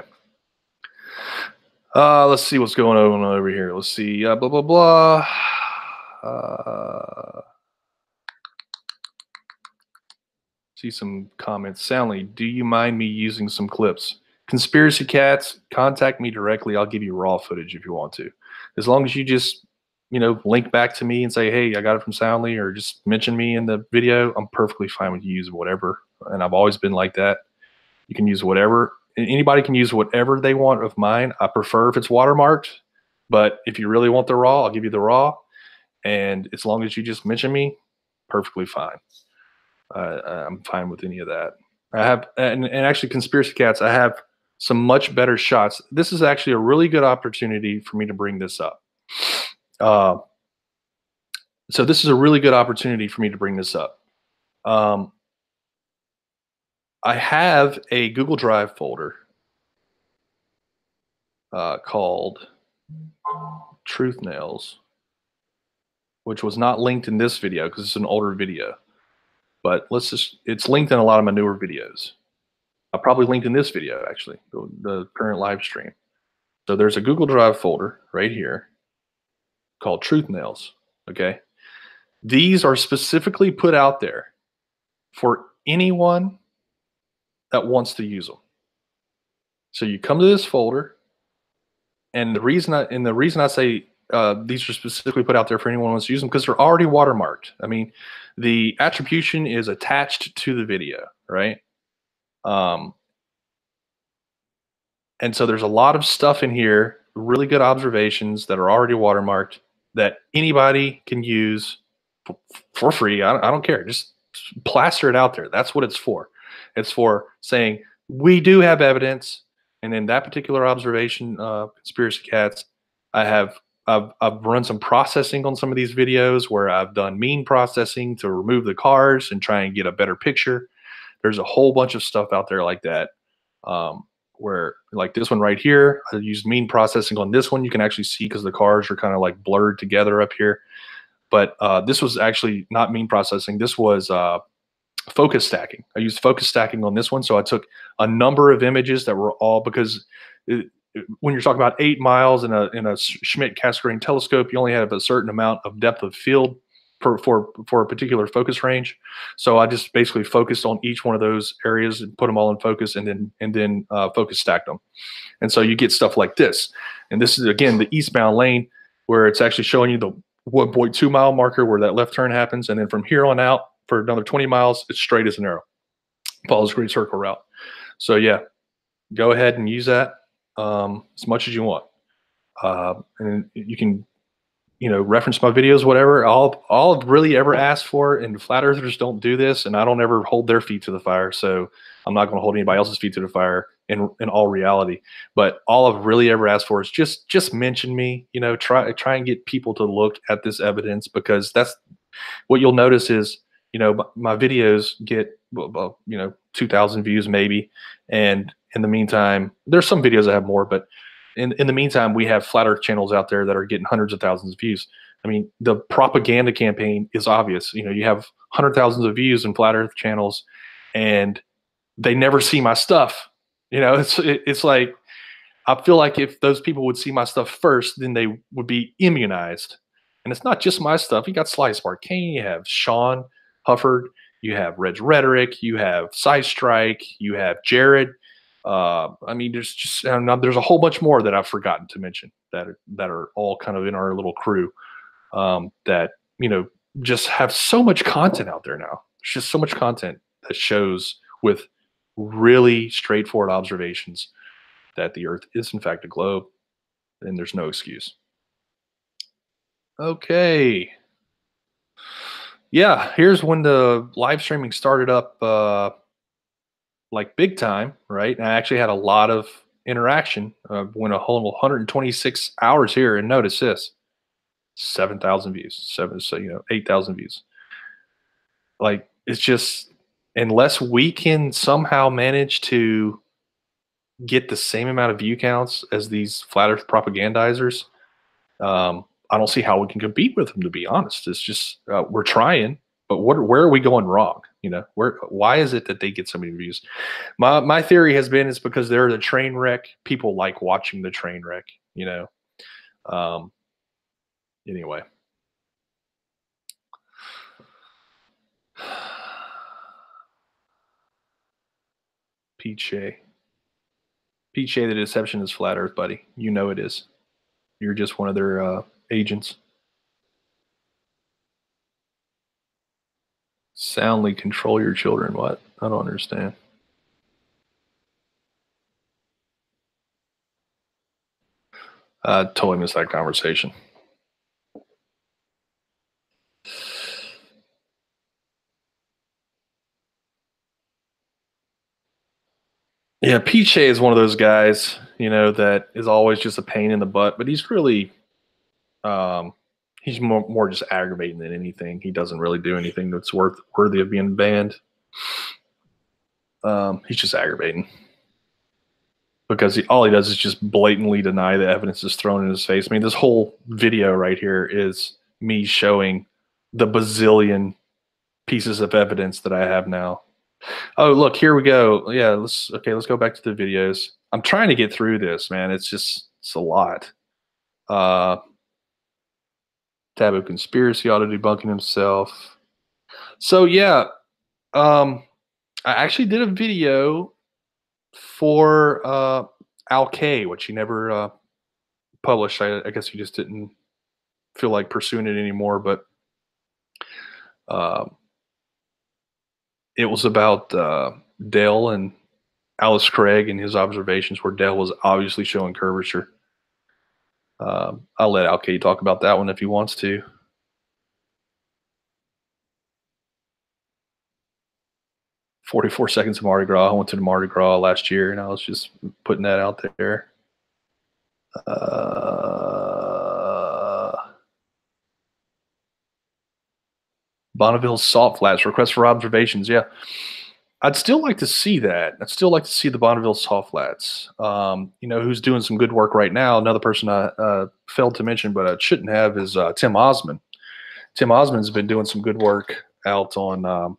let's see what's going on over here. Let's see, blah blah blah. See some comments. Soundly, do you mind me using some clips? Conspiracy cats, contact me directly. I'll give you raw footage if you want to. As long as you just, link back to me and say, hey, I got it from Soundly, or just mention me in the video, I'm perfectly fine with you using whatever. And I've always been like that. You can use whatever. Anybody can use whatever they want of mine. I prefer if it's watermarked, but if you really want the raw, I'll give you the raw. And as long as you just mention me, perfectly fine. I'm fine with any of that. I have, and actually, Conspiracy Cats, I have some much better shots. This is actually a really good opportunity for me to bring this up. So this is a really good opportunity for me to bring this up. I have a Google Drive folder called Truth Nails, which was not linked in this video because it's an older video. But it's linked in a lot of my newer videos. I'll probably linked in this video, actually, the current live stream. So there's a Google Drive folder right here called Truth Nails, okay? These are specifically put out there for anyone that wants to use them. So you come to this folder, and the reason I say these are specifically put out there for anyone who wants to use them, because they're already watermarked. I mean, the attribution is attached to the video, right? And so there's a lot of stuff in here, really good observations that are already watermarked that anybody can use for free. I don't care. Just plaster it out there. That's what it's for. It's for saying we do have evidence. And in that particular observation, Conspiracy Cats, I've run some processing on some of these videos where I've done mean processing to remove the cars and try and get a better picture. There's a whole bunch of stuff out there like that, where, like this one right here, I used mean processing on this one. You can actually see because the cars are kind of like blurred together up here. But this was actually not mean processing. This was focus stacking. I used focus stacking on this one. So I took a number of images that were all, because when you're talking about 8 miles in a Schmidt Cassegrain telescope, you only have a certain amount of depth of field for a particular focus range. So I just basically focused on each one of those areas and put them all in focus, and then focus stacked them. And so you get stuff like this. And this is, again, the eastbound lane, where it's actually showing you the 1.2 mile marker where that left turn happens. And then from here on out for another 20 miles, it's straight as an arrow. Follows a great circle route. So yeah, go ahead and use that as much as you want. And you can, reference my videos, whatever. All I've really ever asked for, and flat earthers don't do this, and I don't ever hold their feet to the fire. So I'm not going to hold anybody else's feet to the fire in all reality. But all I've really ever asked for is just mention me, try and get people to look at this evidence, because that's what you'll notice is, my videos get, 2,000 views maybe. And in the meantime, there's some videos that have more, but in the meantime, we have flat earth channels out there that are getting hundreds of thousands of views. I mean, the propaganda campaign is obvious. You have 100,000s of views in flat earth channels, and they never see my stuff. It's like, I feel like if those people would see my stuff first, then they would be immunized. And it's not just my stuff. You got Sly Spark Kane, you have Sean Hufford, you have Reg Rhetoric, you have Cy Strike, you have Jared. I mean, there's just there's a whole bunch more that I've forgotten to mention that are all kind of in our little crew, that just have so much content out there now. There's just so much content that shows with really straightforward observations that the Earth is in fact a globe, and there's no excuse. Okay, yeah, here's when the live streaming started up, like big time, right? And I actually had a lot of interaction. Went a whole 126 hours here, and notice this: 7,000 views, 8,000 views. Like, it's just, unless we can somehow manage to get the same amount of view counts as these flat Earth propagandizers, I don't see how we can compete with them. To be honest, it's just we're trying, but where are we going wrong? Why is it that they get so many views? My theory has been it's because they're the train wreck. People like watching the train wreck. Um, anyway. Peach, the deception is flat Earth, buddy. You know it is. You're just one of their agents. Soundly control your children. What? I don't understand. I totally missed that conversation. Yeah, Peach is one of those guys, that is always just a pain in the butt, but he's really, he's more just aggravating than anything. He doesn't really do anything that's worthy of being banned. He's just aggravating because all he does is just blatantly deny the evidence is thrown in his face. I mean, this whole video right here is me showing the bazillion pieces of evidence that I have now. Oh, look, here we go. Yeah, let's go back to the videos. I'm trying to get through this, man. It's a lot. Taboo conspiracy, auto debunking himself. So yeah, I actually did a video for Al K, which he never published. I guess he just didn't feel like pursuing it anymore. But uh, it was about Dale and Alice Craig and his observations, where Dale was obviously showing curvature. I'll let Al K talk about that one if he wants to. 44 seconds of Mardi Gras. I went to the Mardi Gras last year, and I was just putting that out there. Bonneville's salt flats, request for observations. Yeah, I'd still like to see that. I'd still like to see the Bonneville salt flats. Who's doing some good work right now? Another person I failed to mention, but I shouldn't have, is Tim Osman. Tim Osman's been doing some good work out on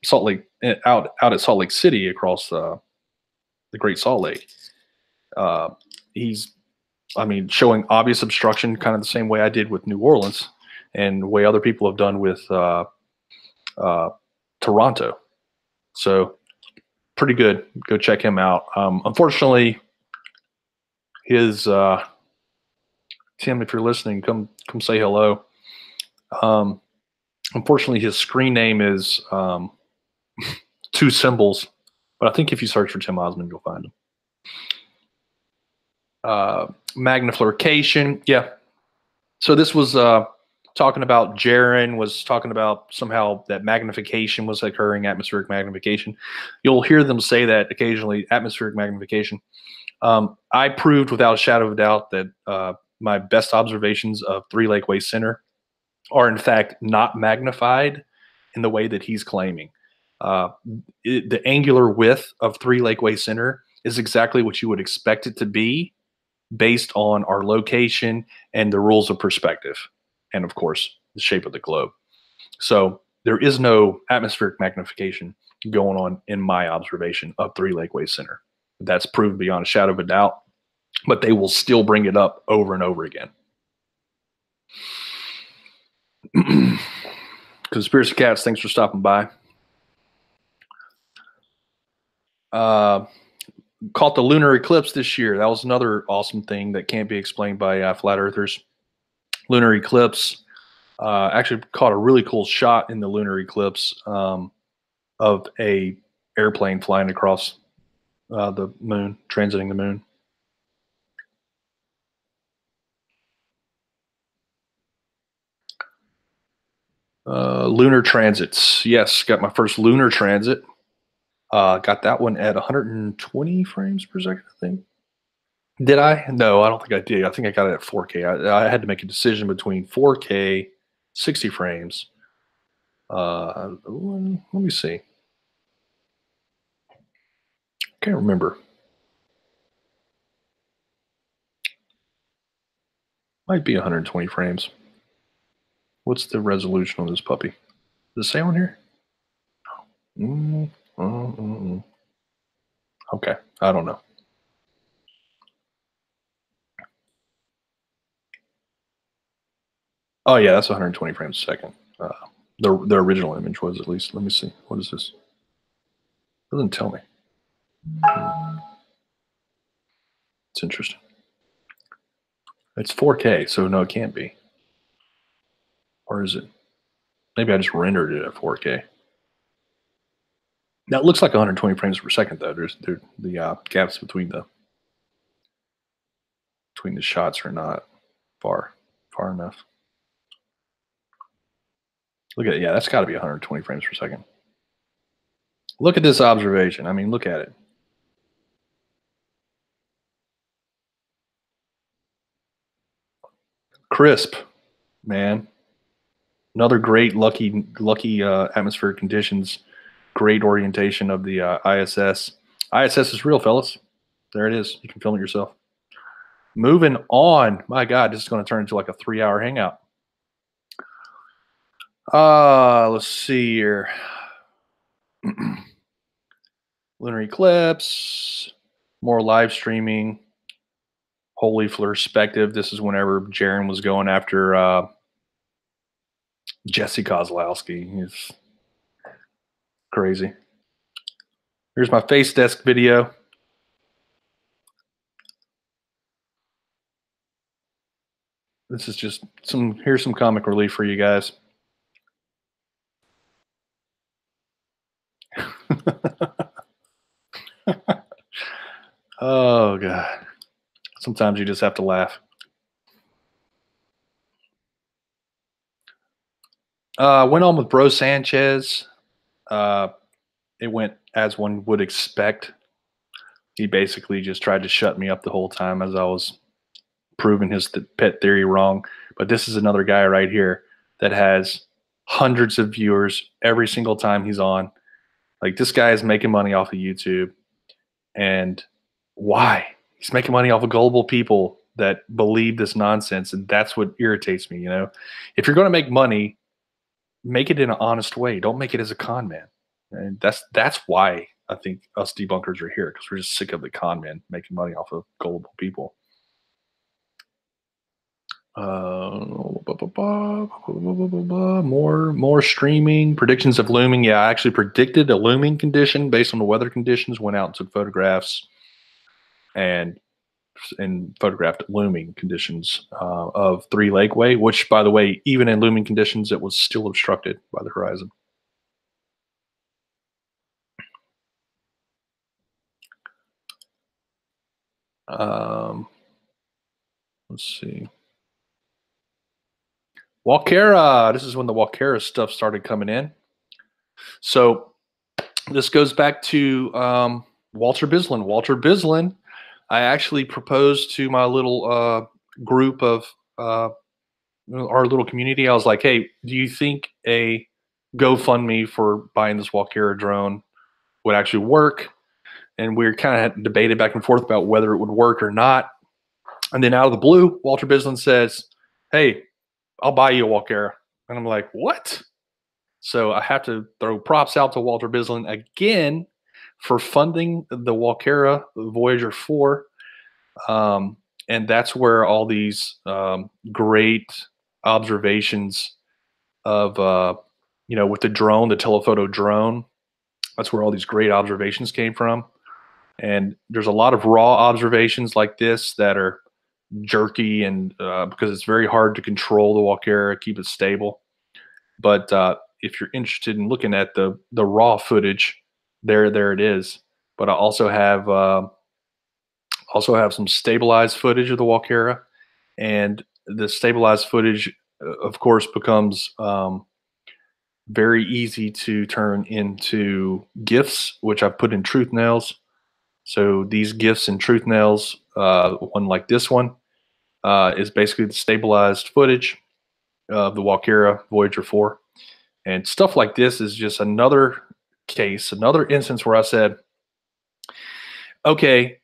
Salt Lake, out at Salt Lake City, across the Great Salt Lake. He's, showing obvious obstruction, kind of the same way I did with New Orleans, and the way other people have done with Toronto. So pretty good. Go check him out. Unfortunately, his Tim, if you're listening, come say hello. Unfortunately, his screen name is two symbols, but I think if you search for Tim Osman, you'll find him. Magnification, yeah. So this was talking about, Jaron was talking about somehow that magnification was occurring, atmospheric magnification. You'll hear them say that occasionally, atmospheric magnification. I proved without a shadow of a doubt that my best observations of Three Lake Way Center are in fact not magnified in the way that he's claiming. The angular width of Three Lake Way Center is exactly what you would expect it to be, based on our location and the rules of perspective, and of course the shape of the globe. So there is no atmospheric magnification going on in my observation of Three Lake Way Center. That's proved beyond a shadow of a doubt, but they will still bring it up over and over again. Conspiracy Cats, thanks for stopping by. Caught the lunar eclipse this year. That was another awesome thing that can't be explained by flat earthers. Lunar eclipse. Actually caught a really cool shot in the lunar eclipse of a airplane flying across the moon, transiting the moon. Lunar transits. Yes, got my first lunar transit. Got that one at 120 frames per second, I think. Did I? No, I don't think I did. I think I got it at 4K. I had to make a decision between 4K, 60 frames. Let me see. Can't remember. Might be 120 frames. What's the resolution on this puppy? Does it say on here? Okay, I don't know. Oh yeah, that's 120 frames a second. The original image was, at least. Let me see. What is this? Doesn't tell me. It's interesting. It's 4K, so no, it can't be. Or is it? Maybe I just rendered it at 4K. Now it looks like 120 frames per second, though. There's the gaps between the shots are not far enough. Look at it. Yeah, that's got to be 120 frames per second. Look at this observation. I mean, look at it. Crisp, man. Another great lucky atmospheric conditions. Great orientation of the ISS. ISS is real, fellas. There it is. You can film it yourself. Moving on. My God, this is going to turn into like a 3-hour hangout. Let's see here. Lunar eclipse. More live streaming. Holy perspective. This is whenever Jaron was going after Jesse Kozlowski. He's crazy. Here's my face desk video. This is just here's some comic relief for you guys. Oh God. Sometimes you just have to laugh. Went on with Bro Sanchez. It went as one would expect. He basically just tried to shut me up the whole time as I was proving his pet theory wrong. But this is another guy right here that has hundreds of viewers every single time he's on. Like, this guy is making money off of YouTube. And why? He's making money off of gullible people that believe this nonsense. And that's what irritates me, you know? If you're going to make money, make it in an honest way. Don't make it as a con man. And that's why I think us debunkers are here, because we're just sick of the con man making money off of gullible people. More streaming, predictions of looming. Yeah, I actually predicted a looming condition based on the weather conditions. Went out and took photographs and photographed looming conditions of 3 Lakeway, which, by the way, even in looming conditions, it was still obstructed by the horizon. Let's see. Walkera. This is when the Walkera stuff started coming in. So this goes back to Walter Bislin. Walter Bislin, I actually proposed to my little group of our little community. I was like, hey, do you think a GoFundMe for buying this Walkera drone would actually work? And we were kind of debated back and forth about whether it would work or not. And then out of the blue, Walter Bislin says, hey, I'll buy you a Walkera. And I'm like, what? So I have to throw props out to Walter Bislin again for funding the Walkera Voyager 4. And that's where all these great observations of, with the drone, the telephoto drone, that's where all these great observations came from. And there's a lot of raw observations like this that are jerky, and because it's very hard to control the walk area, keep it stable. But if you're interested in looking at the raw footage, there it is. But I also have some stabilized footage of the walk area, and the stabilized footage, of course, becomes very easy to turn into GIFs, which I've put in truth nails. So these GIFs and truth nails, one like this one, is basically the stabilized footage of the Walkera Voyager 4. And stuff like this is just another case, another instance where I said, okay,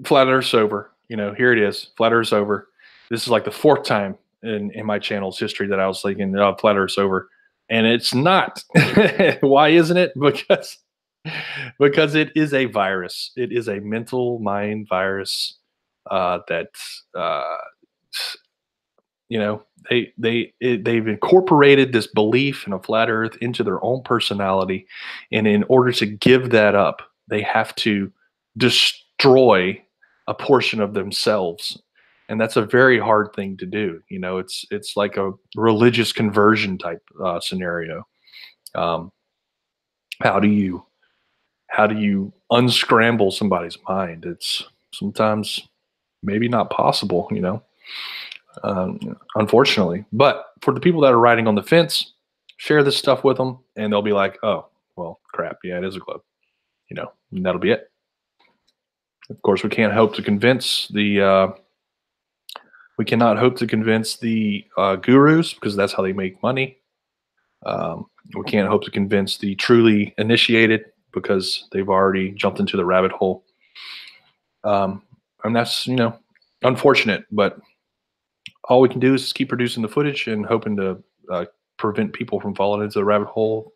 flat Earth's over. Here it is. Flat Earth's over. This is like the fourth time in my channel's history that I was thinking, oh, flat Earth's over. And it's not. Why isn't it? Because it is a virus. It is a mental mind virus that they've incorporated this belief in a flat Earth into their own personality, and in order to give that up, they have to destroy a portion of themselves, and that's a very hard thing to do. It's like a religious conversion type scenario. Um, how do you unscramble somebody's mind? It's sometimes maybe not possible, unfortunately. But for the people that are riding on the fence, share this stuff with them, and they'll be like, "Oh, well, crap. Yeah, it is a globe." And that'll be it. Of course, we can't hope to convince the we cannot hope to convince the gurus, because that's how they make money. We can't hope to convince the truly initiated, because they've already jumped into the rabbit hole. And that's, unfortunate, but all we can do is just keep producing the footage and hoping to prevent people from falling into the rabbit hole,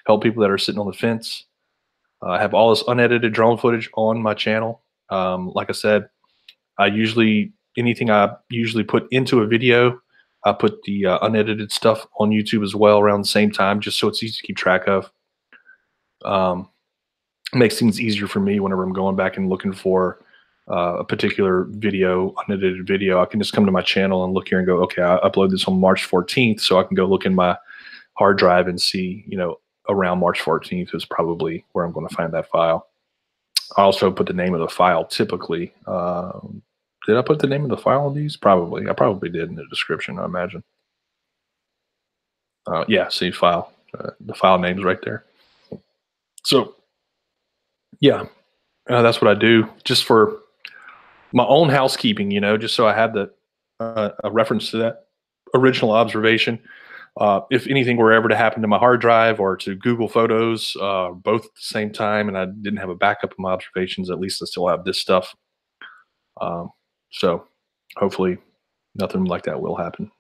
help people that are sitting on the fence. I have all this unedited drone footage on my channel. Like I said, anything I usually put into a video, I put the unedited stuff on YouTube as well around the same time, just so it's easy to keep track of. Makes things easier for me whenever I'm going back and looking for a particular video, unedited video. I can just come to my channel and look here and go, okay, I upload this on March 14th, so I can go look in my hard drive and see, around March 14th is probably where I'm going to find that file. I also put the name of the file typically. Did I put the name of the file on these? Probably. I probably did in the description, I imagine. Yeah, see file. The file name's right there. So, yeah, that's what I do just for my own housekeeping, just so I have a reference to that original observation. If anything were ever to happen to my hard drive or to Google Photos, both at the same time, and I didn't have a backup of my observations, at least I still have this stuff. So hopefully nothing like that will happen.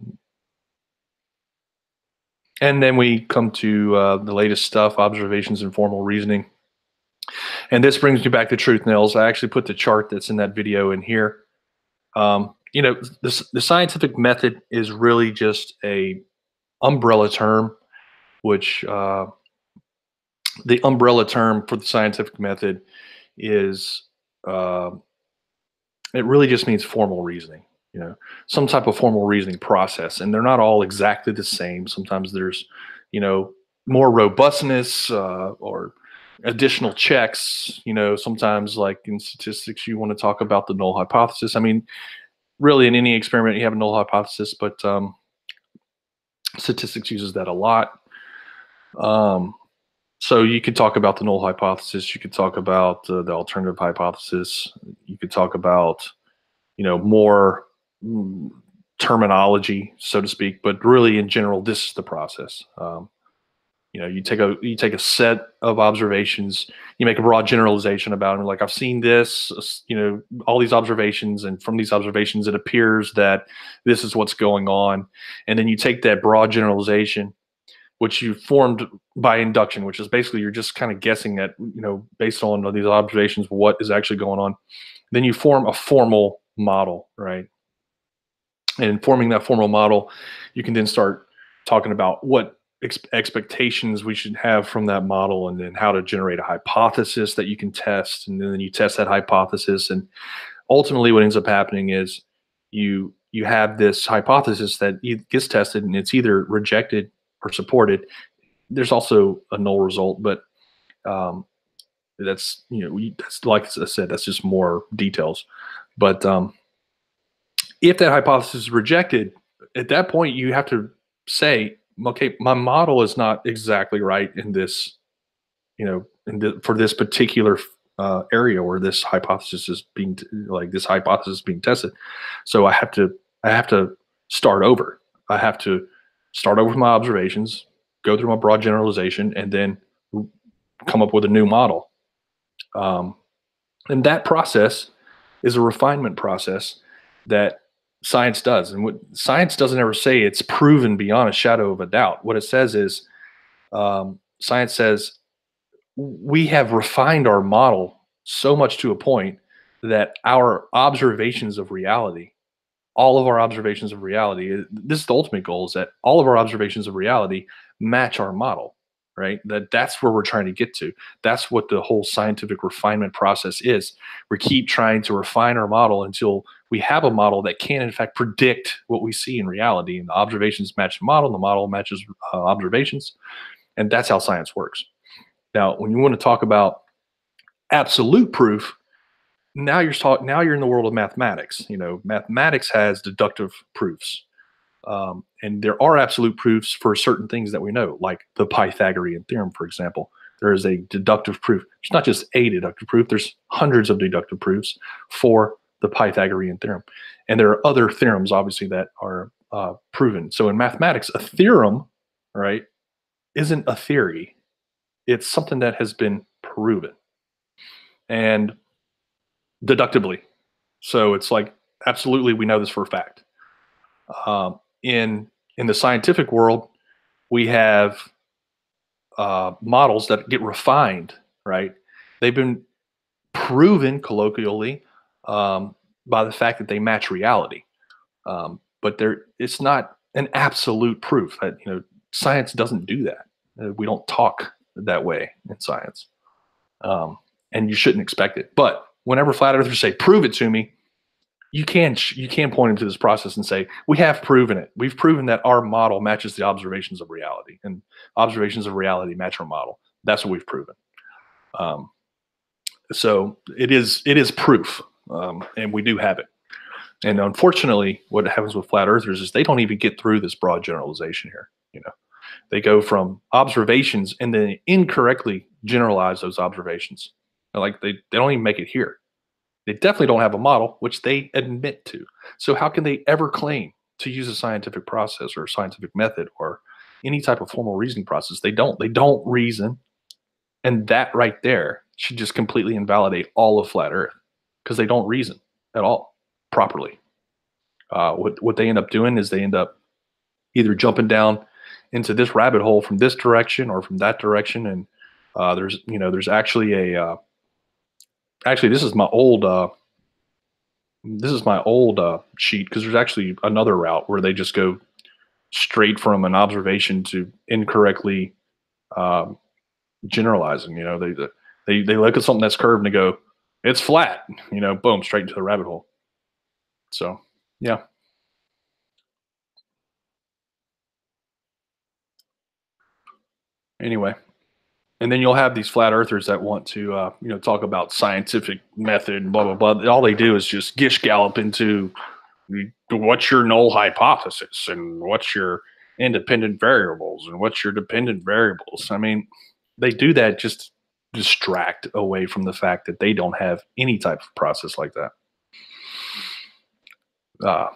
And then we come to the latest stuff, observations and formal reasoning. And this brings me back to truth nails. I actually put the chart that's in that video in here. The scientific method is really just a umbrella term, which the umbrella term for the scientific method is it really just means formal reasoning, some type of formal reasoning process. And they're not all exactly the same. Sometimes there's, more robustness or additional checks. Sometimes, like in statistics, you want to talk about the null hypothesis. I mean, really in any experiment you have a null hypothesis, but statistics uses that a lot. So you could talk about the null hypothesis. You could talk about the alternative hypothesis. You could talk about, more terminology, so to speak. But really, in general, this is the process. You take a set of observations. You make a broad generalization about them. Like, I've seen this, all these observations, and from these observations, it appears that this is what's going on. And then you take that broad generalization, which you formed by induction, which is basically you're just kind of guessing at, based on these observations, what is actually going on. Then you form a formal model, right? And in forming that formal model, you can then start talking about what expectations we should have from that model, and then how to generate a hypothesis that you can test, and then you test that hypothesis, and ultimately what ends up happening is you have this hypothesis that gets tested, and it's either rejected or supported. There's also a null result, but um, that's that's, like I said, that's just more details. But if that hypothesis is rejected, at that point you have to say, okay, my model is not exactly right in this, for this particular area where this hypothesis is being tested. So I have to start over. I have to start over with my observations, go through my broad generalization, and then come up with a new model. Um, and that process is a refinement process that science does. And what science doesn't ever say it's proven beyond a shadow of a doubt. What it says is, science says we have refined our model so much to a point that our observations of reality, all of our observations of reality, this is the ultimate goal, is that all of our observations of reality match our model, right? That's where we're trying to get to. That's what the whole scientific refinement process is. We keep trying to refine our model until we have a model that can in fact predict what we see in reality, and the observations match the model matches observations, and that's how science works. Now, when you want to talk about absolute proof, now you're in the world of mathematics. Mathematics has deductive proofs, and there are absolute proofs for certain things that we know, like the Pythagorean theorem, for example. There is a deductive proof. It's not just a deductive proof. There's hundreds of deductive proofs for the Pythagorean theorem, and there are other theorems, obviously, that are proven. So in mathematics, a theorem, right, isn't a theory. It's something that has been proven and deductively. So it's like, absolutely, we know this for a fact. In the scientific world, we have models that get refined, right? They've been proven colloquially by the fact that they match reality, but it's not an absolute proof. That science doesn't do that. We don't talk that way in science, and you shouldn't expect it. But whenever flat earthers say, "Prove it to me," you can point them to this process and say, we have proven it. We've proven that our model matches the observations of reality, and observations of reality match our model. That's what we've proven. So it is proof, and we do have it. And unfortunately, what happens with flat earthers is they don't even get through this broad generalization here. They go from observations and then incorrectly generalize those observations. Like they don't even make it here. They definitely don't have a model, which they admit to. So how can they ever claim to use a scientific process or a scientific method or any type of formal reasoning process? They don't. They don't reason. And that right there should just completely invalidate all of flat Earth, because they don't reason at all properly. What they end up doing is they end up either jumping down into this rabbit hole from this direction or from that direction. And there's actually a actually, this is my old sheet, because there's actually another route where they just go straight from an observation to incorrectly generalizing. They look at something that's curved and they go, it's flat. Boom, straight into the rabbit hole. So yeah. Anyway. And then you'll have these flat earthers that want to, talk about scientific method and blah, blah, blah. All they do is just gish gallop into what's your null hypothesis and what's your independent variables and what's your dependent variables. I mean, they do that just to distract away from the fact that they don't have any type of process like that.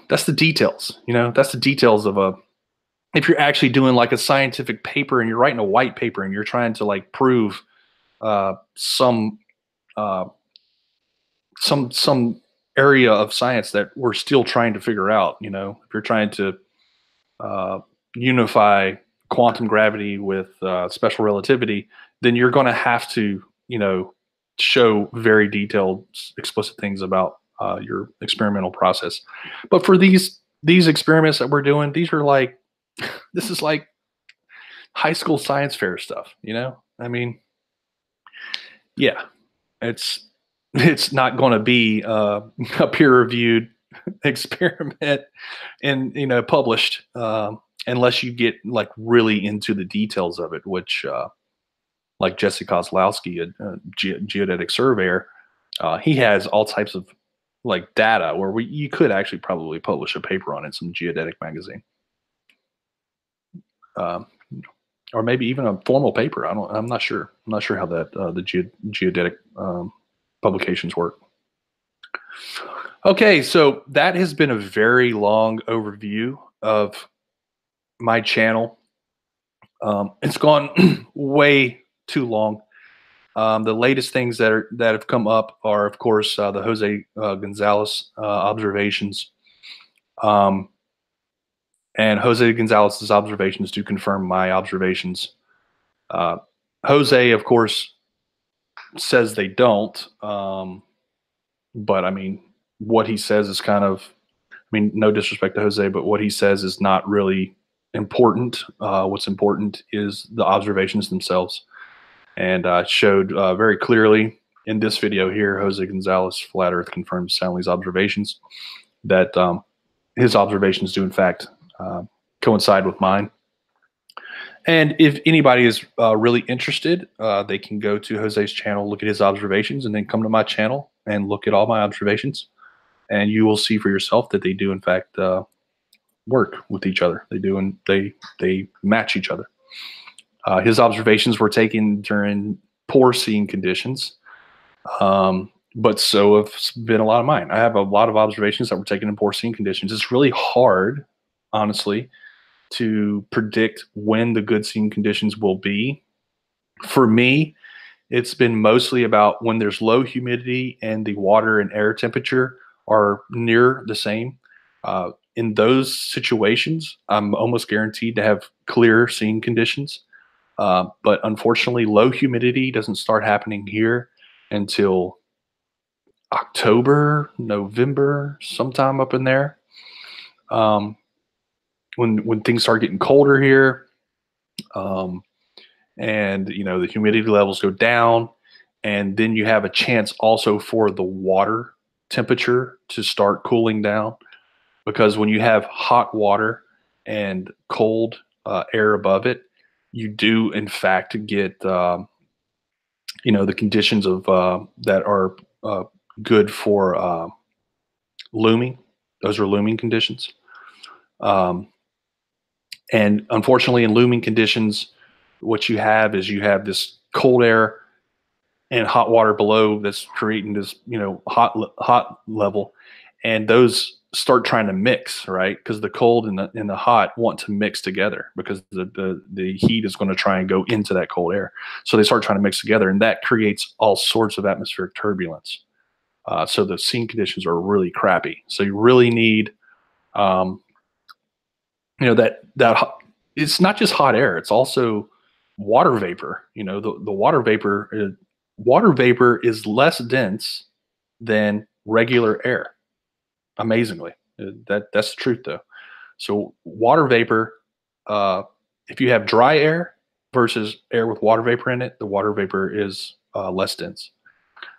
That's the details, that's the details of if you're actually doing like a scientific paper and you're writing a white paper and you're trying to like prove some area of science that we're still trying to figure out. If you're trying to unify quantum gravity with special relativity, then you're going to have to show very detailed, explicit things about your experimental process. But for these experiments that we're doing, these are like, this is like high school science fair stuff, you know? I mean, yeah, it's it's not going to be a peer reviewed experiment and published unless you get like really into the details of it, which like Jesse Kozlowski, a geodetic surveyor, he has all types of like data where you could actually probably publish a paper on it in some geodetic magazine. Um, or maybe even a formal paper. I'm not sure. I'm not sure how that the geodetic publications work. Okay, so that has been a very long overview of my channel. It's gone way too long. The latest things that have come up are, of course, the Jose Gonzalez observations, and Jose Gonzalez's observations do confirm my observations. Jose, of course, says they don't, but I mean, what he says is kind of, I mean, no disrespect to Jose, but what he says is not really important. What's important is the observations themselves. And showed very clearly in this video here, Jose Gonzalez, Flat Earth confirms Soundly's observations, that his observations do in fact coincide with mine. And if anybody is really interested, they can go to Jose's channel, look at his observations, and then come to my channel and look at all my observations. And you will see for yourself that they do in fact work with each other. They do, and they match each other. His observations were taken during poor seeing conditions, but so have been a lot of mine. I have a lot of observations that were taken in poor seeing conditions. It's really hard, honestly, to predict when the good seeing conditions will be. For me, it's been mostly about when there's low humidity and the water and air temperature are near the same. In those situations, I'm almost guaranteed to have clear seeing conditions. But unfortunately, low humidity doesn't start happening here until October, November, sometime up in there. When things start getting colder here, and the humidity levels go down, and then you have a chance also for the water temperature to start cooling down, because when you have hot water and cold air above it, you do in fact get the conditions of that are good for looming. Those are looming conditions. And unfortunately, in looming conditions, what you have is you have this cold air and hot water below that's creating this hot level, and those start trying to mix, right? Because the cold and the hot want to mix together, because the heat is going to try and go into that cold air. So they start trying to mix together, and that creates all sorts of atmospheric turbulence. So the seeing conditions are really crappy. So you really need, that it's not just hot air; it's also water vapor. The water vapor is less dense than regular air. Amazingly, that's the truth though. So water vapor, if you have dry air versus air with water vapor in it, the water vapor is less dense.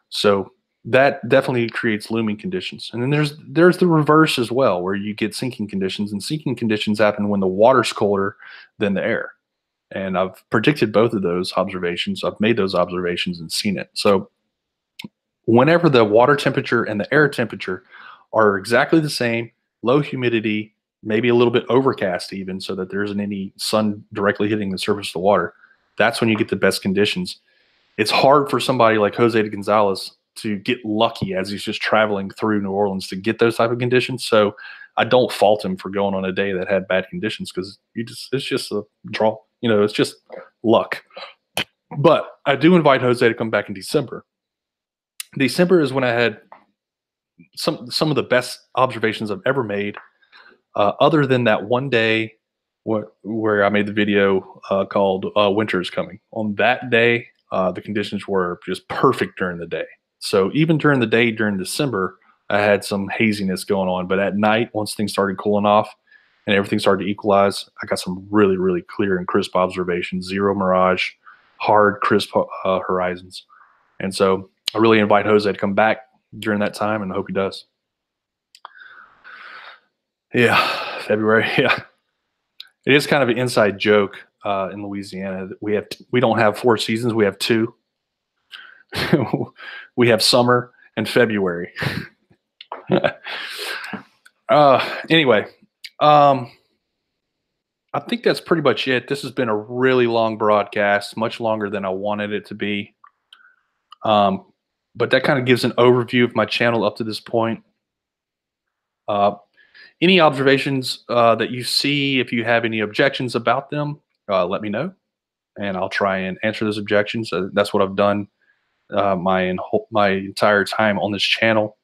So that definitely creates looming conditions. And then there's the reverse as well, where you get sinking conditions, and sinking conditions happen when the water's colder than the air. And I've predicted both of those observations. I've made those observations and seen it. So whenever the water temperature and the air temperature are exactly the same, low humidity, maybe a little bit overcast even, so that there isn't any sun directly hitting the surface of the water, that's when you get the best conditions. It's hard for somebody like Jose Gonzalez to get lucky as he's just traveling through New Orleans to get those type of conditions. So I don't fault him for going on a day that had bad conditions, because it's just a draw. It's just luck. But I do invite Jose to come back in December. December is when I had some of the best observations I've ever made, other than that one day where I made the video called Winter is Coming. On that day, the conditions were just perfect during the day. So even during the day, during December, I had some haziness going on. But at night, once things started cooling off, and everything started to equalize, I got some really, really clear and crisp observations, zero mirage, hard, crisp horizons. And so I really invite Jose to come back during that time, and I hope he does. Yeah, February. Yeah, it is kind of an inside joke in Louisiana that we don't have 4 seasons, we have 2. We have summer and February. Anyway, I think that's pretty much it. This has been a really long broadcast, much longer than I wanted it to be. But that kind of gives an overview of my channel up to this point. Any observations that you see, if you have any objections about them, let me know, and I'll try and answer those objections. That's what I've done my entire time on this channel.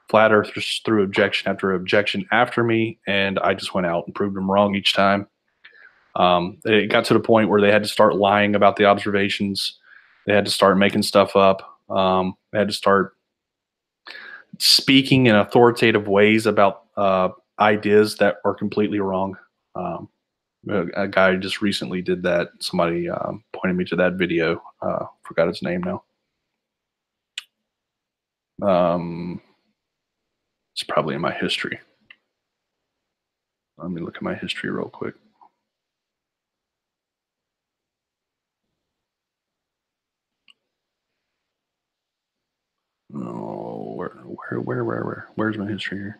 Flat Earthers threw objection after objection after me, and I just went out and proved them wrong each time. It got to the point where they had to start lying about the observations. They had to start making stuff up. They had to start speaking in authoritative ways about ideas that are completely wrong. A guy just recently did that. Somebody pointed me to that video. Forgot his name now. It's probably in my history. Let me look at my history real quick. Oh, where's my history here?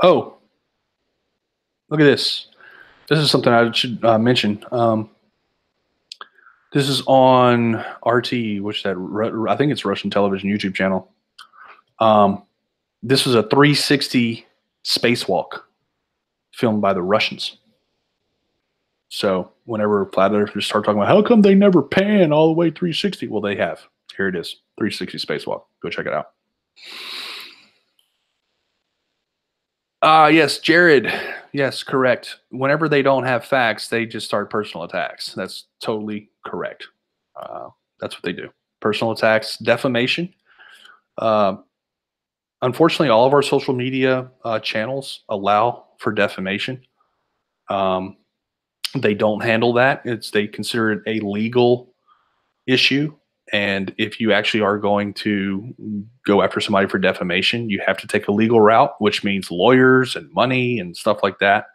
Oh, look at this. This is something I should mention. This is on RT, which I think it's Russian television YouTube channel. This was a 360 spacewalk filmed by the Russians. So whenever flat earthers start talking about how come they never pan all the way 360, well, they have. Here it is, 360 spacewalk. Go check it out. Yes, Jared. Yes, correct. Whenever they don't have facts, they just start personal attacks. That's totally correct. That's what they do. Personal attacks, defamation. Unfortunately, all of our social media channels allow for defamation. They don't handle that. They consider it a legal issue. And if you actually are going to go after somebody for defamation, you have to take a legal route, which means lawyers and money and stuff like that.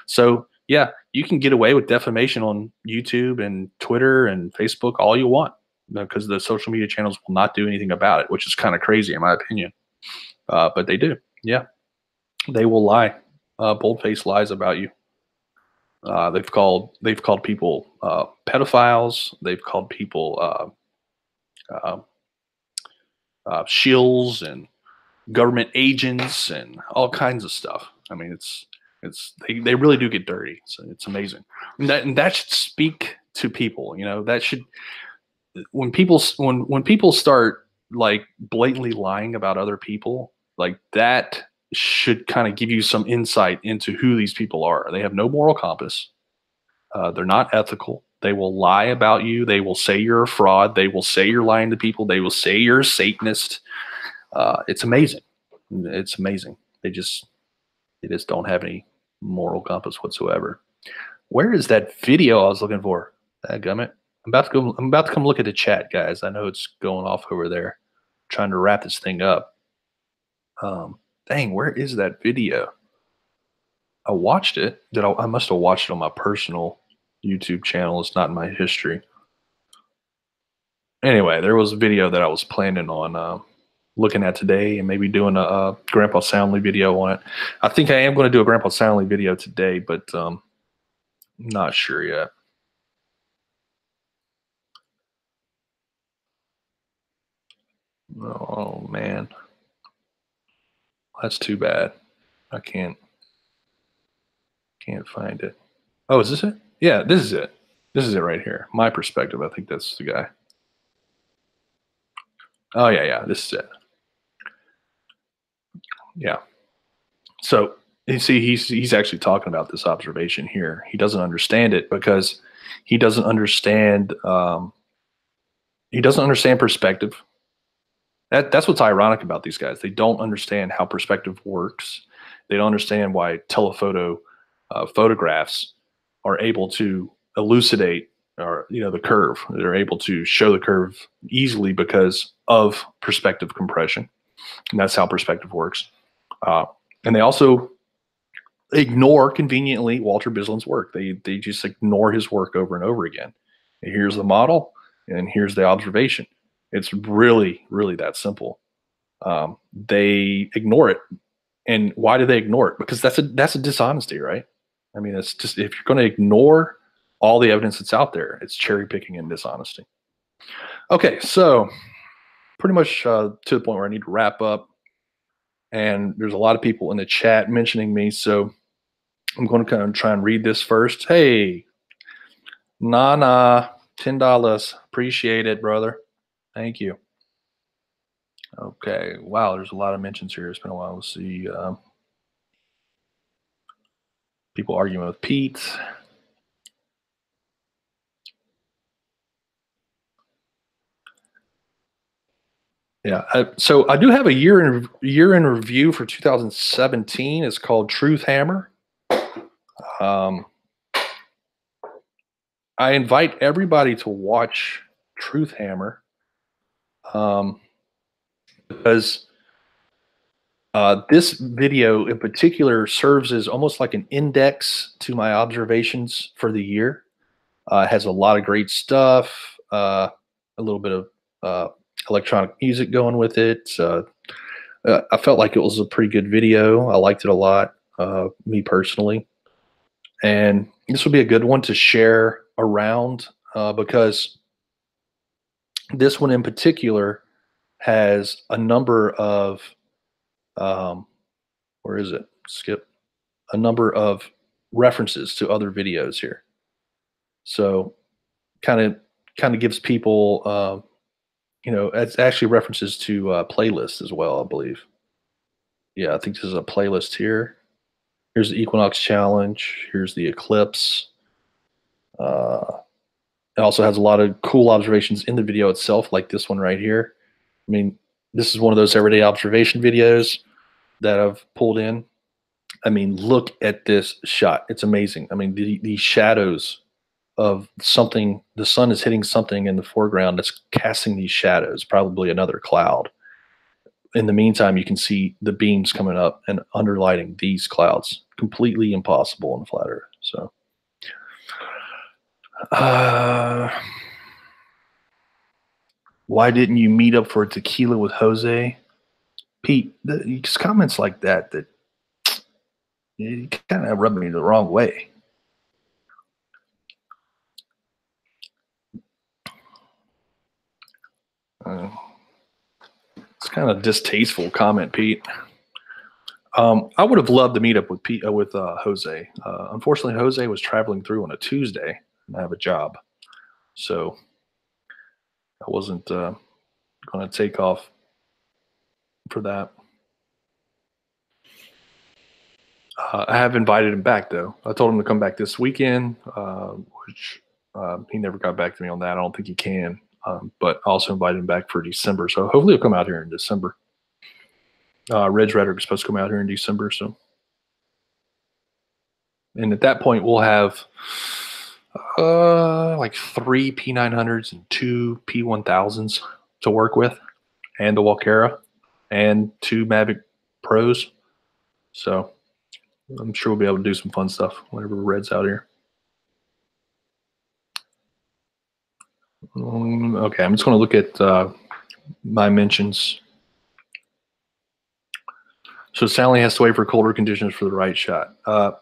So yeah, you can get away with defamation on YouTube and Twitter and Facebook all you want, because the social media channels will not do anything about it, which is kind of crazy in my opinion. But they do. Yeah, they will lie, bold-faced lies about you. They've called people pedophiles. They've called people shills and government agents and all kinds of stuff. I mean, they really do get dirty. So it's amazing, and that should speak to people. You know, that should, when people start like blatantly lying about other people, like that should kind of give you some insight into who these people are. They have no moral compass. They're not ethical. They will lie about you. They will say you're a fraud. They will say you're lying to people. They will say you're a Satanist. It's amazing. It's amazing. They just don't have any moral compass whatsoever. Where is that video I was looking for? Dadgummit. I'm about to come look at the chat, guys. I know it's going off over there, trying to wrap this thing up. Dang, where is that video? I watched it. I must have watched it on my personal YouTube channel. It's not in my history. Anyway, there was a video that I was planning on looking at today and maybe doing a Grandpa Soundly video on it. I think I am going to do a Grandpa Soundly video today, but not sure yet. Oh man, that's too bad. I can't find it. Oh, is this it? Yeah, this is it. This is it right here. My perspective. I think that's the guy. Oh yeah, this is it. Yeah. So you see, he's actually talking about this observation here. He doesn't understand it because he doesn't understand perspective. That's what's ironic about these guys. They don't understand how perspective works. They don't understand why telephoto photographs are able to elucidate or the curve. They're able to show the curve easily because of perspective compression, and that's how perspective works. And they also ignore conveniently Walter Bislin's work. They just ignore his work over and over again. And here's the model, and here's the observation. It's really, really that simple. They ignore it, and why do they ignore it? Because that's a dishonesty, right? I mean, it's just, if you're going to ignore all the evidence that's out there, it's cherry picking and dishonesty. Okay, so pretty much to the point where I need to wrap up, and there's a lot of people in the chat mentioning me, so I'm going to kind of try and read this first. Hey, Nana, $10. Appreciate it, brother. Thank you. Okay. Wow, there's a lot of mentions here. It's been a while. Let's see. People arguing with Pete. Yeah. So I do have a year in review for 2017. It's called Truth Hammer. I invite everybody to watch Truth Hammer because this video in particular serves as almost like an index to my observations for the year. It has a lot of great stuff, a little bit of electronic music going with it. I felt like it was a pretty good video. I liked it a lot, me personally. And this would be a good one to share around because this one in particular has a number of, where is it? Skip. A number of references to other videos here. So kind of gives people, it's actually references to playlists as well, I believe. Yeah, I think this is a playlist here. Here's the Equinox challenge. Here's the Eclipse. It also has a lot of cool observations in the video itself, like this one right here. I mean, this is one of those everyday observation videos that I've pulled in. I mean, look at this shot. It's amazing. I mean, the shadows of something, the sun is hitting something in the foreground that's casting these shadows, probably another cloud. In the meantime, you can see the beams coming up and underlighting these clouds. Completely impossible in flat Earth. So, why didn't you meet up for a tequila with Jose? Pete, just comments like that you kind of rub me the wrong way. It's kind of distasteful comment, Pete. I would have loved to meet up with Jose. Unfortunately, Jose was traveling through on a Tuesday, and I have a job, so I wasn't going to take off for that. I have invited him back, though. I told him to come back this weekend, which he never got back to me on that. I don't think he can, but I also invited him back for December, so hopefully he'll come out here in December. Reg Rhetoric is supposed to come out here in December, so. And at that point, we'll have like 3 P900s and 2 P1000s to work with, and the Walkera, and 2 Mavic Pros. So I'm sure we'll be able to do some fun stuff whenever Red's out here. Okay, I'm just going to look at my mentions. So Stanley has to wait for colder conditions for the right shot.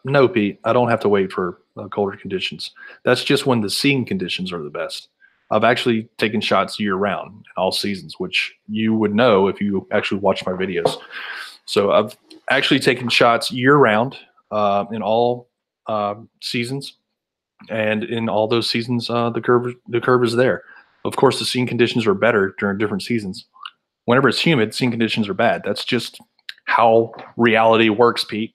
No, Pete, I don't have to wait for colder conditions. That's just when the seeing conditions are the best. I've actually taken shots year round in all seasons, which you would know if you actually watch my videos. So I've actually taken shots year round in all seasons, and in all those seasons, the curve is there. Of course, the seeing conditions are better during different seasons. Whenever it's humid, seeing conditions are bad. That's just how reality works, Pete.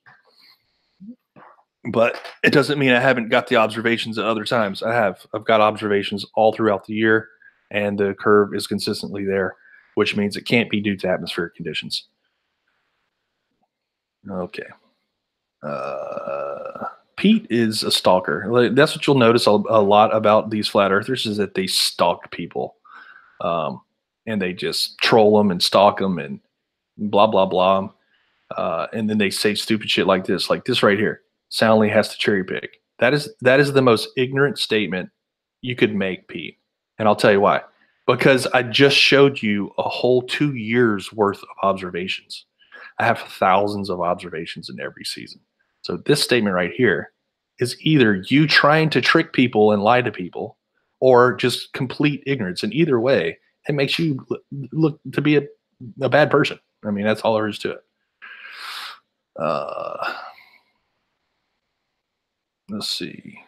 But it doesn't mean I haven't got the observations at other times. I have. I've got observations all throughout the year, and the curve is consistently there, which means it can't be due to atmospheric conditions. Okay. Pete is a stalker. That's what you'll notice a lot about these flat earthers is that they stalk people, and they just troll them and stalk them and blah blah blah. And then they say stupid shit like this right here. Soundly has to cherry pick. That is the most ignorant statement you could make, Pete. And I'll tell you why. Because I just showed you a whole 2 years worth of observations. I have thousands of observations in every season. So this statement right here is either you trying to trick people and lie to people, or just complete ignorance. And either way, it makes you look to be a bad person. I mean, that's all there is to it. Let's see.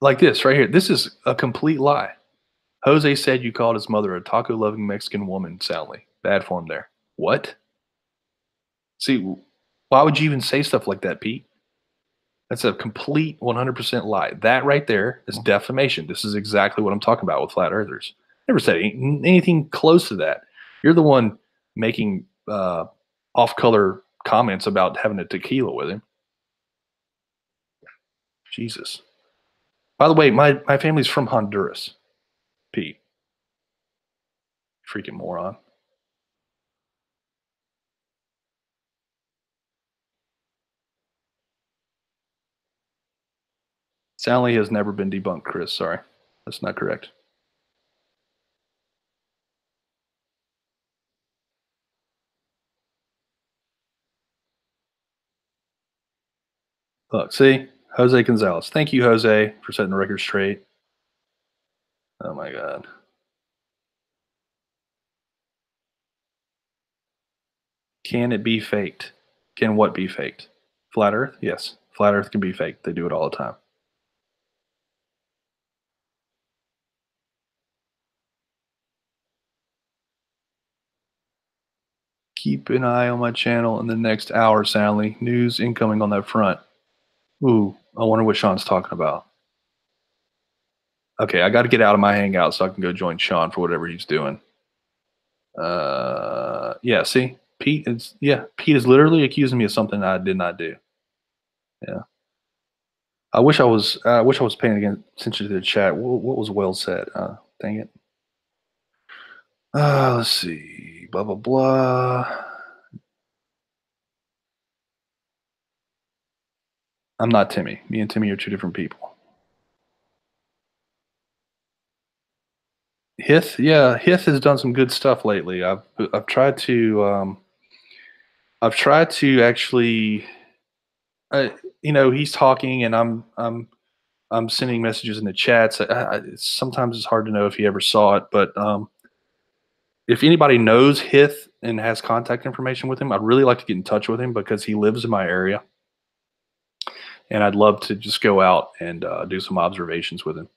Like this right here. This is a complete lie. Jose said you called his mother a taco loving Mexican woman, Soundly. Bad form there. What? See, why would you even say stuff like that, Pete? That's a complete 100% lie. That right there is defamation. This is exactly what I'm talking about with flat earthers. Never said anything close to that. You're the one making off-color comments about having a tequila with him. Jesus. By the way, my family's from Honduras, Pete. Freaking moron. Sally has never been debunked, Chris. Sorry. That's not correct. Look, see? Jose Gonzalez. Thank you, Jose, for setting the record straight. Oh my God. Can it be faked? Can what be faked? Flat Earth? Yes. Flat Earth can be faked. They do it all the time. Keep an eye on my channel in the next hour, Sally. News incoming on that front. Ooh, I wonder what Sean's talking about. Okay, I got to get out of my hangout so I can go join Sean for whatever he's doing. Yeah, see? Pete is literally accusing me of something I did not do. Yeah. I wish I was paying attention to the chat. What was well said? Dang it. Let's see. Blah blah blah. I'm not Timmy. Me and Timmy are two different people. Hith, yeah, Hith has done some good stuff lately. I've tried to actually, he's talking and I'm sending messages in the chats. Sometimes it's hard to know if he ever saw it, but if anybody knows Hith and has contact information with him, I'd really like to get in touch with him because he lives in my area, and I'd love to just go out and do some observations with him.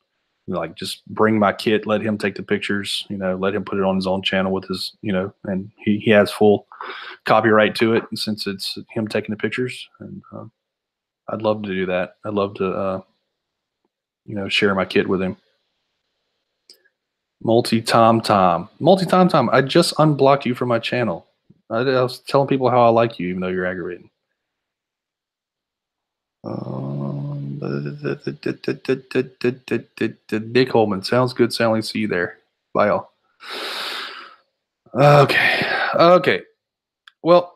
Like just bring my kit, let him take the pictures, let him put it on his own channel with his, and he has full copyright to it since it's him taking the pictures. And I'd love to do that. I'd love to, share my kit with him. Multi-Tom. I just unblocked you from my channel. I was telling people how I like you, even though you're aggravating. Dick Holman. Sounds good, Sally. See you there. Bye, all. Okay. Well,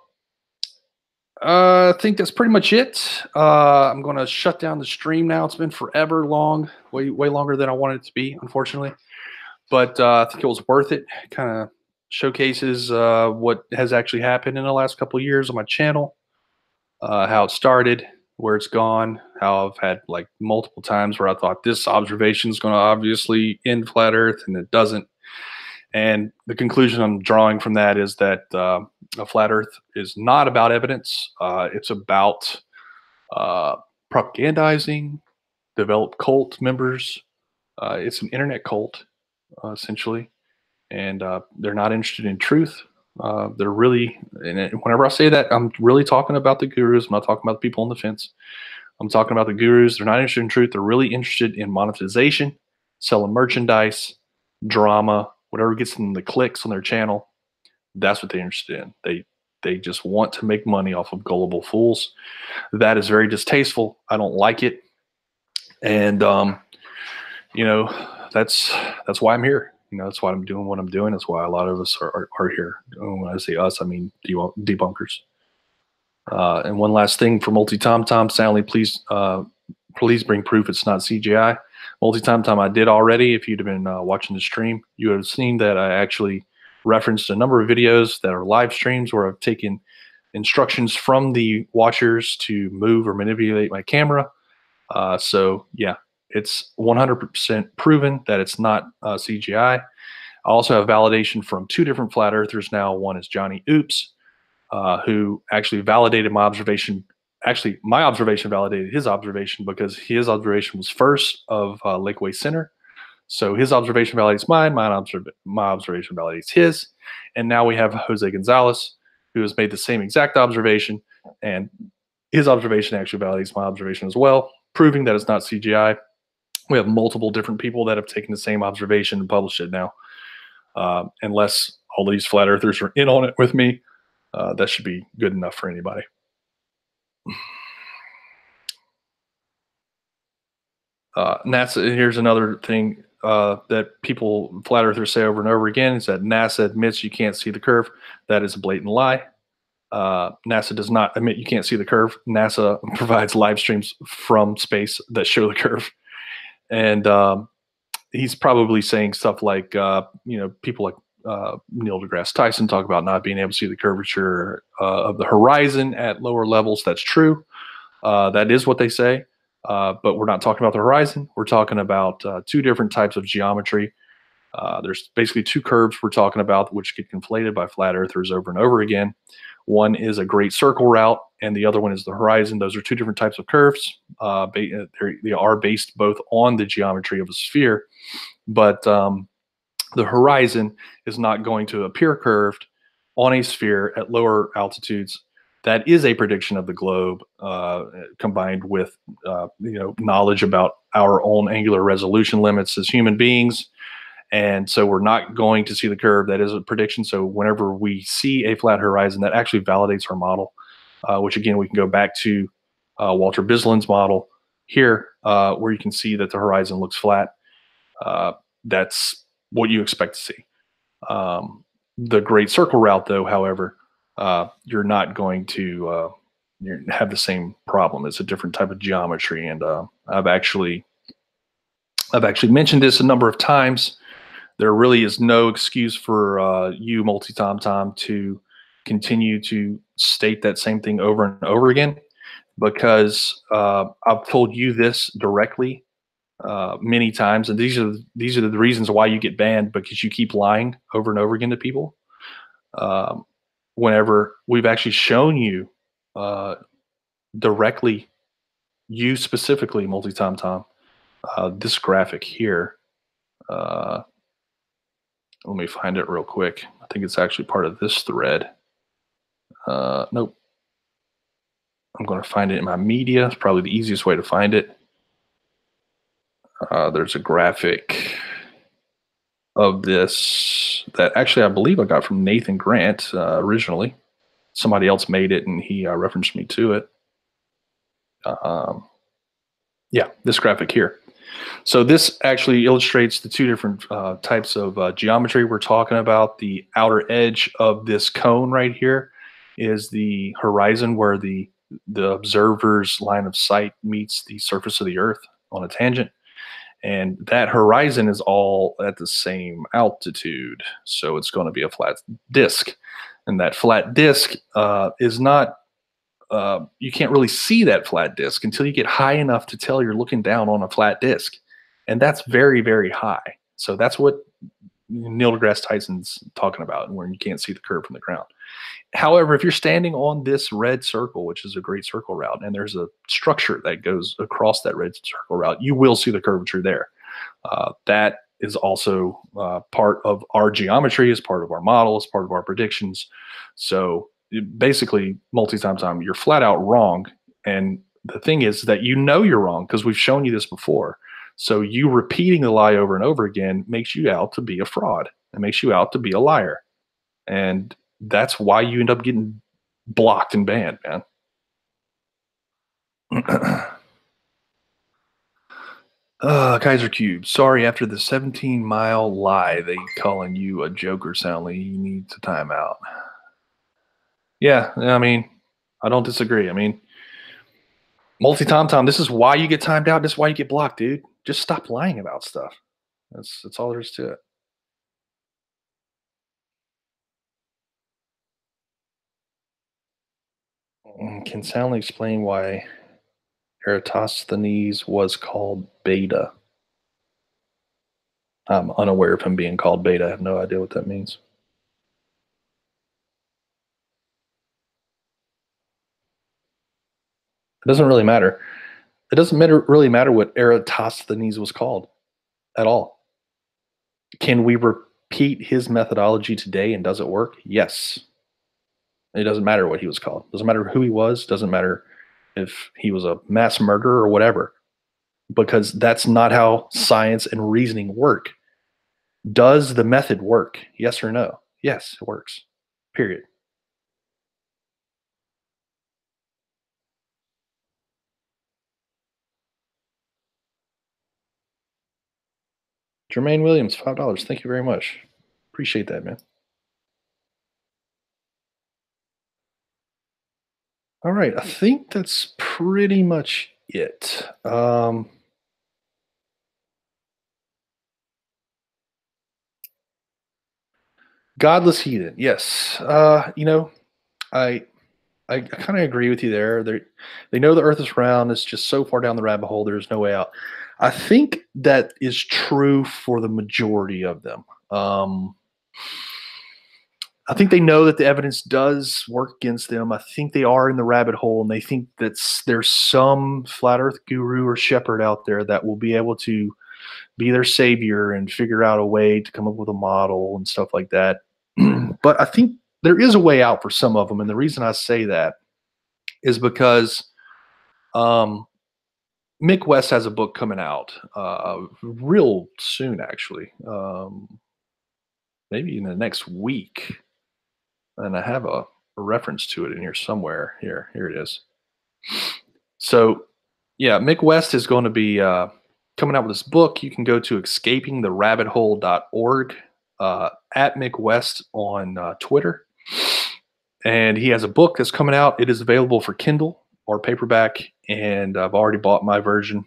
I think that's pretty much it. I'm going to shut down the stream now. It's been forever long, way longer than I wanted it to be, unfortunately. But I think it was worth it. Kind of showcases what has actually happened in the last couple of years on my channel, how it started, where it's gone, how I've had like multiple times where I thought this observation is going to obviously end flat Earth, and it doesn't. And the conclusion I'm drawing from that is that a flat Earth is not about evidence. It's about propagandizing, developed cult members. It's an internet cult. essentially, and they're not interested in truth. They're really, whenever I say that, I'm really talking about the gurus. I'm not talking about the people on the fence. I'm talking about the gurus. They're not interested in truth. They're really interested in monetization, selling merchandise, drama, whatever gets them the clicks on their channel. That's what they're interested in. They just want to make money off of gullible fools. That is very distasteful. I don't like it, and you know, that's why I'm here. That's why I'm doing what I'm doing. That's why a lot of us are here. When I say us, I mean debunkers. And one last thing for Multi Tom Tom, Sally, please bring proof it's not CGI. Multi Tom Tom, I did already. If you'd have been watching the stream, you would have seen that I actually referenced a number of videos that are live streams where I've taken instructions from the watchers to move or manipulate my camera. So yeah, it's 100% proven that it's not CGI. I also have validation from two different flat earthers now. One is Johnny Oops, who actually validated my observation. Actually, my observation validated his observation because his observation was first of Lakeway Center. So his observation validates mine, my observation validates his. And now we have Jose Gonzalez, who has made the same exact observation, and his observation actually validates my observation as well, proving that it's not CGI. We have multiple different people that have taken the same observation and published it now. Unless all these flat earthers are in on it with me, that should be good enough for anybody. NASA, here's another thing that people, flat earthers, say over and over again, is that NASA admits you can't see the curve. That is a blatant lie. NASA does not admit you can't see the curve. NASA provides live streams from space that show the curve. And he's probably saying stuff like, people like Neil deGrasse Tyson talk about not being able to see the curvature of the horizon at lower levels. That's true. That is what they say. But we're not talking about the horizon. We're talking about two different types of geometry. There's basically two curves we're talking about, which get conflated by flat earthers over and over again. One is a great circle route, and the other one is the horizon. Those are two different types of curves. They are based both on the geometry of a sphere, but the horizon is not going to appear curved on a sphere at lower altitudes. That is a prediction of the globe, combined with knowledge about our own angular resolution limits as human beings. And so we're not going to see the curve. That is a prediction. So whenever we see a flat horizon, that actually validates our model, which again, we can go back to Walter Bislin's model here, where you can see that the horizon looks flat. That's what you expect to see. The great circle route, though, however, you're not going to have the same problem. It's a different type of geometry, and I've actually mentioned this a number of times. There really is no excuse for you, Multi-Tom-Tom, to continue to state that same thing over and over again, because I've told you this directly many times, and these are the reasons why you get banned, because you keep lying over and over again to people. Whenever we've actually shown you directly, you specifically, Multi-Tom-Tom, this graphic here. Let me find it real quick. I think it's actually part of this thread. Nope. I'm going to find it in my media. It's probably the easiest way to find it. There's a graphic of this that actually I believe I got from Nathan Grant originally. Somebody else made it, and he referenced me to it. Yeah, this graphic here. So this actually illustrates the two different types of geometry we're talking about. The outer edge of this cone right here is the horizon, where the observer's line of sight meets the surface of the Earth on a tangent. And that horizon is all at the same altitude. So it's going to be a flat disk. And that flat disk is not, you can't really see that flat disk until you get high enough to tell you're looking down on a flat disk. And that's very, very high. So that's what Neil deGrasse Tyson's talking about, where you can't see the curve from the ground. However, if you're standing on this red circle, which is a great circle route, and there's a structure that goes across that red circle route, you will see the curvature there. That is also part of our geometry, is part of our model, is part of our predictions. So basically, multi-time time, you're flat out wrong. And the thing is that you're wrong because we've shown you this before. So you repeating the lie over and over again makes you out to be a fraud. It makes you out to be a liar. And that's why you end up getting blocked and banned, man. Kaiser Cube. Sorry, after the 17-mile lie, they calling you a joker soundly. You need to time out. Yeah, I mean, I don't disagree. I mean, multi-tom, this is why you get timed out. This is why you get blocked, dude. Just stop lying about stuff. That's all there is to it. Can Soundly explain why Eratosthenes was called Beta? I'm unaware of him being called Beta. I have no idea what that means. It doesn't really matter. It doesn't really matter what Eratosthenes was called at all. Can we repeat his methodology today and does it work? Yes. It doesn't matter what he was called. Doesn't matter who he was. Doesn't matter if he was a mass murderer or whatever, because that's not how science and reasoning work. Does the method work? Yes or no? Yes, it works. Period. Jermaine Williams, $5. Thank you very much. Appreciate that, man. All right, I think that's pretty much it. Godless heathen. Yes. I I kind of agree with you there. They know the Earth is round. It's just so far down the rabbit hole. There's no way out. I think that is true for the majority of them. I think they know that the evidence does work against them. I think they are in the rabbit hole, and they think that there's some flat Earth guru or shepherd out there that will be able to be their savior and figure out a way to come up with a model and stuff like that. But I think there is a way out for some of them, and the reason I say that is because um, Mick West has a book coming out real soon, actually, maybe in the next week, and I have a reference to it in here somewhere. Here it is. So, yeah, Mick West is going to be coming out with this book. You can go to escapingtherabbithole.org, at Mick West on Twitter. And he has a book that's coming out. It is available for Kindle or paperback, and I've already bought my version.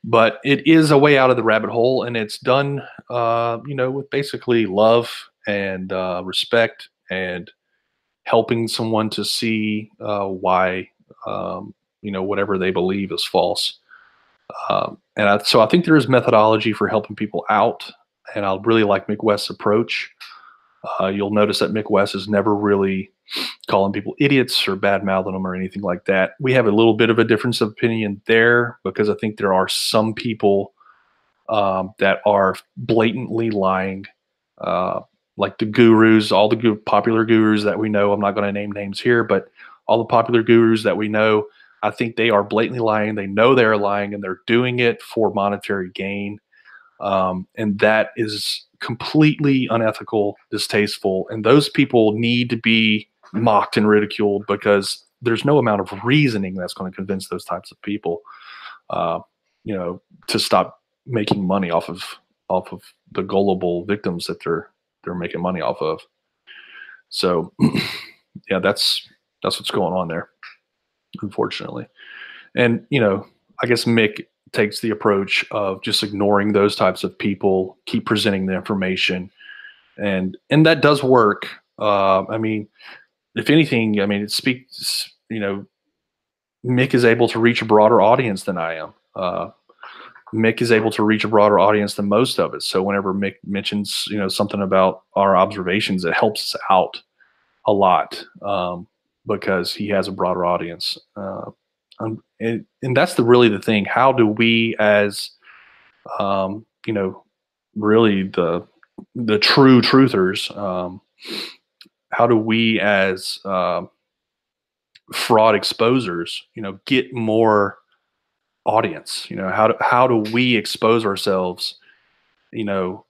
But it is a way out of the rabbit hole, and it's done, with basically love and respect and helping someone to see why, whatever they believe is false. So I think there is methodology for helping people out, and I really like Mick West's approach. You'll notice that Mick West is never really calling people idiots or bad mouthing them or anything like that. We have a little bit of a difference of opinion there because I think there are some people that are blatantly lying, like the gurus, all the popular gurus that we know. I'm not going to name names here, but all the popular gurus that we know, I think they are blatantly lying. They know they're lying, and they're doing it for monetary gain. And that is completely unethical, distasteful, and those people need to be mocked and ridiculed because there's no amount of reasoning that's going to convince those types of people, uh, to stop making money off of the gullible victims that they're making money off of. So, yeah, that's what's going on there, unfortunately. And I guess Mick takes the approach of just ignoring those types of people, keep presenting the information, and that does work. I mean, if anything, I mean, it speaks. Mick is able to reach a broader audience than I am. Mick is able to reach a broader audience than most of us. So whenever Mick mentions, something about our observations, it helps us out a lot, because he has a broader audience. And that's really the thing. How do we, as you know, really the true truthers. How do we as fraud exposers, get more audience? How do we expose ourselves, you know,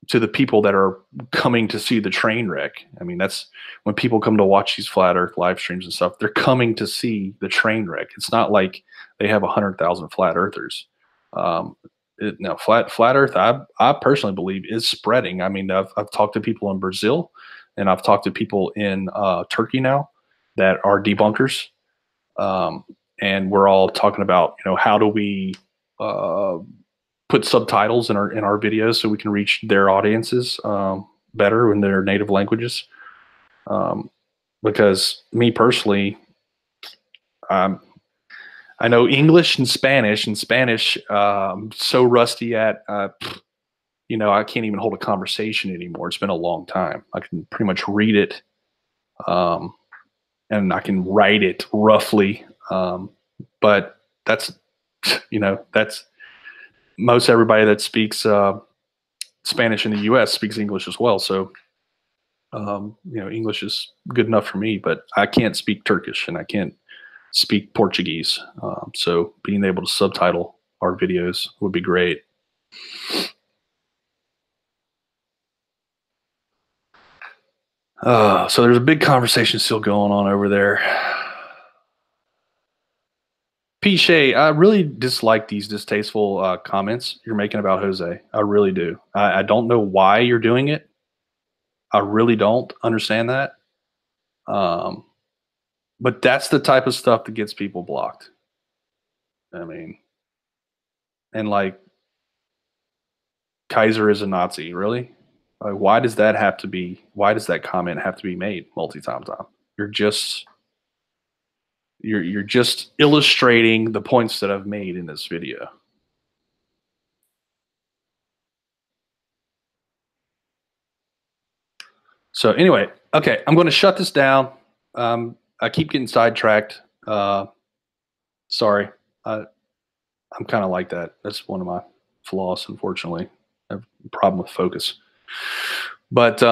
to the people that are coming to see the train wreck? I mean, that's when people come to watch these flat Earth live streams and stuff. They're coming to see the train wreck. It's not like they have 100,000 flat Earthers. Um, no, flat Earth, I personally believe is spreading. I mean, I've talked to people in Brazil, and I've talked to people in Turkey now that are debunkers, um, and we're all talking about, how do we uh, put subtitles in our videos so we can reach their audiences better in their native languages. Um, because me personally, um, I know English and Spanish. And Spanish, so rusty at, I can't even hold a conversation anymore. It's been a long time. I can pretty much read it, um, and I can write it roughly. But that's, that's most everybody that speaks Spanish in the U.S. speaks English as well. So, English is good enough for me, but I can't speak Turkish and I can't speak Portuguese. So being able to subtitle our videos would be great. So there's a big conversation still going on over there. Peake, I really dislike these distasteful comments you're making about Jose. I really do. I don't know why you're doing it. I really don't understand that. But that's the type of stuff that gets people blocked. I mean, and like, Kaiser is a Nazi, really? Like, why does that have to be? Why does that comment have to be made multi-time? You're just you're just illustrating the points that I've made in this video. So anyway, okay, I'm going to shut this down. I keep getting sidetracked. Sorry, I'm kind of like that. That's one of my flaws, unfortunately. I have a problem with focus. But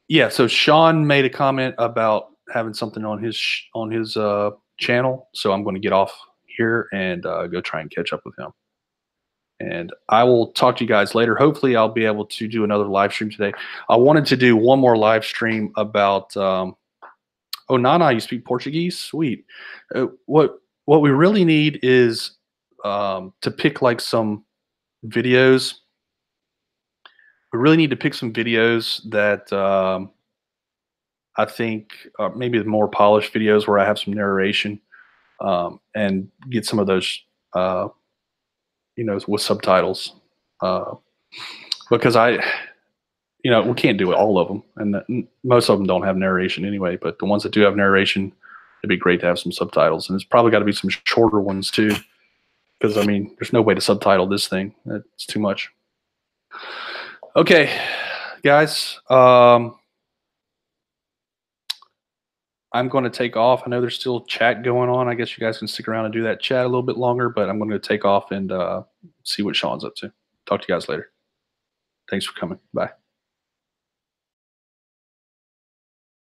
yeah, so Sean made a comment about having something on his channel, so I'm going to get off here and go try and catch up with him. And I will talk to you guys later. Hopefully, I'll be able to do another live stream today. I wanted to do one more live stream about. Oh, Nana, you speak Portuguese? Sweet. What we really need is to pick like some videos. We really need to pick some videos that I think maybe the more polished videos where I have some narration, and get some of those, with subtitles, because we can't do all of them, and most of them don't have narration anyway. But the ones that do have narration, it'd be great to have some subtitles, and it's probably got to be some shorter ones too, because I mean, there's no way to subtitle this thing. It's too much. Okay, guys. I'm going to take off. I know there's still chat going on. I guess you guys can stick around and do that chat a little bit longer, but I'm going to take off and see what Sean's up to. Talk to you guys later. Thanks for coming. Bye.